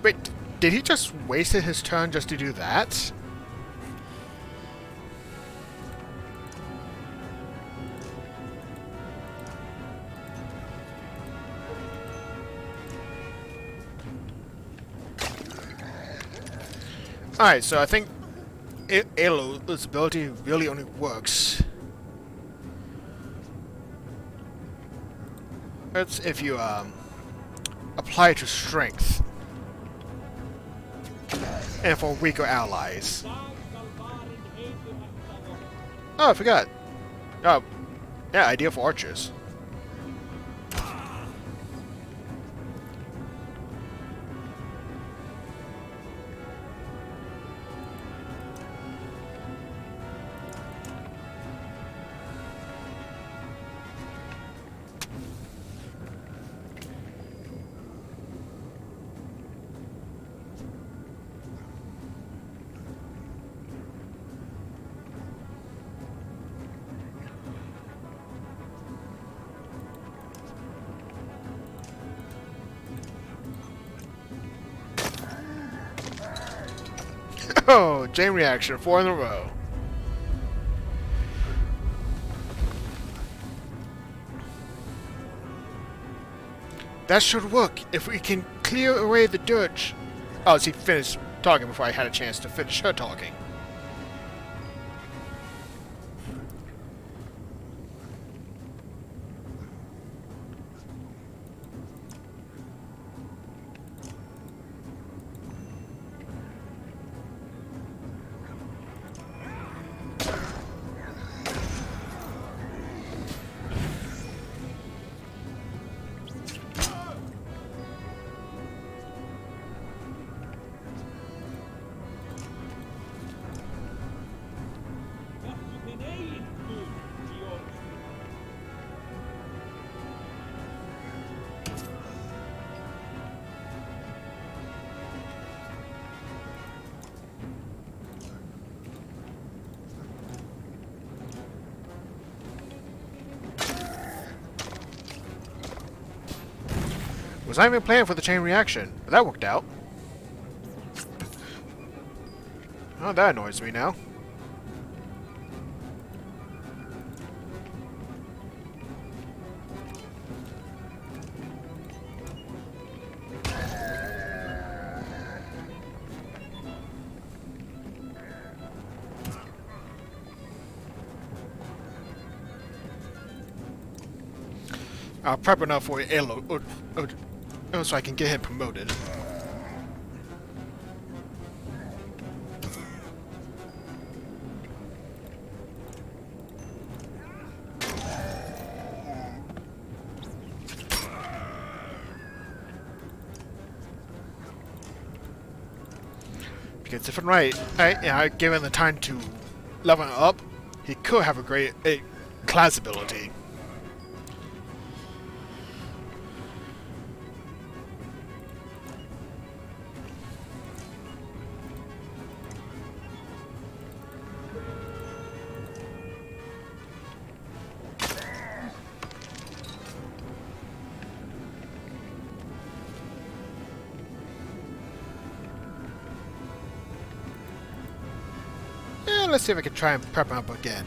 Wait, did he just waste his turn just to do that? Alright, so I think Alo's ability really only works. That's if you apply it to strength. And for weaker allies. Oh, I forgot. Oh, yeah, idea for archers. Oh, chain reaction, 4 in a row. That should work if we can clear away the dirge. Oh, she finished talking before I had a chance to finish her talking. Was not even planning for the chain reaction, but that worked out. Oh, that annoys me now. I'll prep enough for Elo, so I can get him promoted. Because if I'm right, given the time to level up, he could have a great class ability. Let's see if I can try and prep him up again.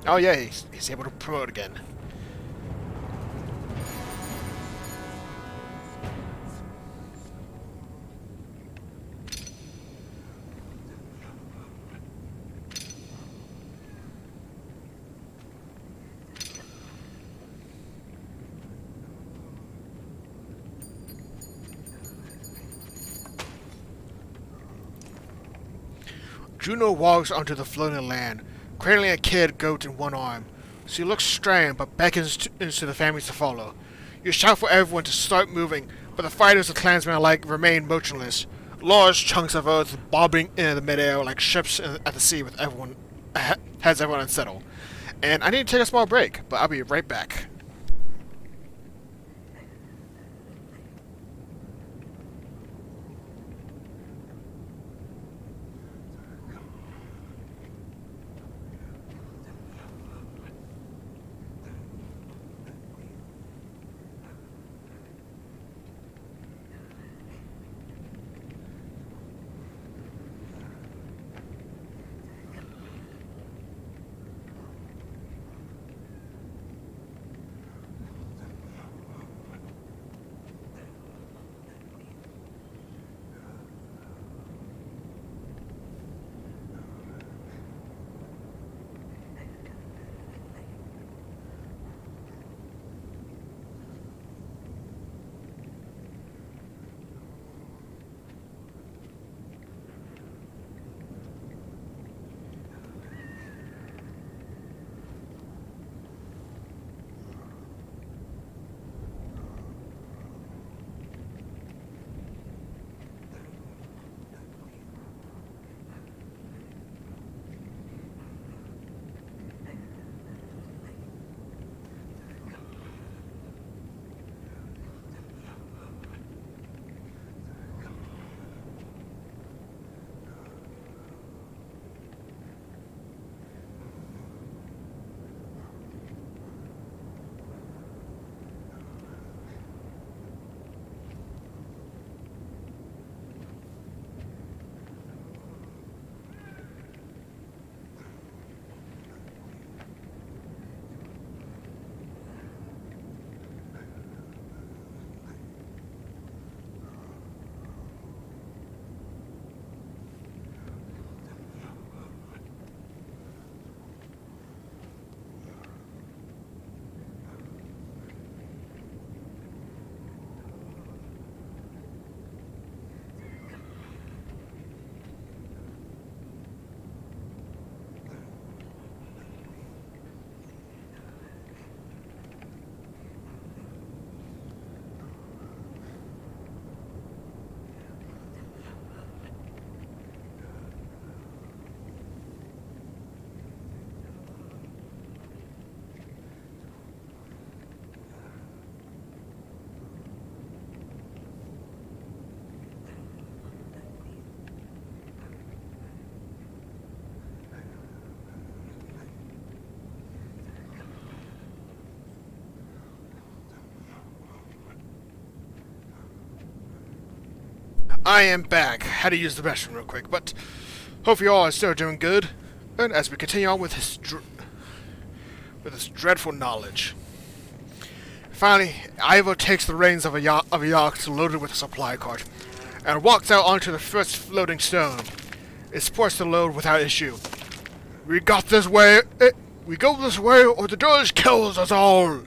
Oh yeah, he's able to promote again. Juno walks onto the floating land, cradling a kid goat in one arm. She looks strained, but beckons into the families to follow. You shout for everyone to start moving, but the fighters and clansmen alike remain motionless. Large chunks of earth bobbing in the midair like ships at the sea with everyone has everyone unsettled. And I need to take a small break, but I'll be right back. I am back. Had to use the restroom real quick, but hope you all are still doing good. And as we continue on with this dreadful knowledge. Finally, Ivo takes the reins of a yacht loaded with a supply cart and walks out onto the first floating stone. It supports the load without issue. We go this way, or the Dirge kills us all.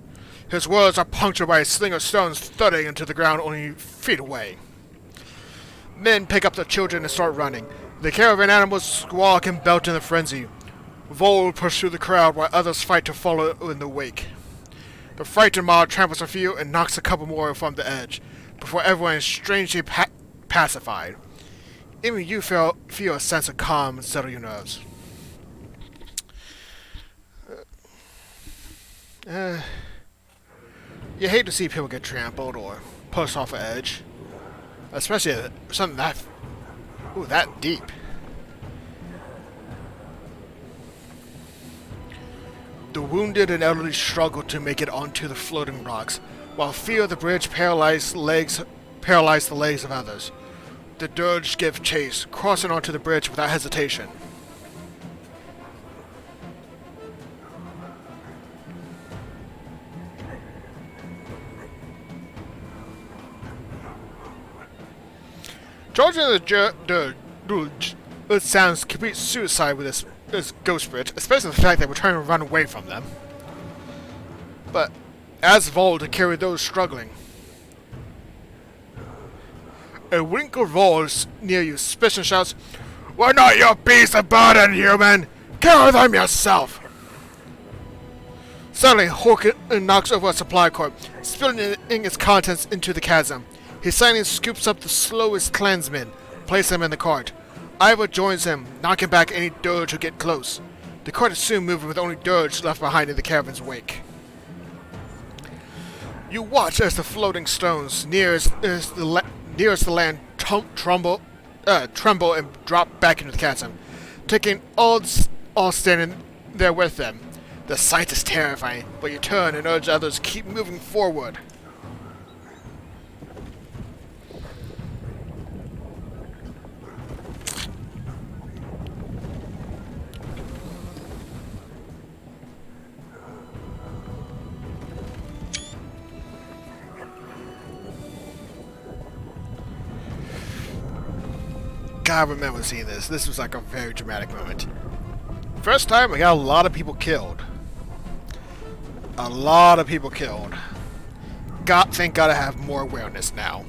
His words are punctured by a sling of stones thudding into the ground only feet away. Men pick up their children and start running. The caravan animals squawk and belt in a frenzy. Vol pushes through the crowd while others fight to follow in the wake. The frightened mob tramples a few and knocks a couple more from the edge, before everyone is strangely pacified. Even you feel a sense of calm and settle your nerves. You hate to see people get trampled or pushed off an edge. Especially something that deep. The wounded and elderly struggle to make it onto the floating rocks, while fear of the bridge paralyzed the legs of others. The Dirge give chase, crossing onto the bridge without hesitation. Charging the Dirge, it sounds complete suicide with this ghost bridge, especially the fact that we're trying to run away from them. But as Vol to carry those struggling. A wrinkled Vol near you spits and shouts, "We're not your beast of burden, human! Carry them yourself!" Suddenly, Horkin knocks over a supply cart, spilling its contents into the chasm. He silently scoops up the slowest clansmen, places them in the cart. Ivo joins him, knocking back any Dirge who get close. The cart is soon moving with only Dirge left behind in the caravan's wake. You watch as the floating stones nearest the land tremble and drop back into the chasm, taking all standing there with them. The sight is terrifying, but you turn and urge others to keep moving forward. I remember seeing this. This was like a very dramatic moment. First time, we got a lot of people killed. A lot of people killed. Thank God I have more awareness now.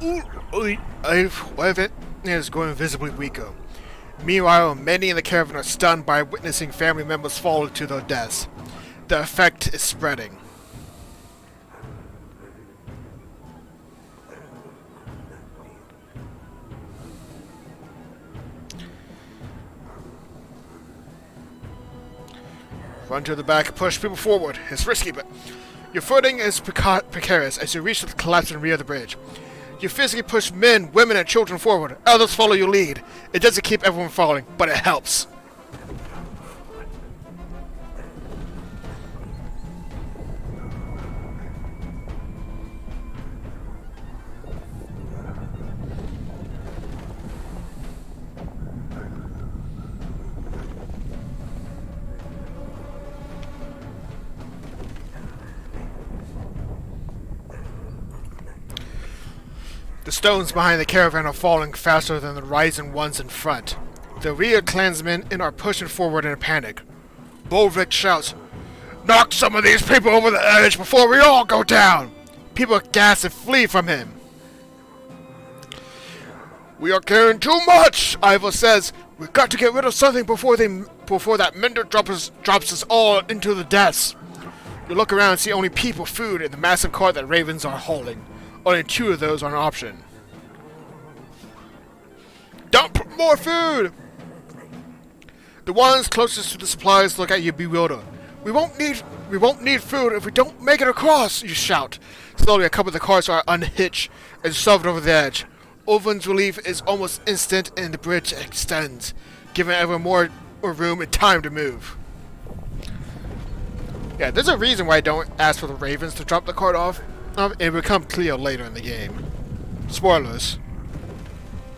It is going visibly weaker. Meanwhile, many in the caravan are stunned by witnessing family members fall to their deaths. The effect is spreading. Run to the back, push people forward. It's risky, but your footing is precarious as you reach the collapsing rear of the bridge. You physically push men, women, and children forward. Others follow your lead. It doesn't keep everyone falling, but it helps. The stones behind the caravan are falling faster than the rising ones in front. The rear clansmen are pushing forward in a panic. Bolvik shouts, "Knock some of these people over the edge before we all go down!" People gasp and flee from him. "We are carrying too much," Ivo says. "We've got to get rid of something before that Mender drops us all into the depths." You look around and see only people, food, and the massive cart that ravens are hauling. Only 2 of those are an option. "Dump more food!" The ones closest to the supplies look at you bewildered. We won't need food if we don't make it across," you shout. Slowly, a couple of the carts are unhitched and shoved over the edge. Oven's relief is almost instant and the bridge extends, giving everyone more room and time to move. Yeah, there's a reason why I don't ask for the ravens to drop the cart off. It will become clear later in the game. Spoilers.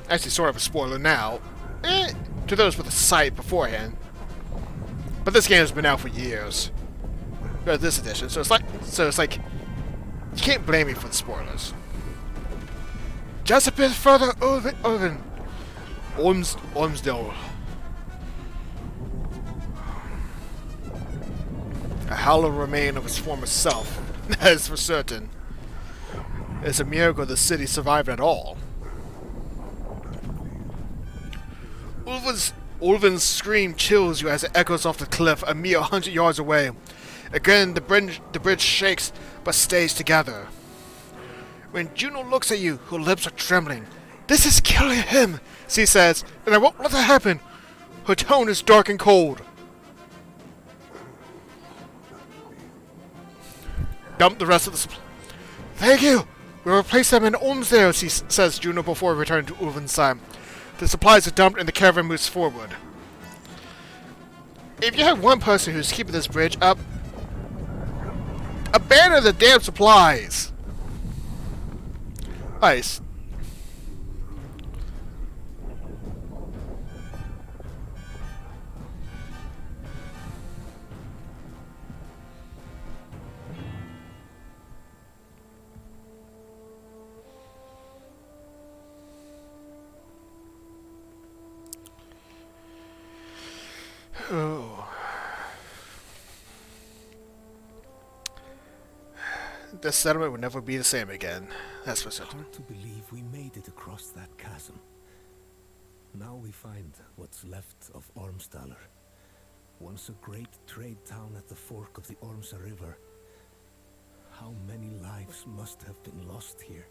Actually, sort of a spoiler now. To those with a sight beforehand. But this game has been out for years. This edition, so it's like you can't blame me for the spoilers. Just a bit further over Ormsdale. A hallowed remain of its former self, that is for certain. It's a miracle the city survived at all. Ulvin's scream chills you as it echoes off the cliff a mere 100 yards away. Again, the bridge shakes, but stays together. When Juno looks at you, her lips are trembling. "This is killing him," she says, "and I won't let that happen." Her tone is dark and cold. Dump the rest of the supply. "Thank you. We'll replace them in Ormsdale," says Juno before returning to Ulvin's side. The supplies are dumped and the caravan moves forward. If you have one person who's keeping this bridge up, abandon the damn supplies! Ice. Oh. This settlement would never be the same again. That's for certain. Hard to believe we made it across that chasm. Now we find what's left of Ormsdalr. Once a great trade town at the fork of the Ormsa River. How many lives must have been lost here?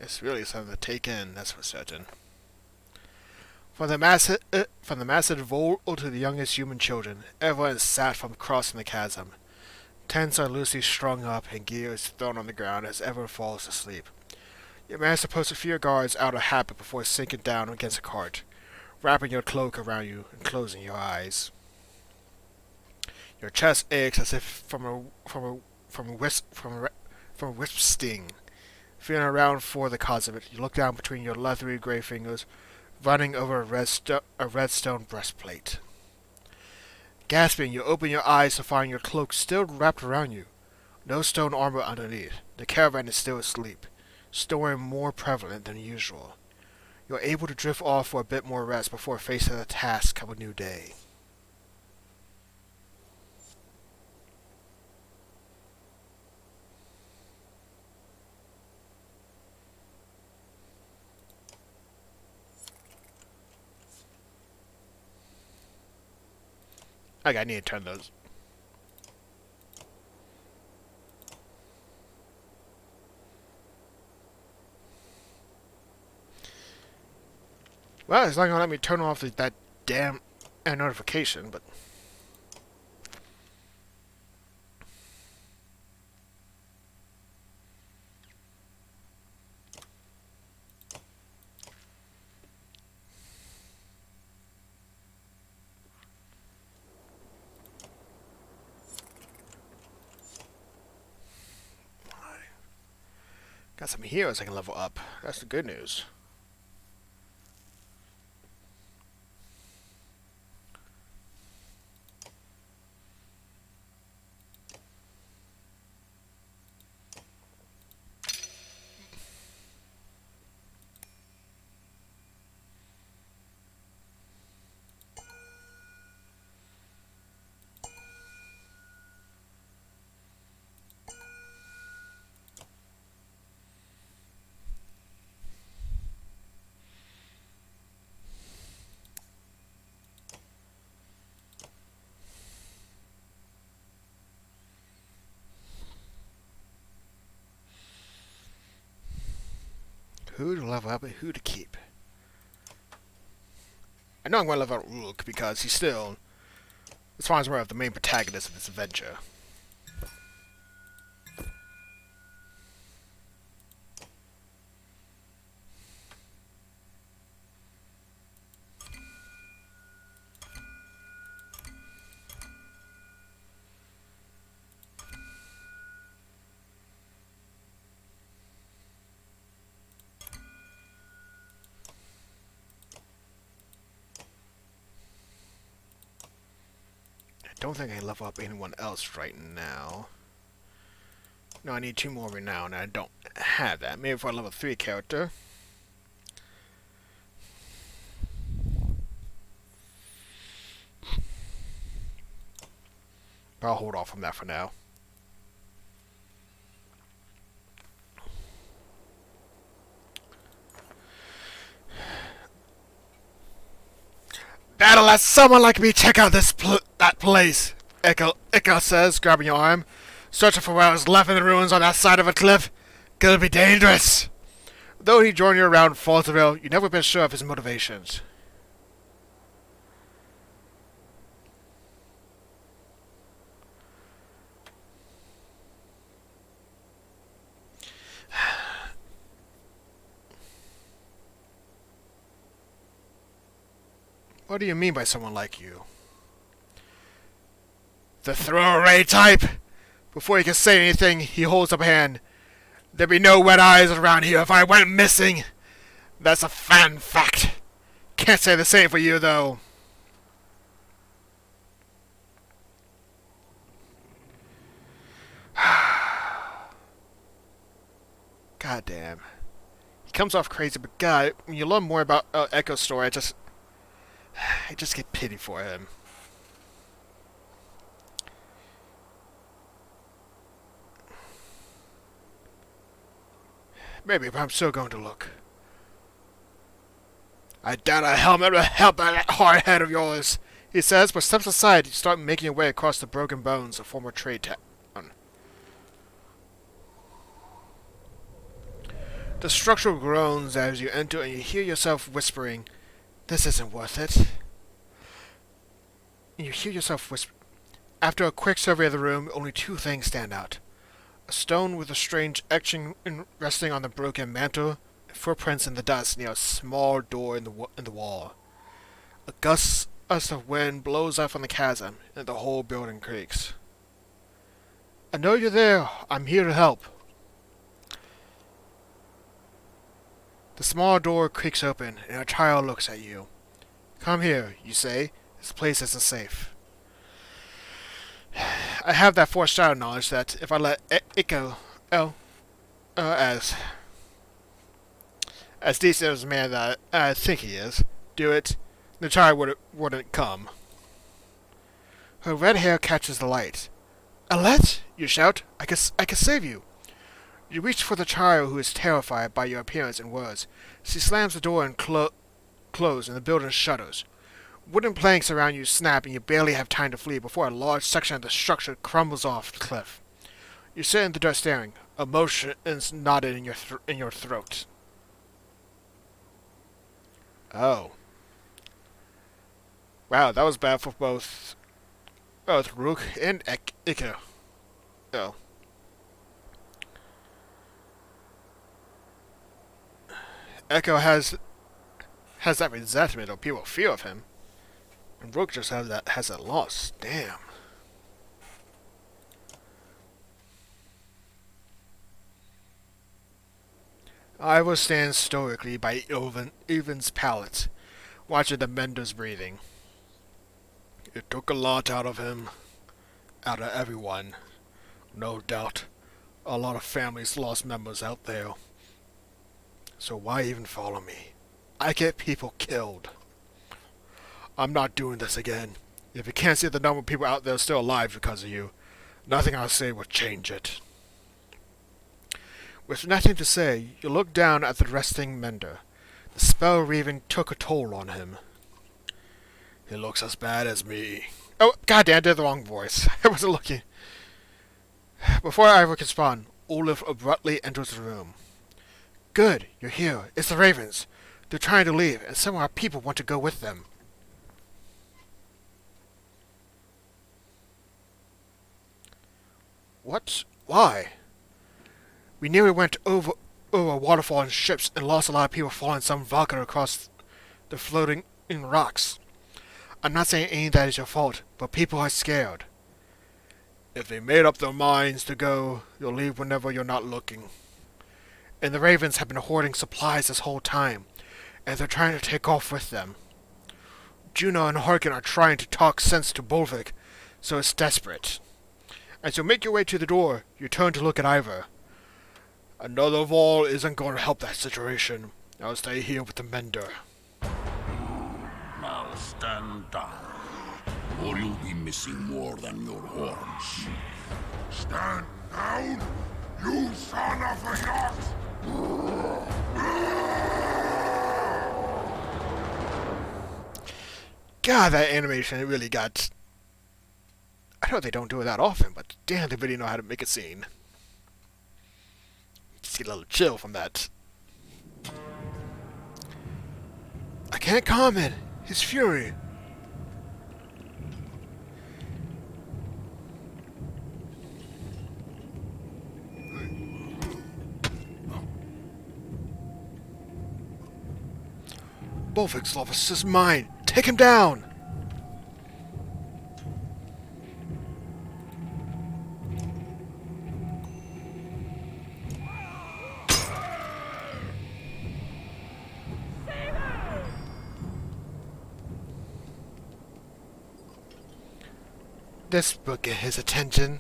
It's really something to take in, that's for certain. From the massive old to the youngest human children, everyone is sad from crossing the chasm. Tents are loosely strung up and gear is thrown on the ground as everyone falls asleep. You manage to post a few guards out of habit before sinking down against a cart, wrapping your cloak around you and closing your eyes. Your chest aches as if from a wisp sting. Feeling around for the cause of it, you look down between your leathery gray fingers, running over a redstone breastplate. Gasping, you open your eyes to find your cloak still wrapped around you. No stone armor underneath. The caravan is still asleep, storing more prevalent than usual. You are able to drift off for a bit more rest before facing the task of a new day. Okay, I need to turn those. Well, it's not gonna let me turn off that damn notification, but got some heroes I can level up. That's the good news. Who to level up and who to keep. I know I'm going to level up Rook because he's still, as far as we're the main protagonist of this adventure. don't think I can level up anyone else right now. No, I need 2 more renown, and I don't have that. Maybe for a level 3 character. But I'll hold off on that for now. That'll let someone like me check out that place, Ica says, grabbing your arm. Searching for what was left in the ruins on that side of a cliff. Gonna be dangerous. Though he joined you around Falterville, you've never been sure of his motivations. What do you mean by someone like you? The throwaway type! Before he can say anything, he holds up a hand. There'd be no wet eyes around here if I went missing. That's a fan fact. Can't say the same for you, though. God damn. He comes off crazy, but God, when you learn more about Echo's story, I just get pity for him. Maybe, but I'm still going to look. I doubt a helmet will help that hard head of yours, he says, but steps aside to start making your way across the broken bones of former trade town. The structure groans as you enter and you hear yourself whispering, "This isn't worth it." And you hear yourself whisper. After a quick survey of the room, only 2 things stand out. A stone with a strange etching resting on the broken mantle, and footprints in the dust near a small door in the wall. A gust of wind blows up from the chasm, and the whole building creaks. I know you're there. I'm here to help. The small door creaks open, and a child looks at you. Come here, you say. This place isn't safe. I have that foreshadow knowledge that if I let Ico, as decent as a man that I think he is, do it, the child wouldn't come. Her red hair catches the light. Alette, you shout, I can save you. You reach for the child, who is terrified by your appearance and words. She slams the door and closes, and the building shudders. Wooden planks around you snap, and you barely have time to flee before a large section of the structure crumbles off the cliff. You sit in the dirt staring, emotions knotted in your throat. Oh. Wow, that was bad for both Rook and Ica. Oh. Echo has that resentment of people fear of him. And Rook just has that loss. Damn. I will stand stoically by Evan's pallet, watching the Mender's breathing. It took a lot out of him. Out of everyone. No doubt. A lot of families lost members out there. So why even follow me? I get people killed. I'm not doing this again. If you can't see the number of people out there still alive because of you, nothing I'll say will change it. With nothing to say, you look down at the resting Mender. The spell weaving took a toll on him. He looks as bad as me. Oh, goddamn, I did the wrong voice. I wasn't looking. Before Ivor can respond, Olaf abruptly enters the room. Good, you're here. It's the Ravens. They're trying to leave, and some of our people want to go with them. What? Why? We nearly went over a waterfall in ships and lost a lot of people following some Valkyr across the floating in rocks. I'm not saying any of that is your fault, but people are scared. If they made up their minds to go, you'll leave whenever you're not looking. And the Ravens have been hoarding supplies this whole time, and they're trying to take off with them. Juno and Harkin are trying to talk sense to Bolvik, so it's desperate. As you make your way to the door, you turn to look at Ivor. Another wall isn't going to help that situation. I'll stay here with the mender. Now stand down, or you'll be missing more than your horns. Stand down, you son of a yacht! God, that animation, it really got... I know they don't do it that often, but damn, they really know how to make a scene. Just get a little chill from that. I can't calm it. His fury. Bolvik's office is mine. Take him down. This will get his attention.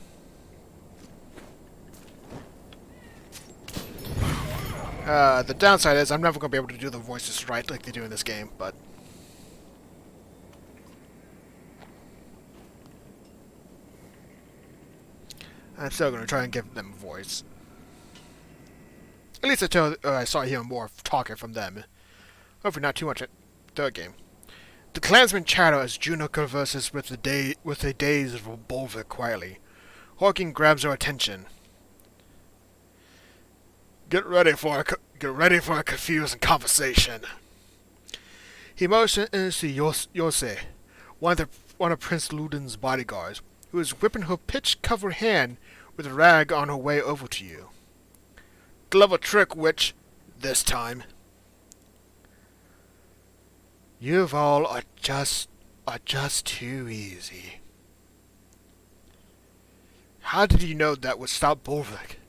The downside is I'm never going to be able to do the voices right like they do in this game, but... I'm still going to try and give them a voice. At least until I start hearing more talking from them. Hopefully not too much at third game. The clansmen chatter as Juno converses with the dazed Bolvik quietly. Harkin grabs her attention. Get ready for a confusing conversation. He motions to Yose, one of Prince Ludin's bodyguards, who is whipping her pitch-covered hand with a rag on her way over to you. Clever trick, witch. This time. You all are just too easy. How did you know that would stop Bolvik?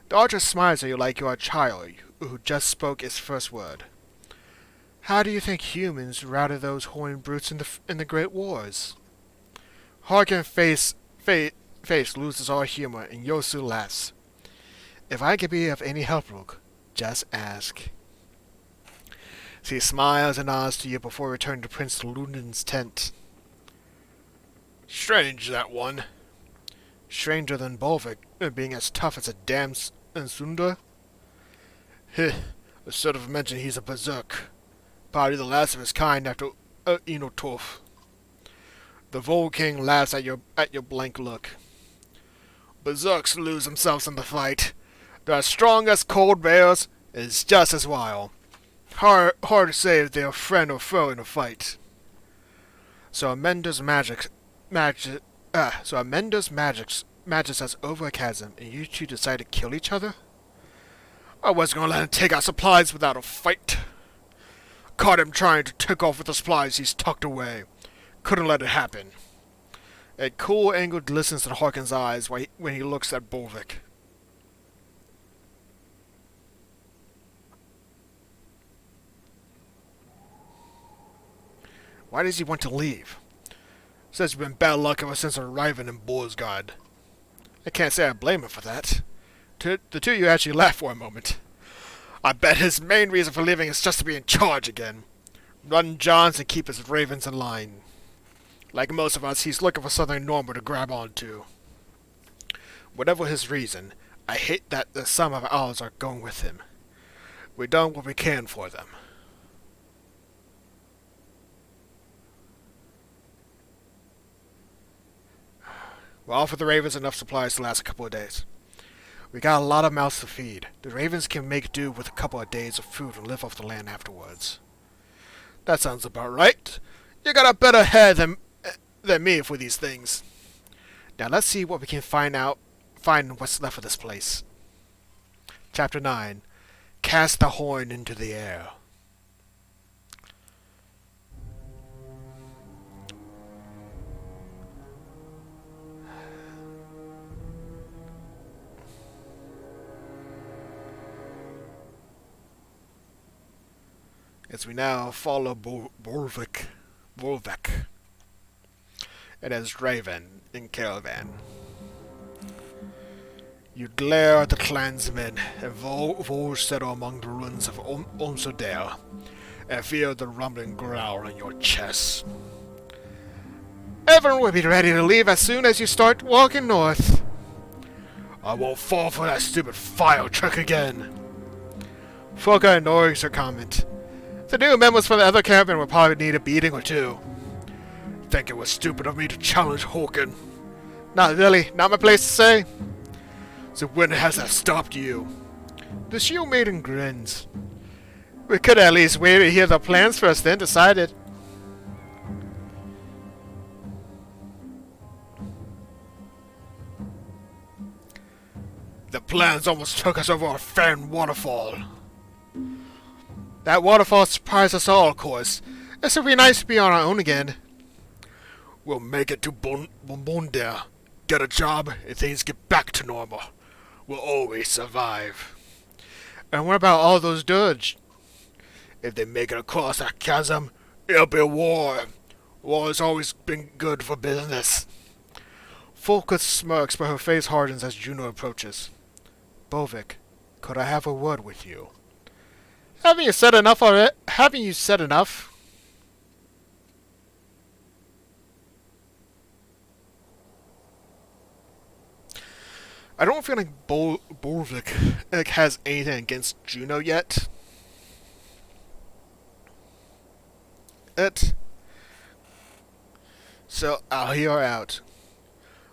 The archer smiles at you like you are a child who just spoke his first word. How do you think humans routed those horned brutes in the Great Wars? Harkin's face loses all humor, and Yosu laughs. If I can be of any help, Rook, just ask. He smiles and nods to you before returning to Prince Ludin's tent. Strange, that one. Stranger than Bolvik, being as tough as a damn Sunda. I should have mentioned he's a berserk. Probably the last of his kind after Enotolf. The Vol King laughs at your blank look. Berserks lose themselves in the fight. They're as strong as cold bears, and it's just as wild. Hard to say if they're friend or foe in a fight. So Amenda's magic matches us over a chasm, and you two decide to kill each other? I wasn't gonna let him take our supplies without a fight. Caught him trying to take off with the supplies he's tucked away. Couldn't let it happen. A cool angle glistens in Harkin's eyes when he looks at Bolvik. Why does he want to leave? Says it's been bad luck ever since arriving in Borsgard. I can't say I blame him for that. The two of you actually laughed for a moment. I bet his main reason for leaving is just to be in charge again. Run Johns and keep his ravens in line. Like most of us, he's looking for something normal to grab onto. Whatever his reason, I hate that some of ours are going with him. We've done what we can for them. We'll offer the ravens enough supplies to last a couple of days. We got a lot of mouths to feed. The ravens can make do with a couple of days of food and live off the land afterwards. That sounds about right. You got a better head than me for these things. Now let's see what we can find what's left of this place. Chapter 9. Cast the horn into the air. As we now follow Bolvik. It is Raven in Caravan. You glare at the clansmen and Vol settle among the ruins of Omsodale, and feel the rumbling growl in your chest. Everyone will be ready to leave as soon as you start walking north. I won't fall for that stupid file trick again. Volka ignores her comment. The new members from the other caravan will probably need a beating or two. Think it was stupid of me to challenge Hawken. Not really, not my place to say. So when has that stopped you? The shield maiden grins. We could at least wait to hear the plans first, then decide it. The plans almost took us over a Fen waterfall. That waterfall surprised us all, of course. It would be nice to be on our own again. We'll make it to Bombonda, get a job, and things get back to normal. We'll always survive. And what about all those Dirge? If they make it across that chasm, it'll be war. War has always been good for business. Volka smirks, but her face hardens as Juno approaches. Bovik, could I have a word with you? Haven't you said enough already? Haven't you said enough? I don't feel like Bovik has anything against Juno yet. So I'll hear her out.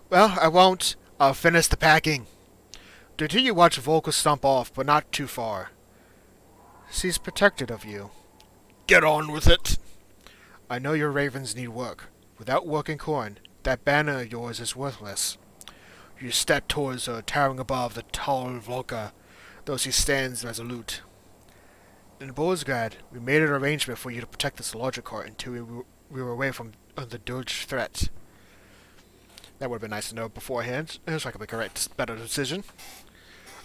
Well, I won't. I'll finish the packing. Did you watch Volka stomp off, but not too far? She's protected of you. Get on with it. I know your ravens need work. Without working corn, that banner of yours is worthless. You step towards her, towering above the tall Volka, though she stands resolute. In Bolsgrad, we made an arrangement for you to protect this larger cart until we were away from the Dirge threat. That would have been nice to know beforehand, so I could make a better decision.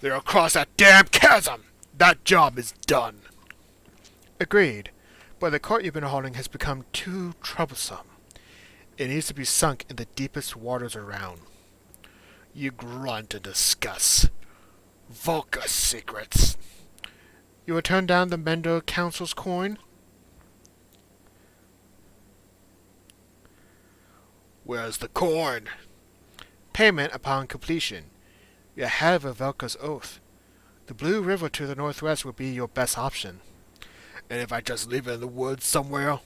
They're across that damn chasm! That job is done! Agreed, but the cart you've been hauling has become too troublesome. It needs to be sunk in the deepest waters around. You grunt in disgust. Volka's secrets. You will turn down the Mendor Council's coin? Where's the coin? Payment upon completion. You have a Velka's oath. The Blue River to the northwest will be your best option. And if I just leave it in the woods somewhere?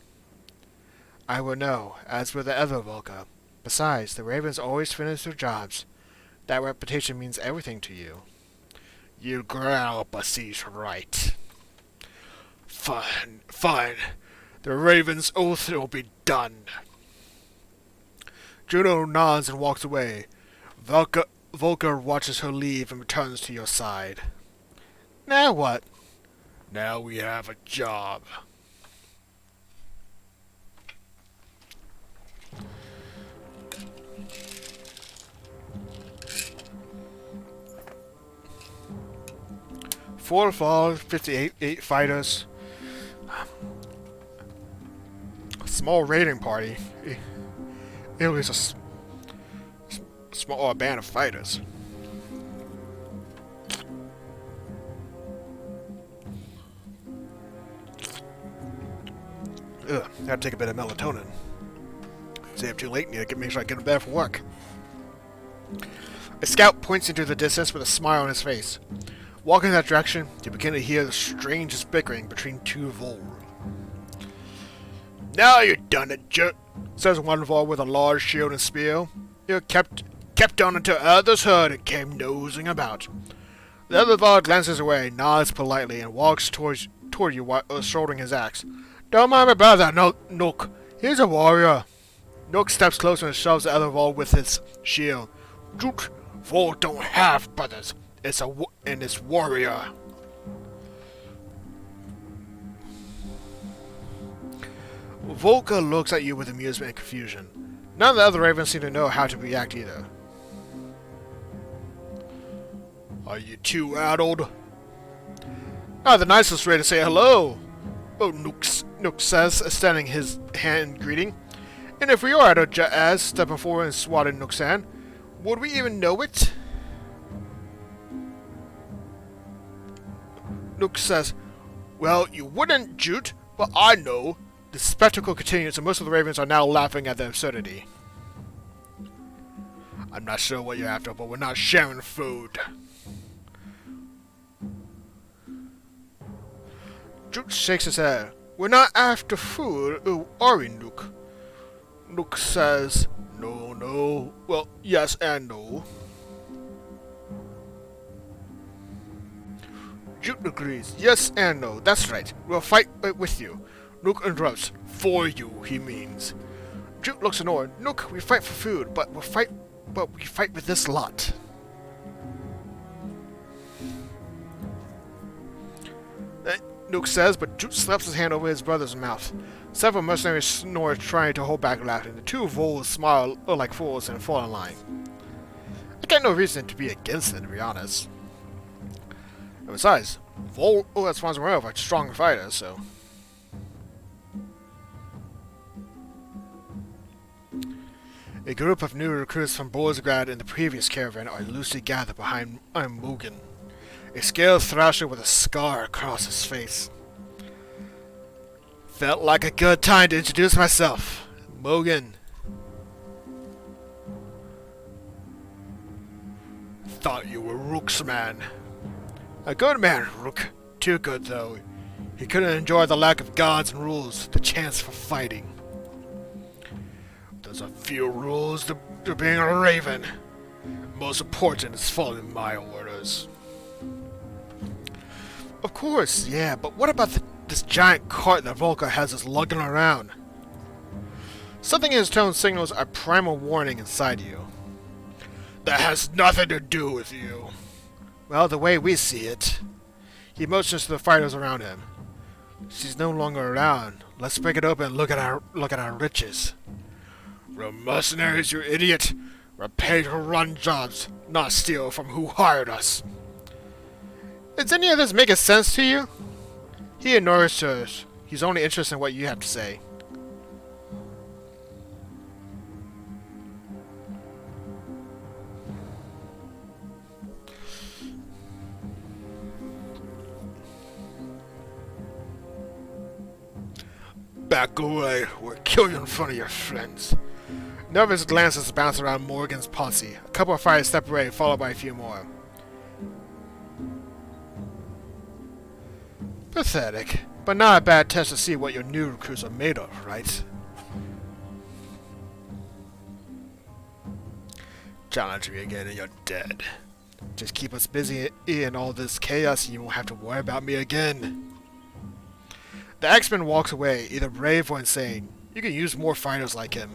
I will know, as will the other Volka. Besides, the Ravens always finish their jobs. That reputation means everything to you. You growl, but she's right. Fine, fine. The Raven's oath will be done. Juno nods and walks away. Volker watches her leave and returns to your side. Now what? Now we have a job. Four fall, 58 fighters. A small raiding party. It was a small band of fighters. Ugh, gotta take a bit of melatonin. Stay up too late, need to make sure I get in bed for work. A scout points into the distance with a smile on his face. Walking in that direction, you begin to hear the strangest bickering between two Vol. Now you're done it, jerk, says one Vol with a large shield and spear. You kept on until others heard and came nosing about. The other Vol glances away, nods politely, and walks toward you while shouldering his axe. Don't mind my brother, Nook. He's a warrior. Nook steps closer and shoves the other Vol with his shield. Duke, Vol don't have brothers. It's warrior. Volka looks at you with amusement and confusion. None of the other ravens seem to know how to react either. Are you too addled? Not the nicest way to say hello. Oh, Nook says, extending his hand in greeting. And if we are, Ja'az, stepping forward and swatting Nook's hand, would we even know it? Nook says, well, you wouldn't, Jute, but I know. The spectacle continues and most of the ravens are now laughing at the absurdity. I'm not sure what you're after, but we're not sharing food. Jute shakes his head. We're not after food, are we, Nook? Nook says, no. Well, yes and no. Jute agrees. Yes and no. That's right. We'll fight with you. Nook interrupts. For you, he means. Jute looks annoyed. Nook, we fight for food, but we fight with this lot. Nook says, but Jute slaps his hand over his brother's mouth. Several mercenaries snore, trying to hold back laughter. The two voles smile like fools and fall in line. I got no reason to be against it, to be honest. And besides, Vole has Wands Morel are strong fighters, so. A group of new recruits from Borzgrad and the previous caravan are loosely gathered behind Mugen, a scaled thrasher with a scar across his face. Felt like a good time to introduce myself. Mugen. Thought you were Rook's man. A good man, Rook. Too good, though. He couldn't enjoy the lack of gods and rules, the chance for fighting. There's a few rules to being a raven. Most important is following my orders. Of course, yeah, but what about this giant cart that Volker has us lugging around? Something in his tone signals a primal warning inside you. That has nothing to do with you. Well, the way we see it. He motions to the fighters around him. She's no longer around. Let's break it open and look at our riches. We're mercenaries, you idiot. We're paid to run jobs, not steal from who hired us. Does any of this make sense to you? He ignores her. He's only interested in what you have to say. Back away, or kill you in front of your friends. Nervous glances bounce around Morgan's posse. A couple of fighters step away, followed by a few more. Pathetic, but not a bad test to see what your new recruits are made of, right? Challenge me again and you're dead. Just keep us busy in all this chaos and you won't have to worry about me again. The X-Men walks away, either brave or insane. You can use more fighters like him.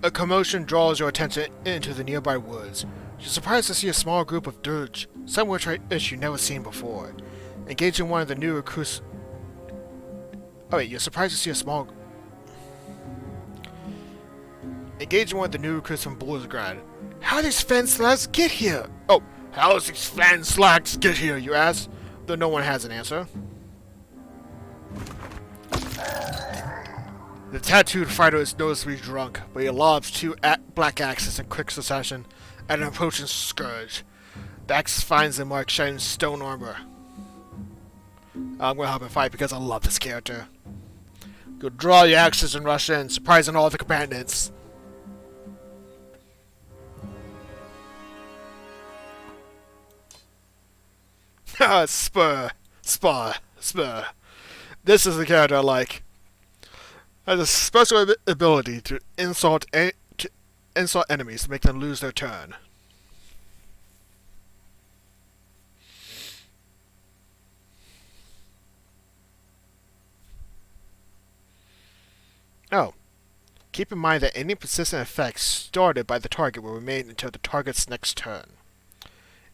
A commotion draws your attention into the nearby woods. You're surprised to see a small group of dirge, some which you've never seen before. Engaging one of the new recruits. Oh wait, you're surprised to see a small. Engaging one of the new recruits from Borzgrad. How did these Fenslags get here? Oh, how did these Fenslags get here, you ask? Though no one has an answer. The tattooed fighter is noticeably drunk, but he lobs two black axes in quick succession at an approaching scourge. The axe finds the mark shining stone armor. I'm gonna help him fight because I love this character. Go draw your axes and rush in, surprising all the combatants. Spur. This is the character I like. Has a special ability to insult enemies to make them lose their turn. Oh. Keep in mind that any persistent effects started by the target will remain until the target's next turn.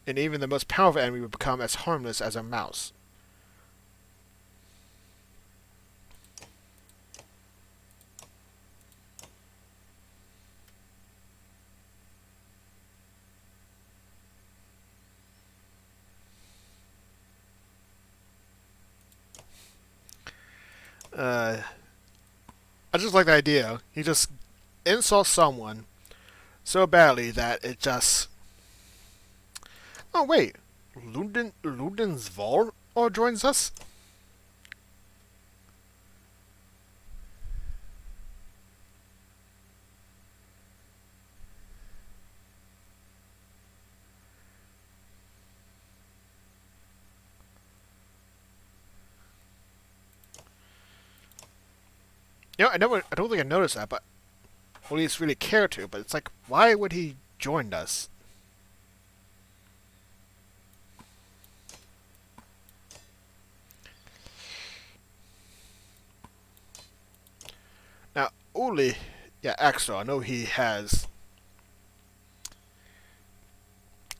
And even the most powerful enemy will become as harmless as a mouse. I just like the idea. He just insults someone so badly that it just... Oh wait, Ludens Vol joins us? You know, I don't think I noticed that, but or at least really care to. But it's like, why would he join us? Now, Uli, yeah, Axel, I know he has.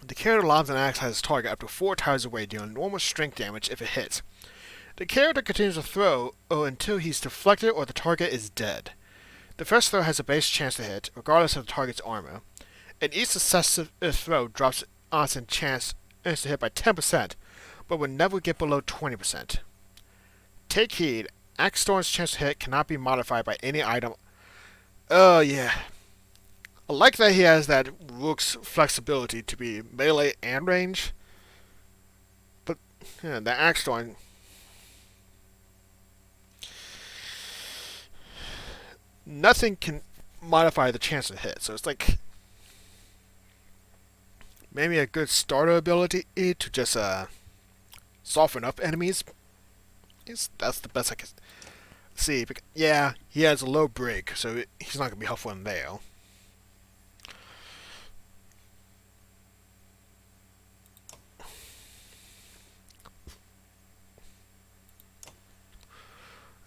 The character lobs an axe has his target up to 4 tiles away, dealing normal strength damage if it hits. The character continues to throw until he's deflected or the target is dead. The first throw has a base chance to hit, regardless of the target's armor, and each successive throw drops odds and chance to hit by 10%, but will never get below 20%. Take heed, Axe Storm's chance to hit cannot be modified by any item. Oh yeah. I like that he has that Rook's flexibility to be melee and range, but yeah, the Axe Storm... Nothing can modify the chance to hit, so it's like maybe a good starter ability to just soften up enemies. That's the best I can see. Yeah, he has a low break, so he's not gonna be helpful in there.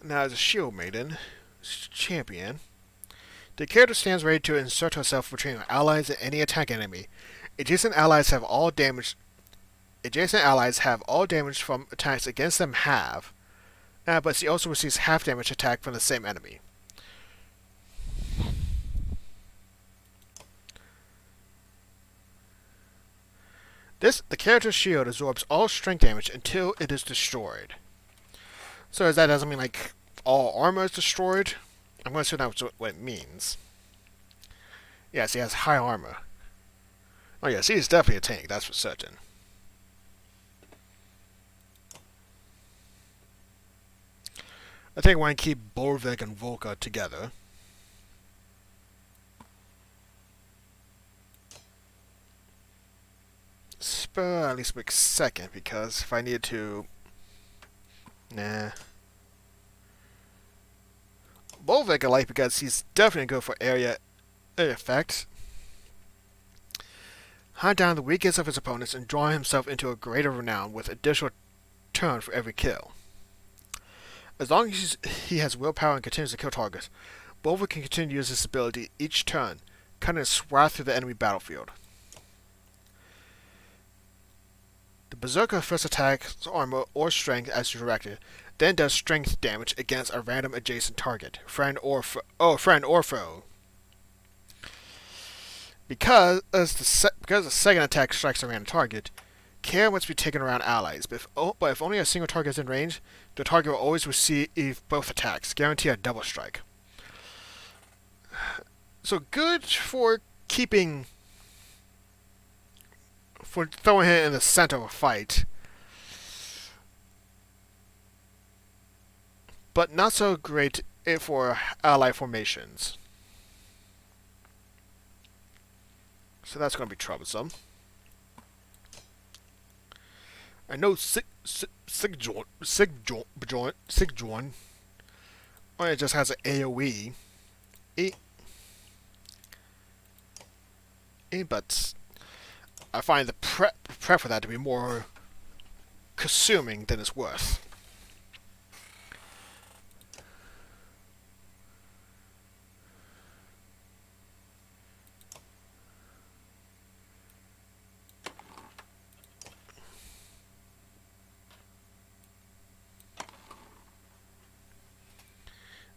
Now, as a shield maiden champion, the character stands ready to insert herself between her allies and any attack enemy. Adjacent allies have all damage from attacks against them half, but she also receives half damage attack from the same enemy. The character's shield absorbs all strength damage until it is destroyed. So that doesn't mean like all armor is destroyed? I'm going to assume that's what it means. Yes, he has high armor. Oh yes, he's definitely a tank, that's for certain. I think I want to keep Borvik and Volka together. Spur at least make second, because if I need to... Nah. Bolvik I like because he's definitely good for area effect. Hunt down the weakest of his opponents and draw himself into a greater renown with additional turn for every kill. As long as he has willpower and continues to kill targets, Bolvik can continue to use this ability each turn, cutting a swath through the enemy battlefield. The Berserker first attacks armor or strength as directed, then does strength damage against a random adjacent target, friend or foe. Because the second attack strikes a random target, care must be taken around allies, but if only a single target is in range, the target will always receive both attacks, guarantee a double strike. So good for keeping... for throwing him in the center of a fight. But not so great for ally formations. So that's going to be troublesome. I know Sigjourn only just has an AoE. But I find the prep for that to be more consuming than it's worth.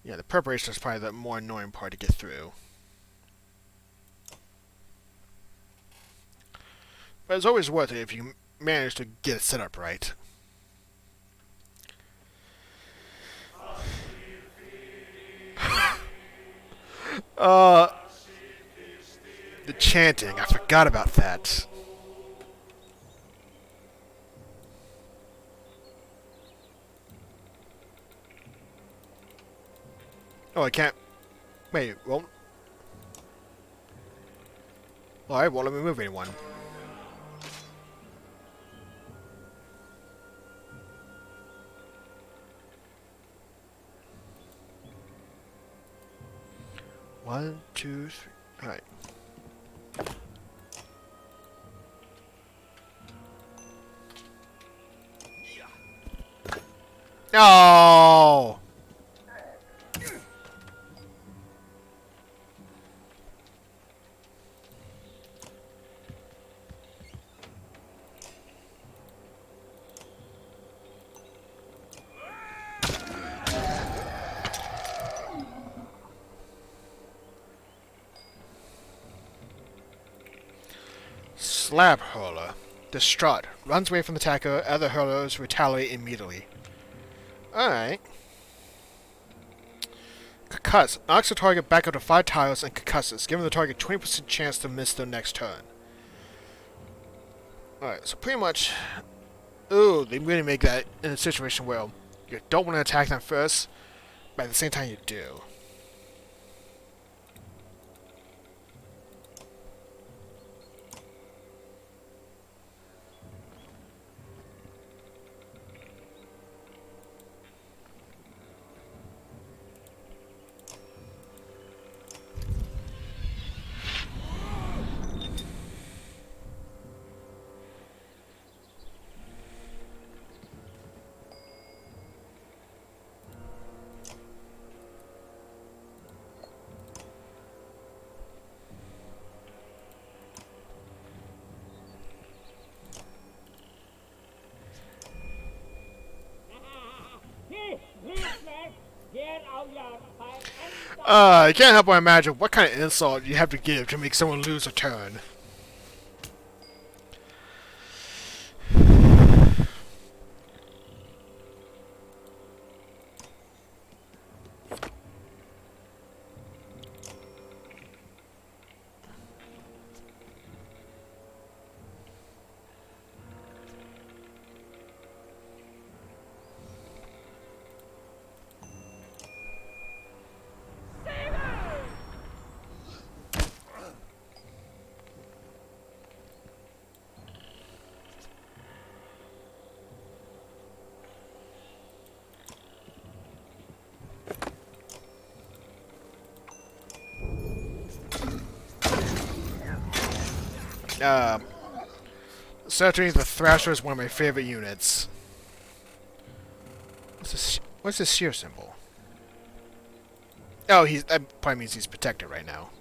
Yeah, the preparation is probably the more annoying part to get through. But it's always worth it if you manage to get it set up right. Uh, the chanting. I forgot about that. Oh, I can't. Wait, well. Alright, well, let me move anyone. One, two, three. Alright. No! Slab hurler. Distraught. Runs away from the attacker. Other hurlers retaliate immediately. Alright. Concuss. Knocks the target back up to 5 tiles and concusses, giving the target 20% chance to miss their next turn. Alright, so pretty much... Ooh, they really make that in a situation where you don't want to attack them first, but at the same time you do. I can't help but imagine what kind of insult you have to give to make someone lose a turn. Certainly the Thrasher is one of my favorite units. What's this shear symbol? Oh, that probably means he's protected right now.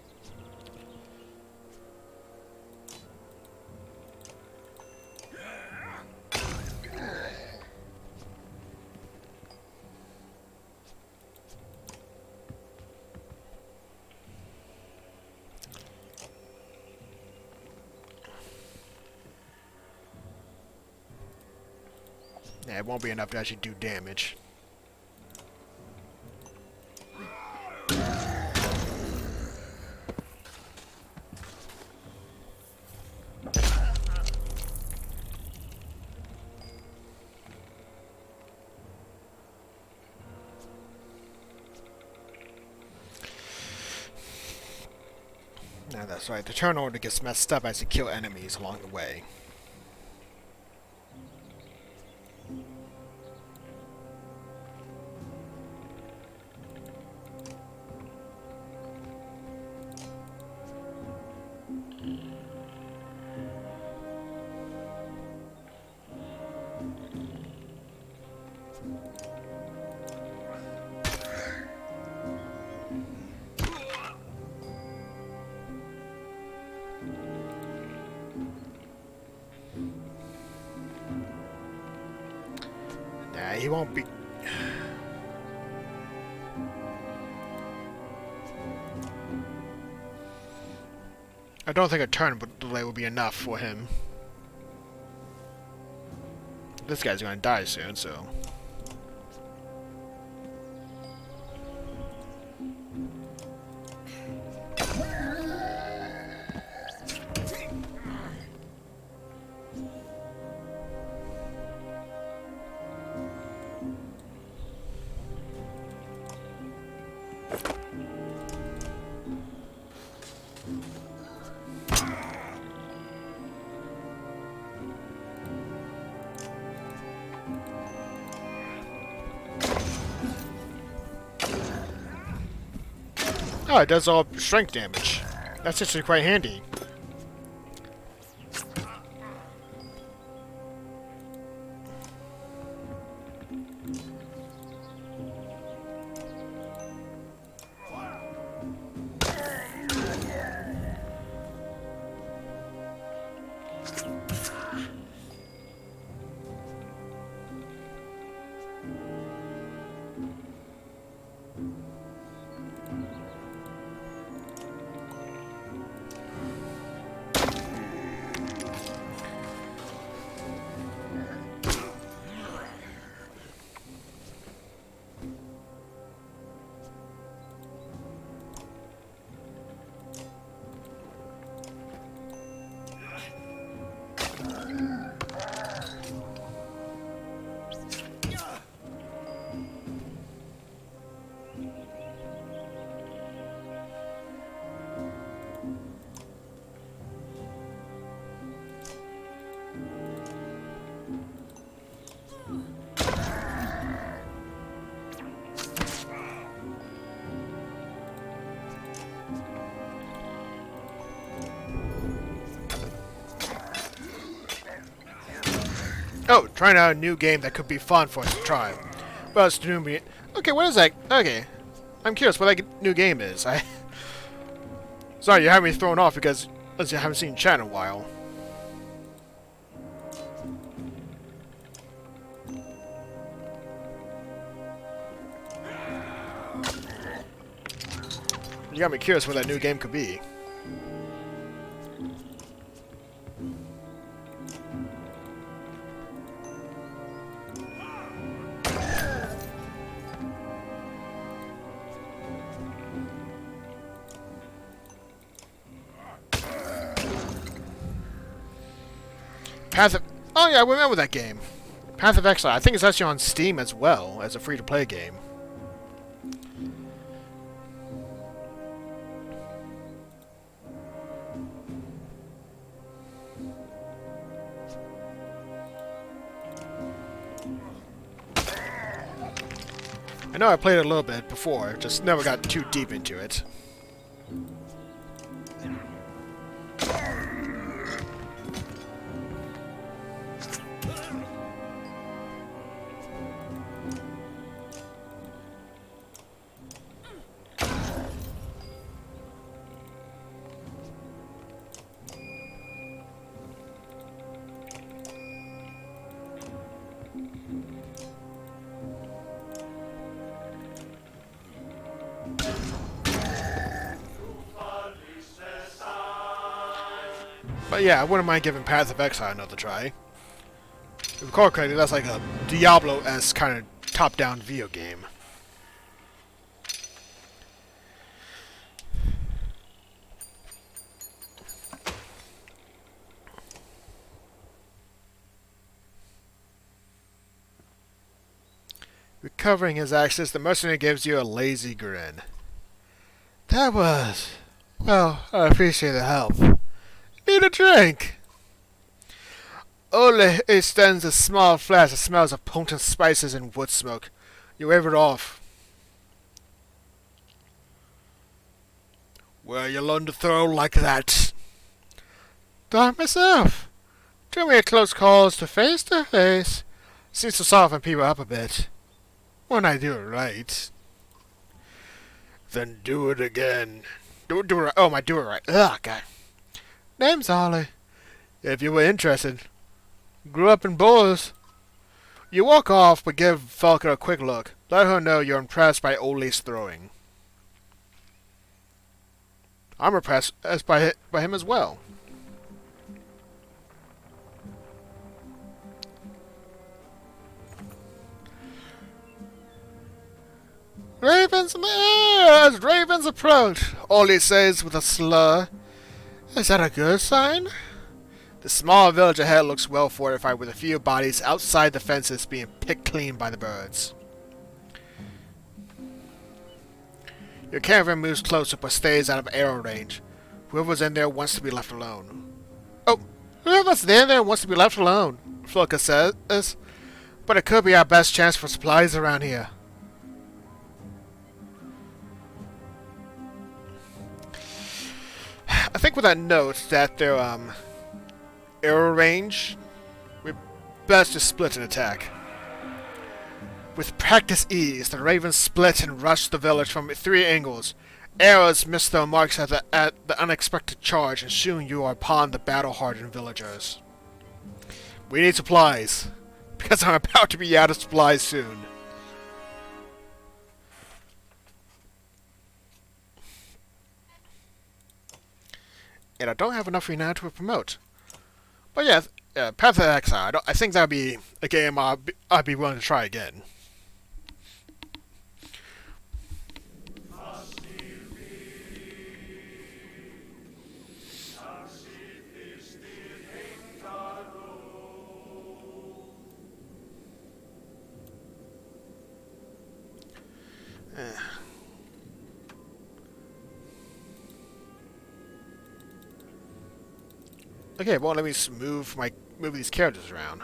Yeah, it won't be enough to actually do damage. Now that's right, the turn order gets messed up as you kill enemies along the way. Nah, he won't be... I don't think a turn delay will be enough for him. This guy's gonna die soon, so... Oh, it does all strength damage. That's actually quite handy. Oh, trying out a new game that could be fun for us to try. Well, it's new me. Okay, what is that? Okay, I'm curious what that new game is. Sorry, you have me thrown off because I haven't seen chat in a while. You got me curious what that new game could be. Path of... Oh yeah, I remember that game. Path of Exile. I think it's actually on Steam as well as a free-to-play game. I know I played it a little bit before, just never got too deep into it. But yeah, I wouldn't mind giving Path of Exile another try. If you recall correctly, that's like a Diablo-esque kind of top-down video game. Recovering his axes, the mercenary gives you a lazy grin. That was... Well, I appreciate the help. Need a drink? Ole extends a small flask that smells of potent spices and wood smoke. You wave it off. Where you learn to throw like that? Done myself. Too many close calls to face. Seems to soften people up a bit. When I do it right. Then do it again. Do it right. Oh, my do it right. Ugh, God. Name's Ollie. If you were interested. Grew up in Boers. You walk off, but give Falca a quick look. Let her know you're impressed by Ole's throwing. I'm impressed by him as well. Ravens in the air as ravens approach, Ole says with a slur. Is that a good sign? The small village ahead looks well fortified with a few bodies outside the fences being picked clean by the birds. Your caravan moves closer but stays out of arrow range. Whoever's in there wants to be left alone. Oh, whoever's in there wants to be left alone, Falca says. But it could be our best chance for supplies around here. I think with that note that their arrow range, we're best to split an attack. With practice ease, the ravens split and rushed the village from 3 angles. Arrows missed their marks at the unexpected charge, and soon you are upon the battle-hardened villagers. We need supplies, because I'm about to be out of supplies soon. And I don't have enough renown to promote. But yeah, Path of Exile, I think that would be a game I'd be willing to try again. Okay, well, let me move these characters around.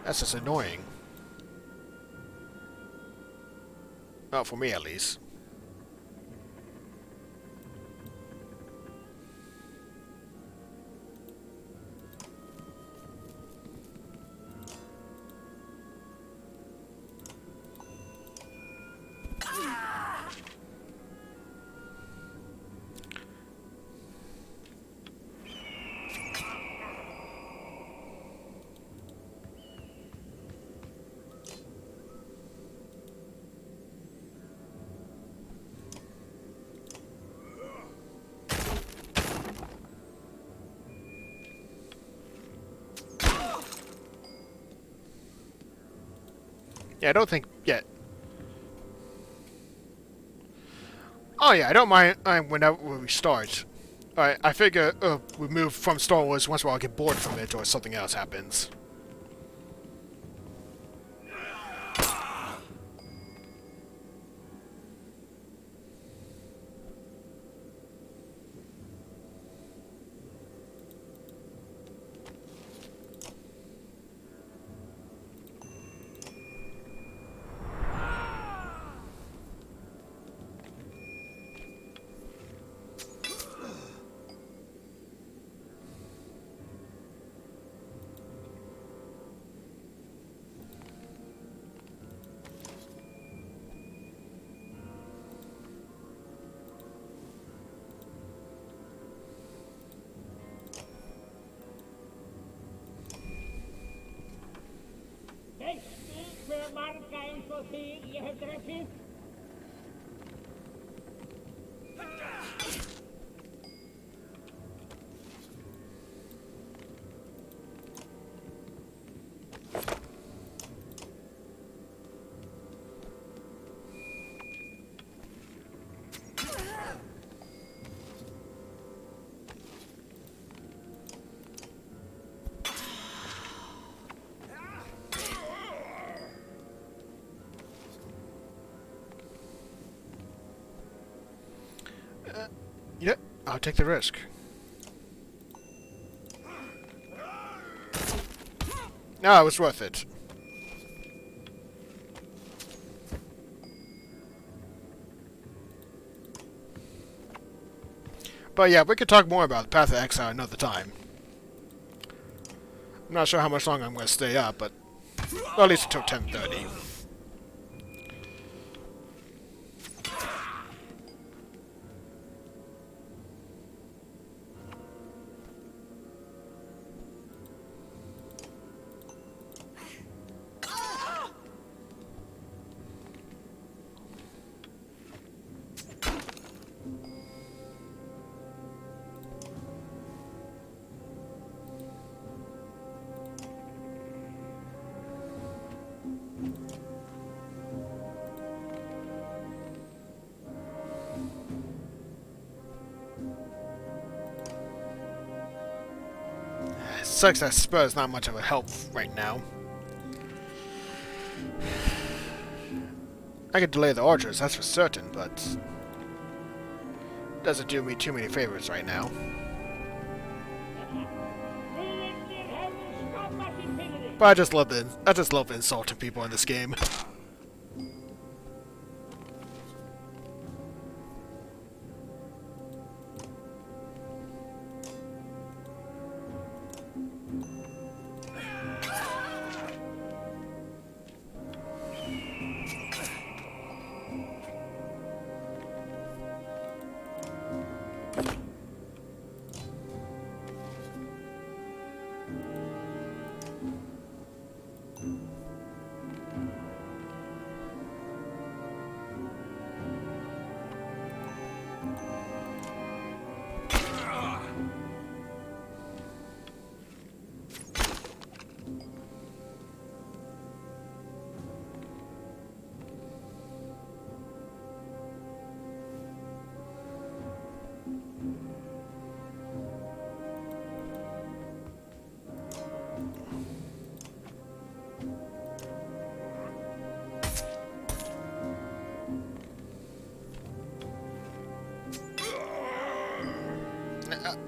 That's just annoying. Well, for me at least. Yeah, I don't think yet. Oh yeah, I don't mind whenever we start. Alright, I figure we move from Star Wars once in a while, get bored from it, or something else happens. Yep, I'll take the risk. No, it was worth it. But yeah, we could talk more about the Path of Exile another time. I'm not sure how much longer I'm going to stay up, but well, at least until 10:30. Sucks that Spur's not much of a help right now. I could delay the archers, that's for certain, but doesn't do me too many favors right now. But I just love insulting people in this game.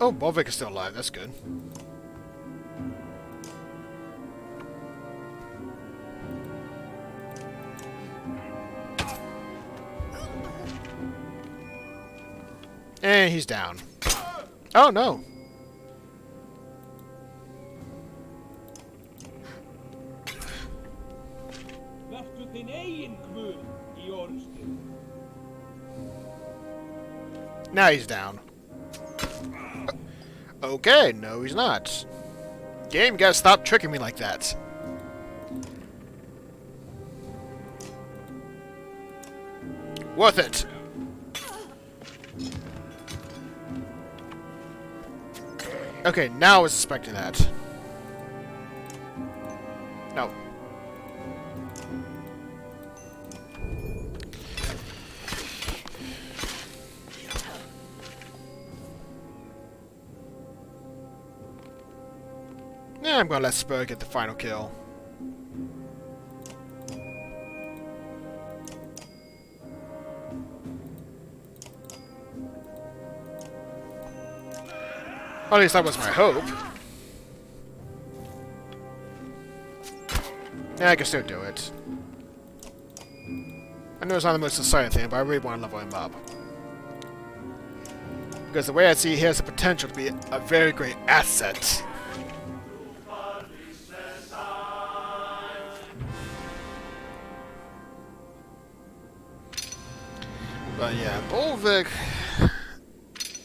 Oh, Bolvik is still alive. That's good. And he's down. Oh, no. Now he's down. Okay, no he's not. Game, you gotta stop tricking me like that. Worth it. Okay, now I was suspecting that. No. Yeah, I'm gonna let Spur get the final kill. At least that was my hope. Yeah, I can still do it. I know it's not the most exciting thing, but I really want to level him up. Because the way I see it, he has the potential to be a very great asset. But yeah, Bolvik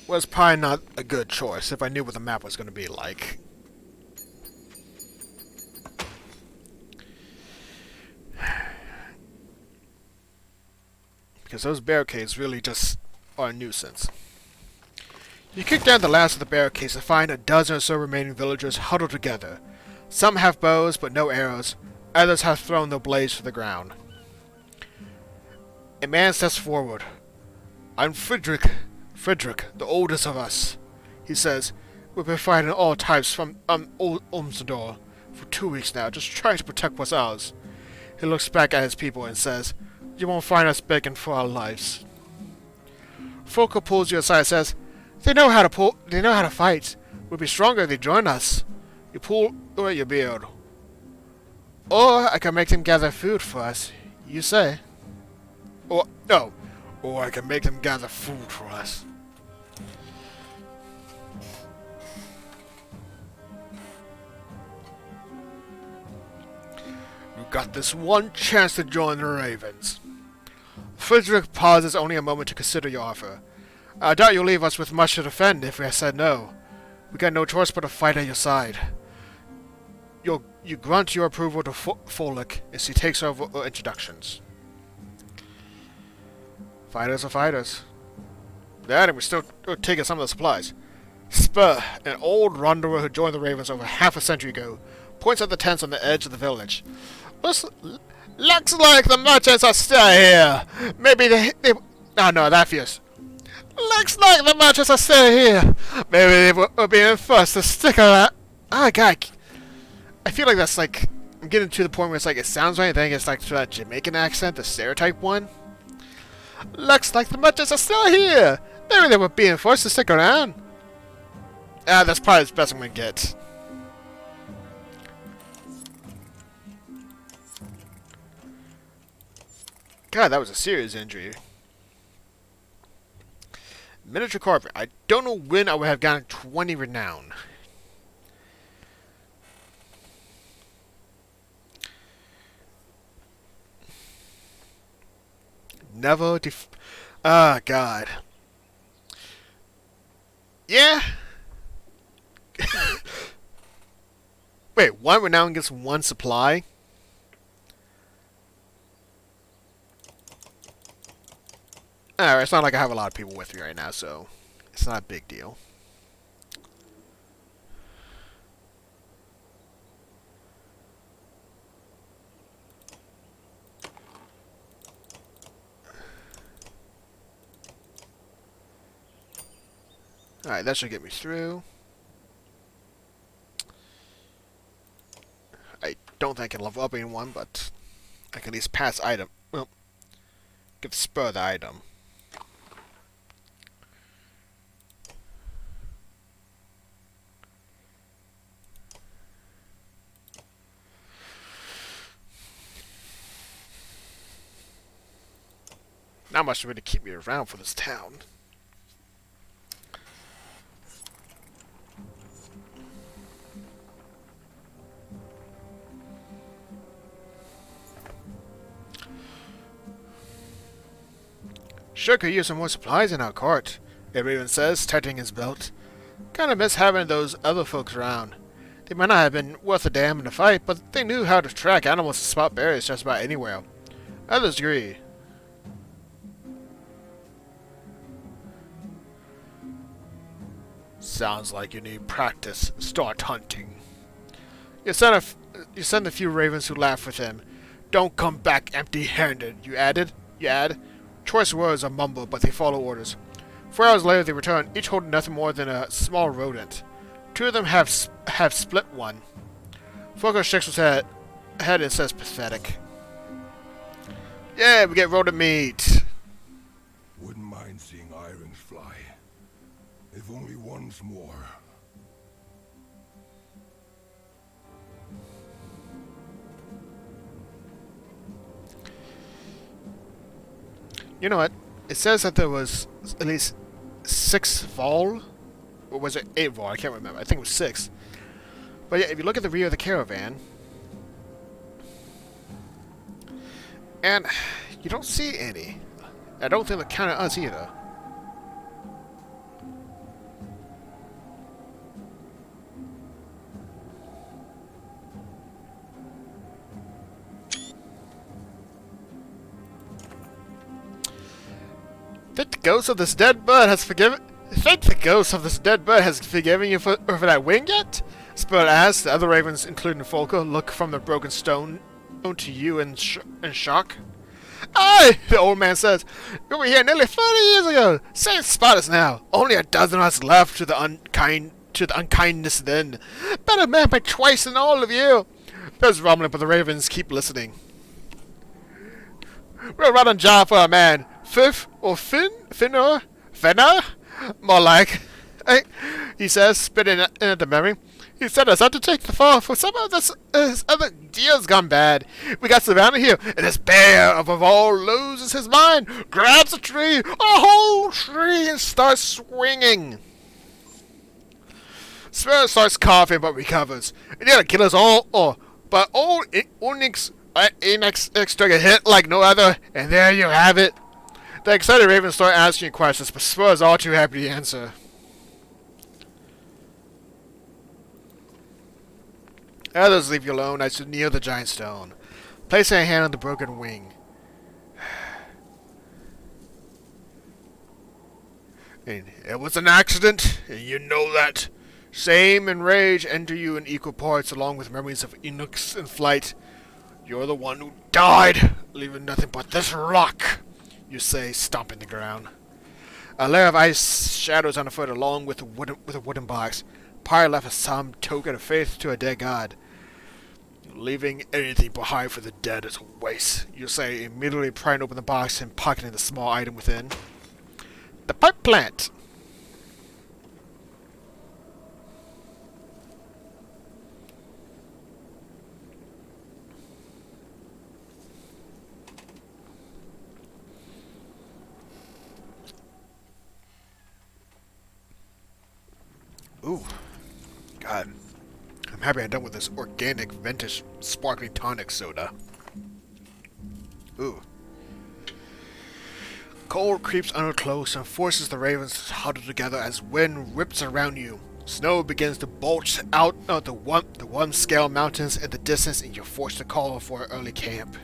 was probably not a good choice if I knew what the map was going to be like. Because those barricades really just are a nuisance. You kick down the last of the barricades to find a dozen or so remaining villagers huddled together. Some have bows but no arrows, others have thrown their blades to the ground. A man steps forward. I'm Frederick, the oldest of us. He says, we've been fighting all types from Ulmsador for 2 weeks now, just trying to protect what's ours. He looks back at his people and says, you won't find us begging for our lives. Folker pulls you aside and says, they know how to fight. We'll be stronger if they join us. You pull at your beard. Or I can make them gather food for us, you say. Or, no. Or I can make them gather food for us. You got this one chance to join the Ravens. Frederick pauses only a moment to consider your offer. I doubt you'll leave us with much to defend if we had said no. We got no choice but to fight at your side. You grunt your approval to Folik as he takes over introductions. Fighters are fighters. That, and we're still taking some of the supplies. Spur, an old wanderer who joined the Ravens over half a century ago, points at the tents on the edge of the village. Looks like the merchants are still here. Maybe they oh no, that fierce. Looks like the merchants are still here. Maybe they were being forced to stick around. Oh god, I feel like that's like I'm getting to the point where it's like it sounds right. I think it's like to that Jamaican accent, the stereotype one. Looks like the merchants are still here. Maybe they were being forced to stick around. Ah, that's probably as best I'm gonna get. God, that was a serious injury. Miniature carpet. I don't know when I would have gotten 20 renown. Never ah, God. Yeah. Wait, one renown gets one supply? Alright, it's not like I have a lot of people with me right now, so it's not a big deal. Alright, that should get me through. I don't think I can level up anyone, but I can at least pass item. Well, give Spur the item. not much to really keep me around for this town. Sure could use some more supplies in our cart, a raven says, tightening his belt. Kinda miss having those other folks around. They might not have been worth a damn in a fight, but they knew how to track animals and spot berries just about anywhere. Others agree. Sounds like you need practice. Start hunting. You send a few ravens who laugh with him. Don't come back empty-handed, you add. Choice words are mumbled, but they follow orders. 4 hours later, they return, each holding nothing more than a small rodent. 2 of them have split one. Volko shakes his head and says, pathetic. Yeah, we get rodent meat. Wouldn't mind seeing irons fly. If only once more. You know what? It says that there was at least 6 vol? Or was it 8 vol? I can't remember. I think it was 6. But yeah, if you look at the rear of the caravan, and you don't see any. I don't think they counted us either. Think the ghost of this dead bird has forgiven you for that wing yet? Spirit asks. The other ravens, including Folko, look from the broken stone to you in shock. Aye, the old man says. We were here nearly 30 years ago. Same spot as now. Only a dozen of us left to the unkindness then. Better man by twice than all of you. There's rumbling, but the ravens keep listening. We're running job for a man. Fifth or Finner? More like. He says, spitting into the memory. He set us out to take the fall for some of this other deal's gone bad. We got surrounded here, and this bear above all loses his mind, grabs a tree, a whole tree, and starts swinging. Spirit starts coughing but recovers. And you're gonna kill us all, but old Onyx took a hit like no other, and there you have it. The excited ravens start asking questions, but Spur is all too happy to answer. Others leave you alone as you near the giant stone, placing a hand on the broken wing. And it was an accident, and you know that. Shame and rage enter you in equal parts, along with memories of Enoch's in flight. You're the one who died, leaving nothing but this rock, you say, stomping the ground. A layer of ice shadows on the foot, along with a wooden box. Pyre left as some token of faith to a dead god. Leaving anything behind for the dead is a waste, you say, immediately prying open the box and pocketing the small item within. The pipe plant! Ooh. God. I'm happy I'm done with this organic, vintage, sparkling tonic soda. Ooh. Cold creeps under close and forces the ravens to huddle together as wind rips around you. Snow begins to bulge out of the one-scale mountains in the distance, and you're forced to call for an early camp.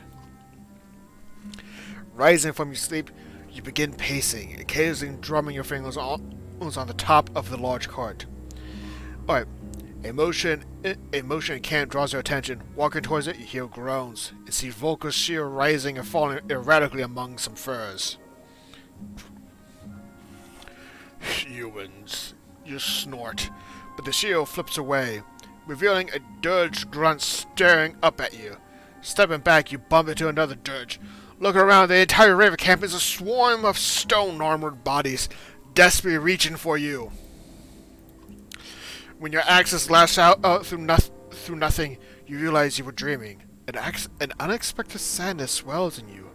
Rising from your sleep, you begin pacing, occasionally drumming your fingers on the top of the large cart. Alright. A motion in camp draws your attention. Walking towards it, you hear groans and see Volker's shield rising and falling erratically among some furs. Humans, you snort, but the shield flips away, revealing a dirge grunt staring up at you. Stepping back, you bump into another dirge. Looking around, the entire raven camp is a swarm of stone-armored bodies, desperately reaching for you. When your axes lash out through nothing, you realize you were dreaming. An unexpected sadness swells in you.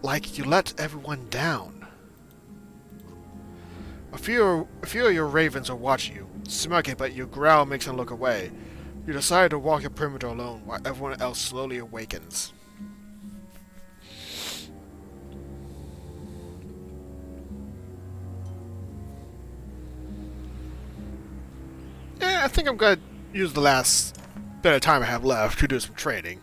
like you let everyone down. A few of your ravens are watching you, smirking, but your growl makes them look away. You decide to walk the perimeter alone while everyone else slowly awakens. I think I'm gonna use the last bit of time I have left to do some trading.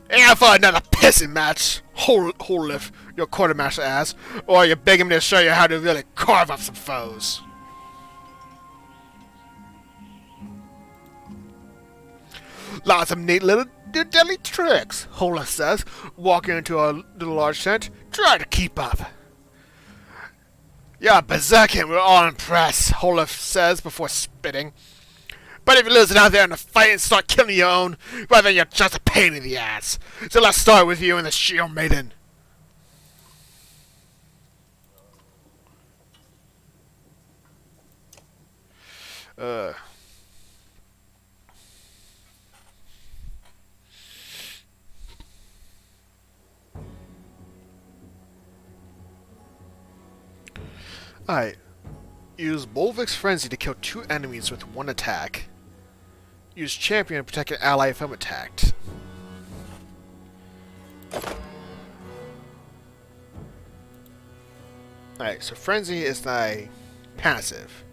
And for another pissing match! Hold lift your quartermaster ass, or you're begging me to show you how to really carve up some foes. Lots of neat little deadly tricks, Holif says, walking into a little large tent. Try to keep up. Yeah, berserking, we're all impressed, Holif says before spitting. But if you're losing out there in the fight and start killing your own, well then you're just a pain in the ass. So let's start with you and the Shield Maiden. Alright. Use Bolvik's Frenzy to kill 2 enemies with 1 attack. Use Champion to protect an ally if I'm attacked. Alright, so Frenzy is my passive.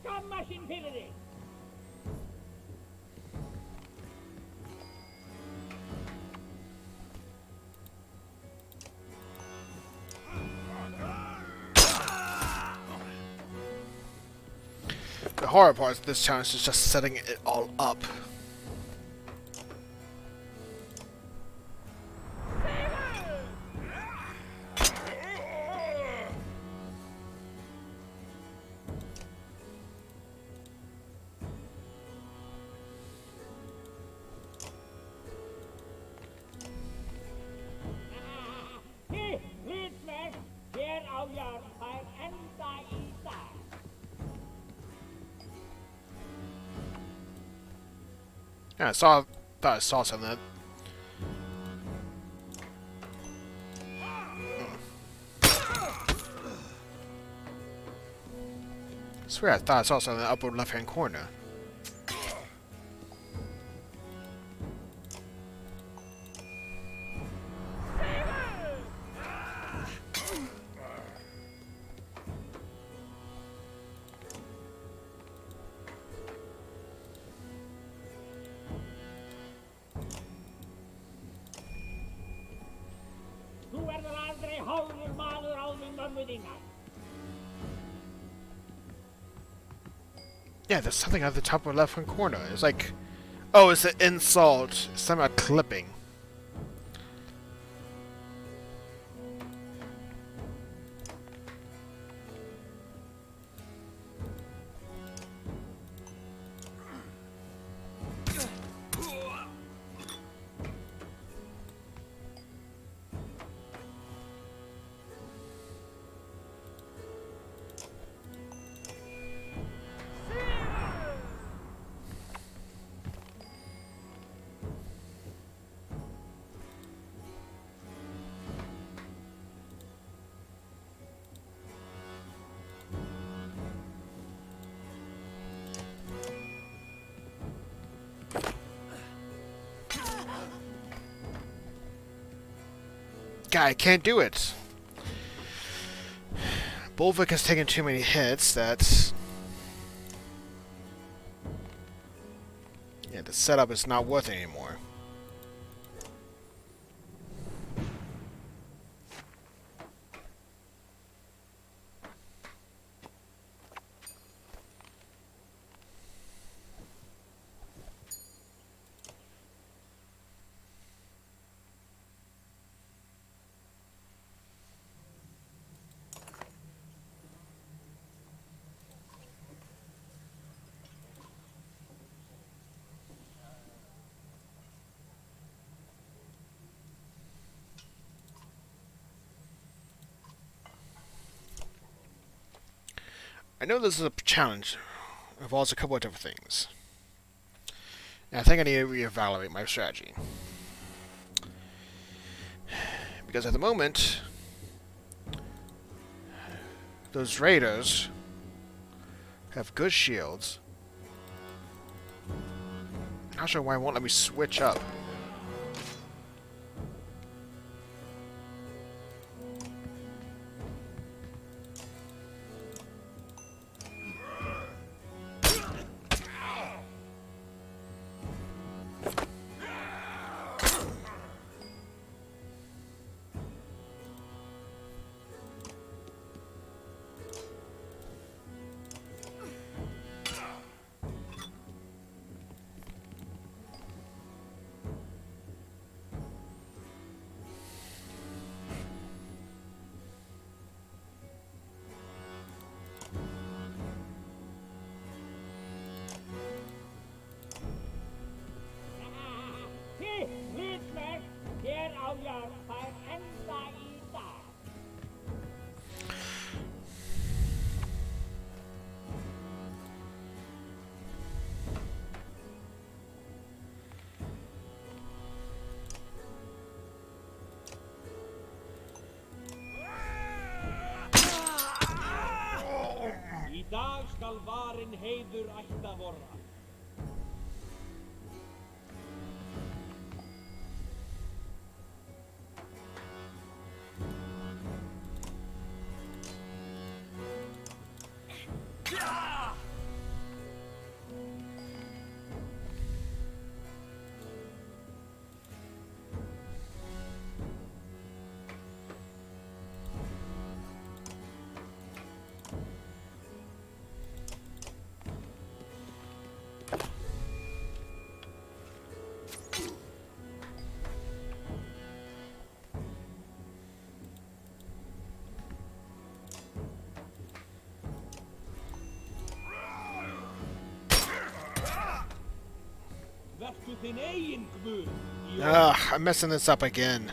Skammasinn fyrir þig! The horror part of this challenge is just setting it all up. Yeah, thought I saw something. I swear I thought I saw something in the upper left-hand corner. Yeah, there's something at the top of the left-hand corner. It's like, oh, it's an insult. It's somehow clipping. God, I can't do it. Bolvik has taken too many hits. That's... Yeah, the setup is not worth it anymore. I know this is a challenge. It involves a couple of different things. And I think I need to reevaluate my strategy. Because at the moment, those raiders have good shields. Not sure why it won't let me switch up. Þitt hlutverk hér á jörð fær enda í dag. Í dag skal varin heiður ætta vorra. Vertu þinn eigin guð í Ugh, I'm messing this up again.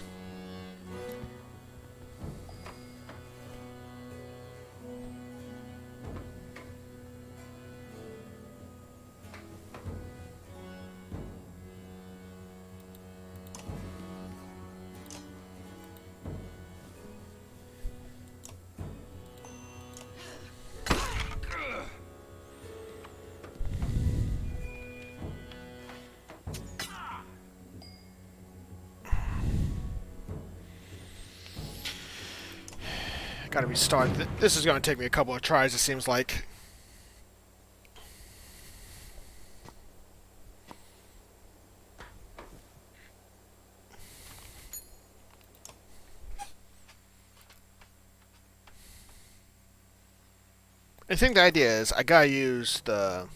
Gotta restart. This is gonna take me a couple of tries, it seems like. I think the idea is I gotta use the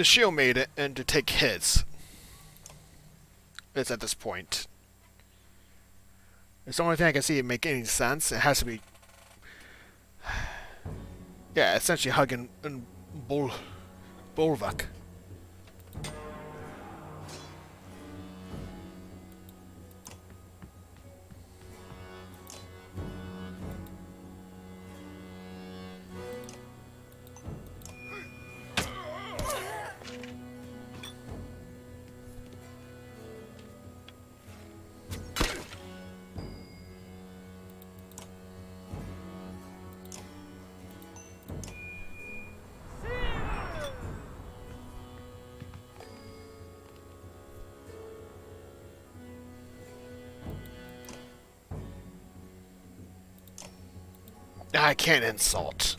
shield maiden and to take hits. It's at this point. It's the only thing I can see it make any sense. It has to be, yeah, essentially hugging Bolvik. I can't insult.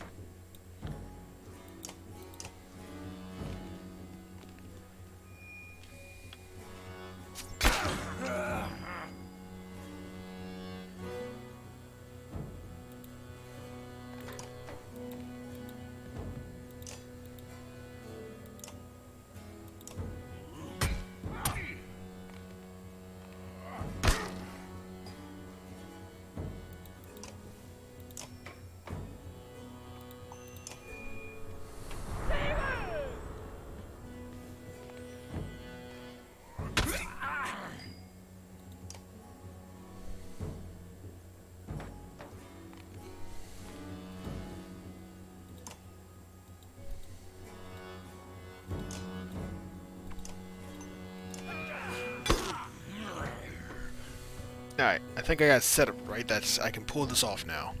Alright, I think I got it set up right. That's I can pull this off now.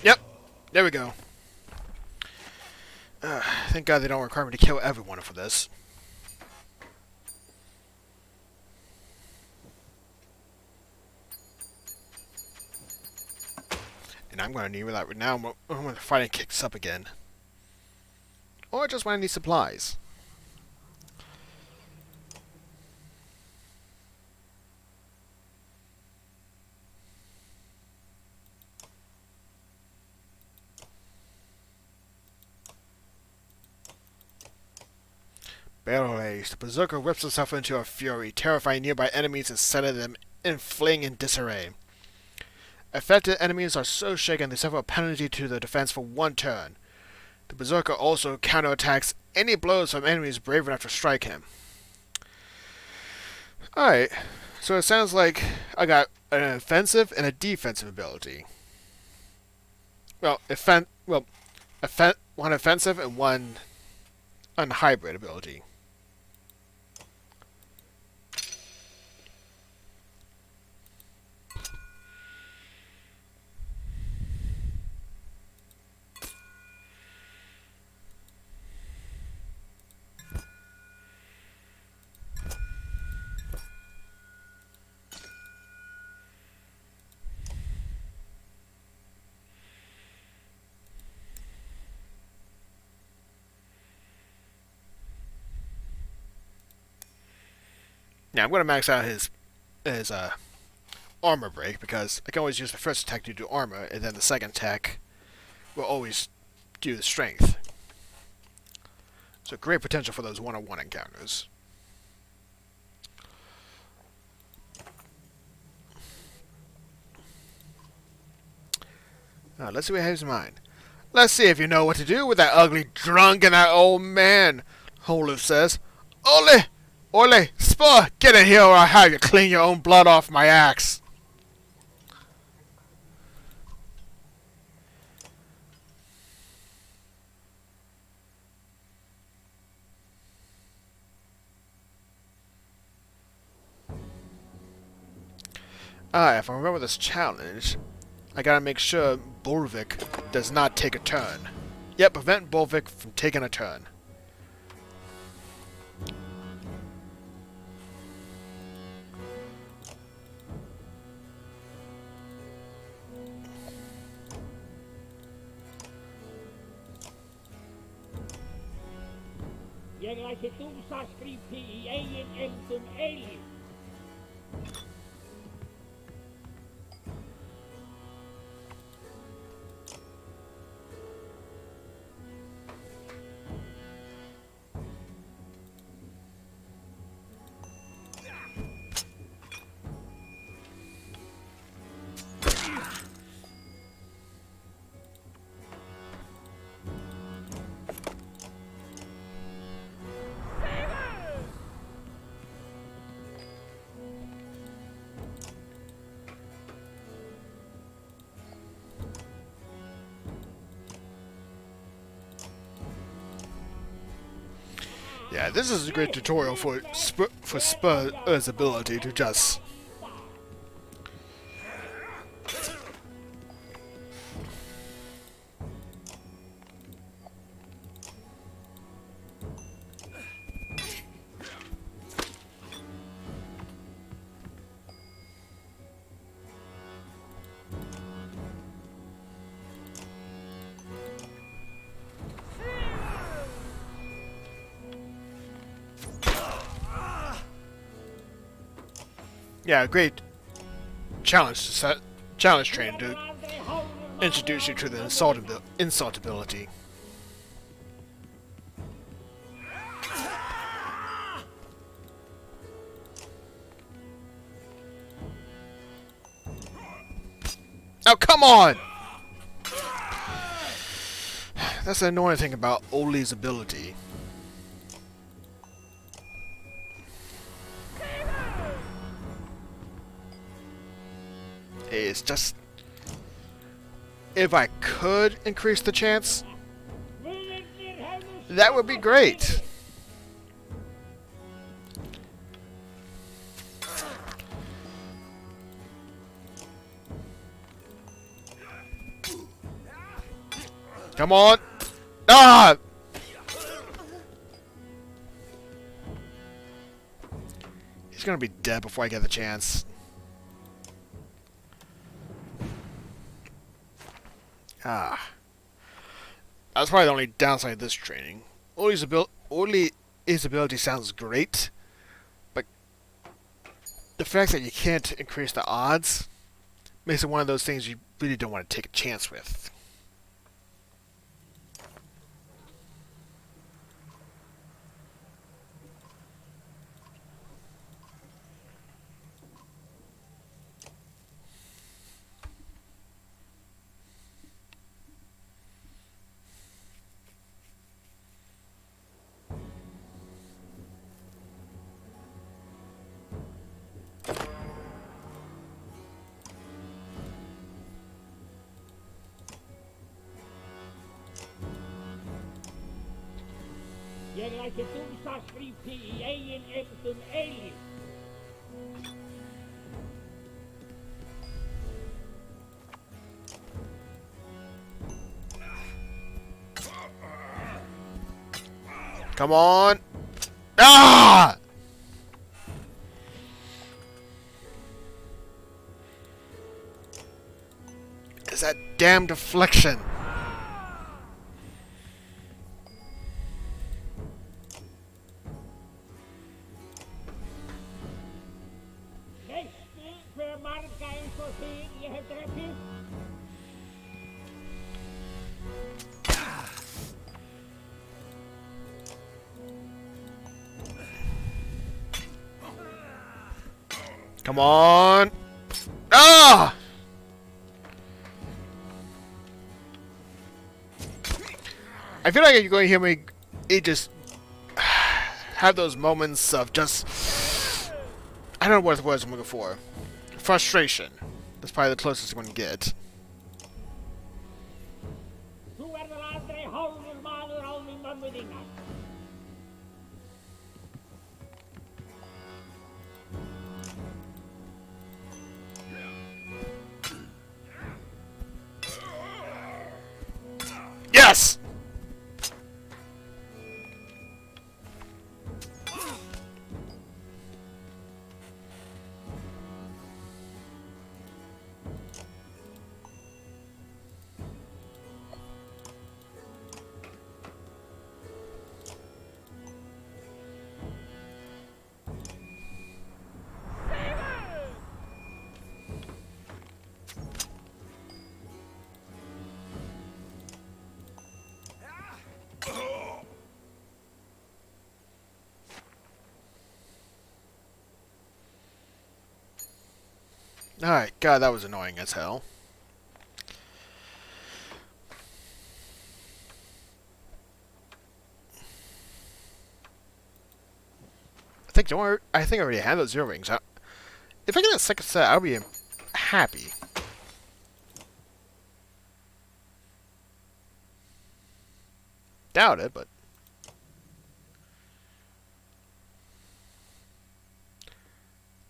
Yep, there we go. Thank God they don't require me to kill everyone for this. And I'm going to need that right now when the fighting kicks up again. Or just when I need supplies. Battle Rage. The Berserker whips himself into a fury, terrifying nearby enemies and setting them in fling and disarray. Affected enemies are so shaken they suffer a penalty to the defense for 1 turn. The Berserker also counterattacks any blows from enemies brave enough to strike him. Alright, so it sounds like I got an offensive and a defensive ability. Well, one offensive and one unhybrid ability. Now I'm going to max out his armor break because I can always use the first attack to do armor, and then the second attack will always do the strength. So great potential for those one-on-one encounters. Now, let's see what he has in mind. Let's see if you know what to do with that ugly drunk and that old man, Holuf says. Ole! Ole! Spur! Get in here or I'll have you clean your own blood off my axe! If I remember this challenge, I gotta make sure Bolvik does not take a turn. Yep, prevent Bolvik from taking a turn. Ég læsi dúsaskríti í eigin eymdum eilíf. Yeah, this is a great tutorial for Spur's ability to just... Yeah, great challenge to set challenge training to introduce you to the insult ability. Oh, come on! That's the annoying thing about Oli's ability. It's just... if I could increase the chance, that would be great. Come on! Ah! He's gonna be dead before I get the chance. Ah. That's probably the only downside of this training. Oli's ability sounds great, but the fact that you can't increase the odds makes it one of those things you really don't want to take a chance with. Ég læti dúsaskrýti í eigin eymdum eilíf. Come on! Ah! It's that damn deflection. Veistu hve marga eins og þig ég hef drepið? Come on! Ah! I feel like you're going to hear me just have those moments of just... I don't know what the words I'm looking for. Frustration. That's probably the closest I'm going to get. Þú verður aldrei hálfur maður án í mömmu þínar. Yes! Alright, God, that was annoying as hell. I think I already had those earrings. If I get a second set, I'll be happy. Doubt it, but...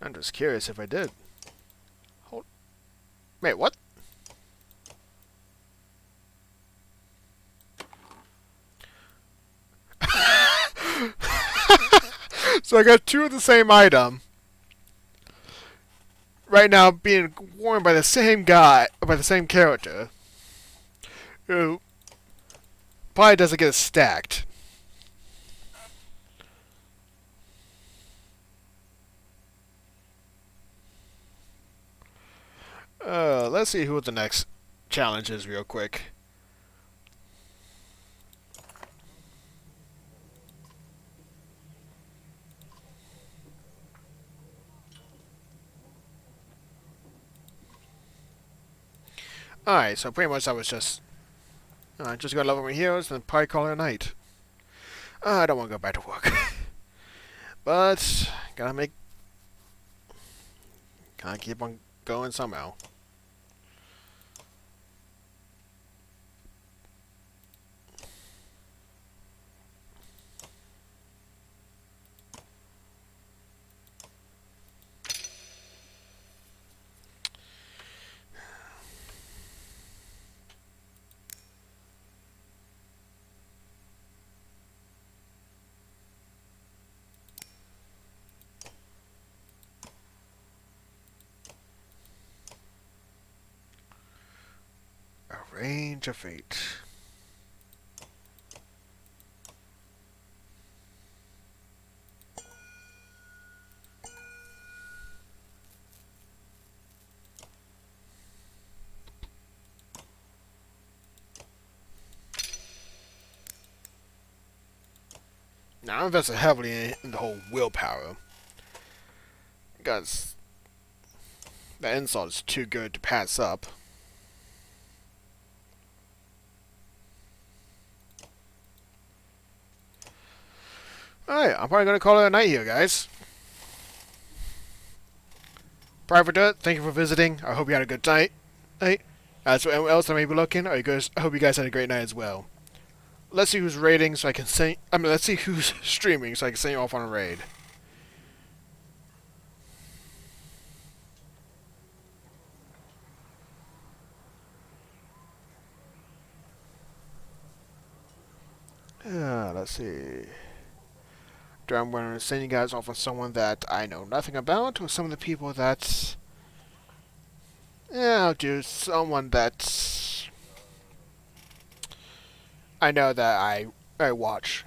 I'm just curious if I did. Wait, what? So I got two of the same item. Right now being worn by the same guy, by the same character. Who probably doesn't get stacked. Let's see who the next challenge is real quick. Alright, so pretty much I was just gonna level my heroes and probably call it a night. I don't want to go back to work. But, gotta keep on going somehow. Range of Fate. Now I invested heavily in the whole willpower, because that insult is too good to pass up. Alright, I'm probably going to call it a night here, guys. Private, thank you for visiting. I hope you had a good night. As for anyone else that may be looking, I hope you guys had a great night as well. Let's see who's raiding so I can send... let's see who's streaming so I can send you off on a raid. Let's see. Do I want to send you guys off with someone that I know nothing about, or some of the people that... Yeah, I'll do someone that I know that I watch.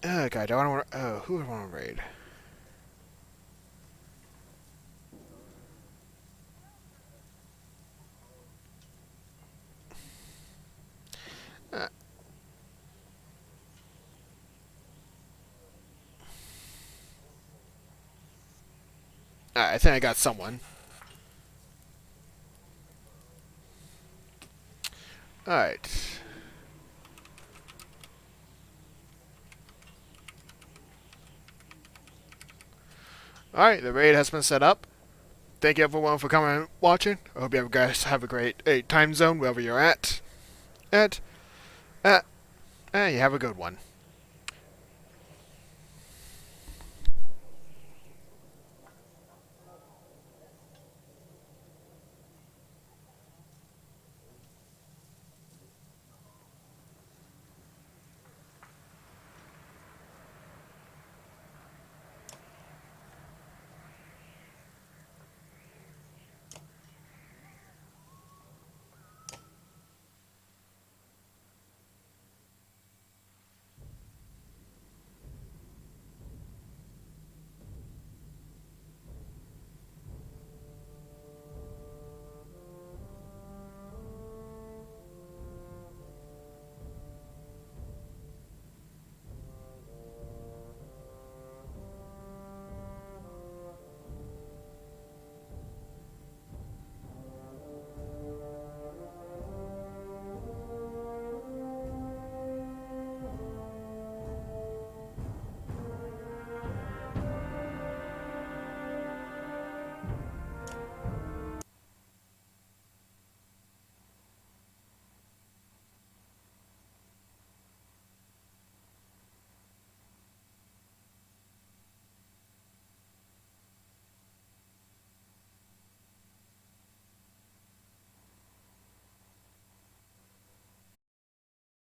Okay, do I want to... who would I want to raid? I think I got someone. Alright. Alright, the raid has been set up. Thank you everyone for coming and watching. I hope you guys have a great time zone wherever you're at. And you have a good one.